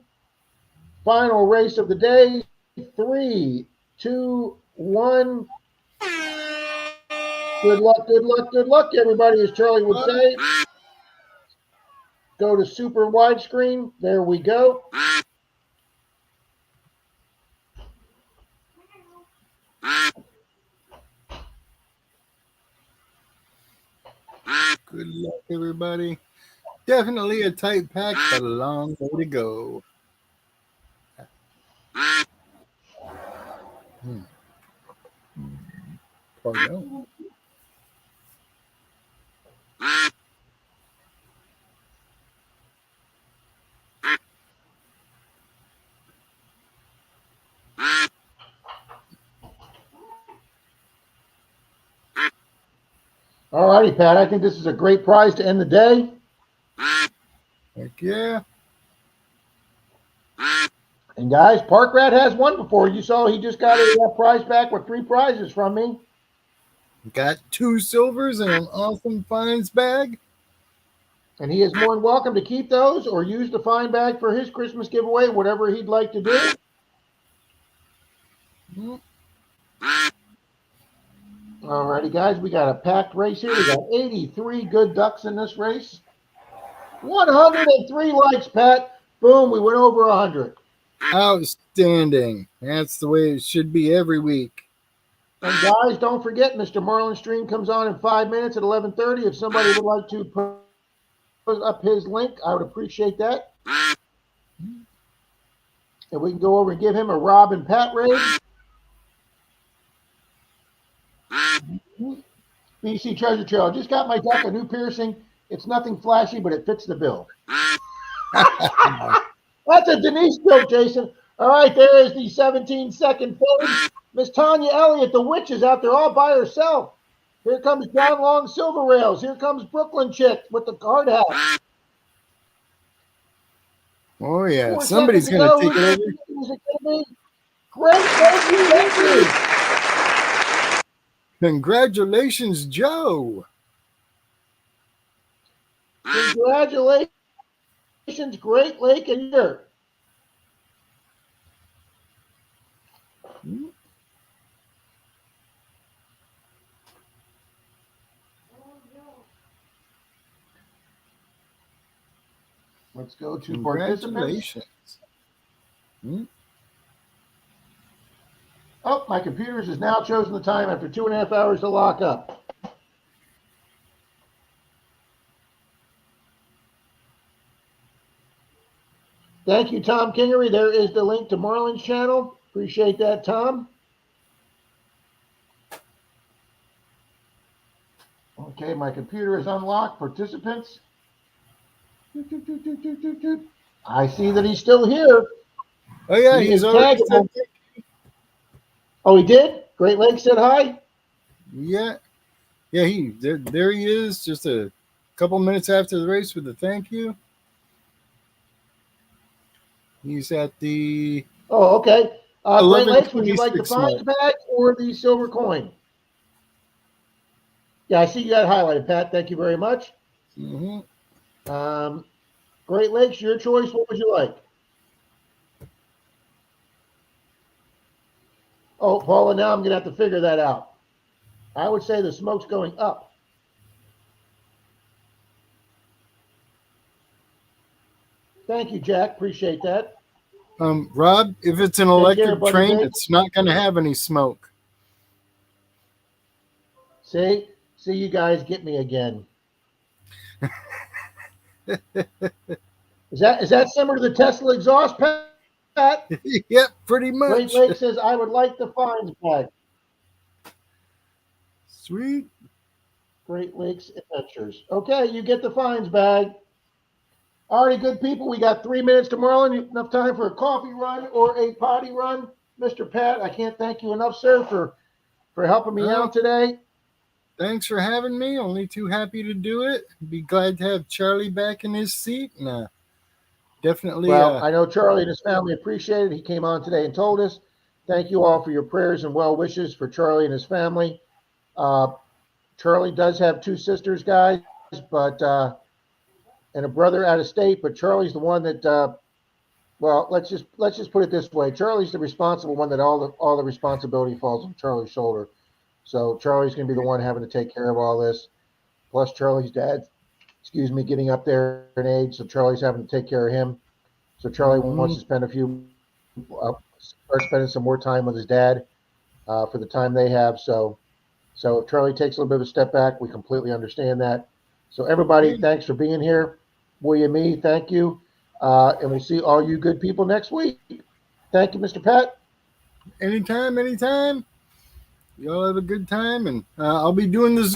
Final race of the day. 3, 2, 1. Good luck, good luck, good luck, everybody, as Charlie would say. Go to super widescreen. There we go. Good luck, everybody. Definitely a tight pack, but a long way to go. Pardon. All righty, Pat. I think this is a great prize to end the day. Heck yeah. And guys, Park Rat has won before. You saw he just got a prize back with 3 prizes from me. Got 2 silvers and an awesome finds bag. And he is more than welcome to keep those or use the find bag for his Christmas giveaway, whatever he'd like to do. All righty, guys, we got a packed race here. We got 83 good ducks in this race. 103 likes, Pat. Boom, we went over 100. Outstanding. That's the way it should be every week. And guys, don't forget, Mr. Marlin Stream comes on in 5 minutes at 11:30. If somebody would like to put up his link, I would appreciate that. And we can go over and give him a Rob and Pat raid. BC Treasure Trail. Just got my duck a new piercing. It's nothing flashy, but it fits the bill. That's a Denise joke, Jason. All right, there is the 17-second footage. Miss Tanya Elliott, the witch, is out there all by herself. Here comes John Long Silver Rails. Here comes Brooklyn Chick with the hard hat. Oh, yeah. 4 Somebody's seconds going to go. take it over. Who's it gonna be? Great, thank you. Congratulations, Joe. Congratulations, Great Lake and Yurt. Let's go to participants. Congratulations. Oh, my computers has now chosen the time after 2.5 hours to lock up. Thank you, Tom Kingery. There is the link to Marlin's channel. Appreciate that, Tom. Okay, my computer is unlocked. Participants. I see that he's still here. Oh, yeah. He He's is already taggable. Oh, he did? Great Lakes said hi? Yeah. Yeah, there he is, just a couple minutes after the race with a thank you. He's at the... Oh, okay. Great Lakes, would you like the 11:26 fines bag or the silver coin? Yeah, I see you got it highlighted, Pat. Thank you very much. Great Lakes, your choice. What would you like? Oh, Paula, now I'm going to have to figure that out. I would say the smoke's going up. Thank you, Jack. Appreciate that. Rob, if it's an electric train, it's not going to have any smoke. See, you guys get me again. Is that similar to the Tesla exhaust, Pat? Yep, pretty much. Great Lake says, I would like the fines bag. Sweet. Great Lakes Adventures. Okay, you get the fines bag. Alrighty, good people. We got 3 minutes tomorrow, and enough time for a coffee run or a potty run. Mr. Pat, I can't thank you enough, sir, for helping me out today. Thanks for having me. Only too happy to do it. Be glad to have Charlie back in his seat. And, definitely. Well, I know Charlie and his family appreciate it. He came on today and told us. Thank you all for your prayers and well wishes for Charlie and his family. Charlie does have 2 sisters, guys, but and a brother out of state. But Charlie's the one that. Well, let's just put it this way. Charlie's the responsible one that all the responsibility falls on Charlie's shoulder. So Charlie's going to be the one having to take care of all this. Plus Charlie's dad, getting up there in age, so Charlie's having to take care of him. So Charlie wants to spend start spending some more time with his dad for the time they have. So if Charlie takes a little bit of a step back, we completely understand that. So everybody, thanks for being here. William, me, thank you. And we'll see all you good people next week. Thank you, Mr. Pat. Anytime. Y'all have a good time, and I'll be doing the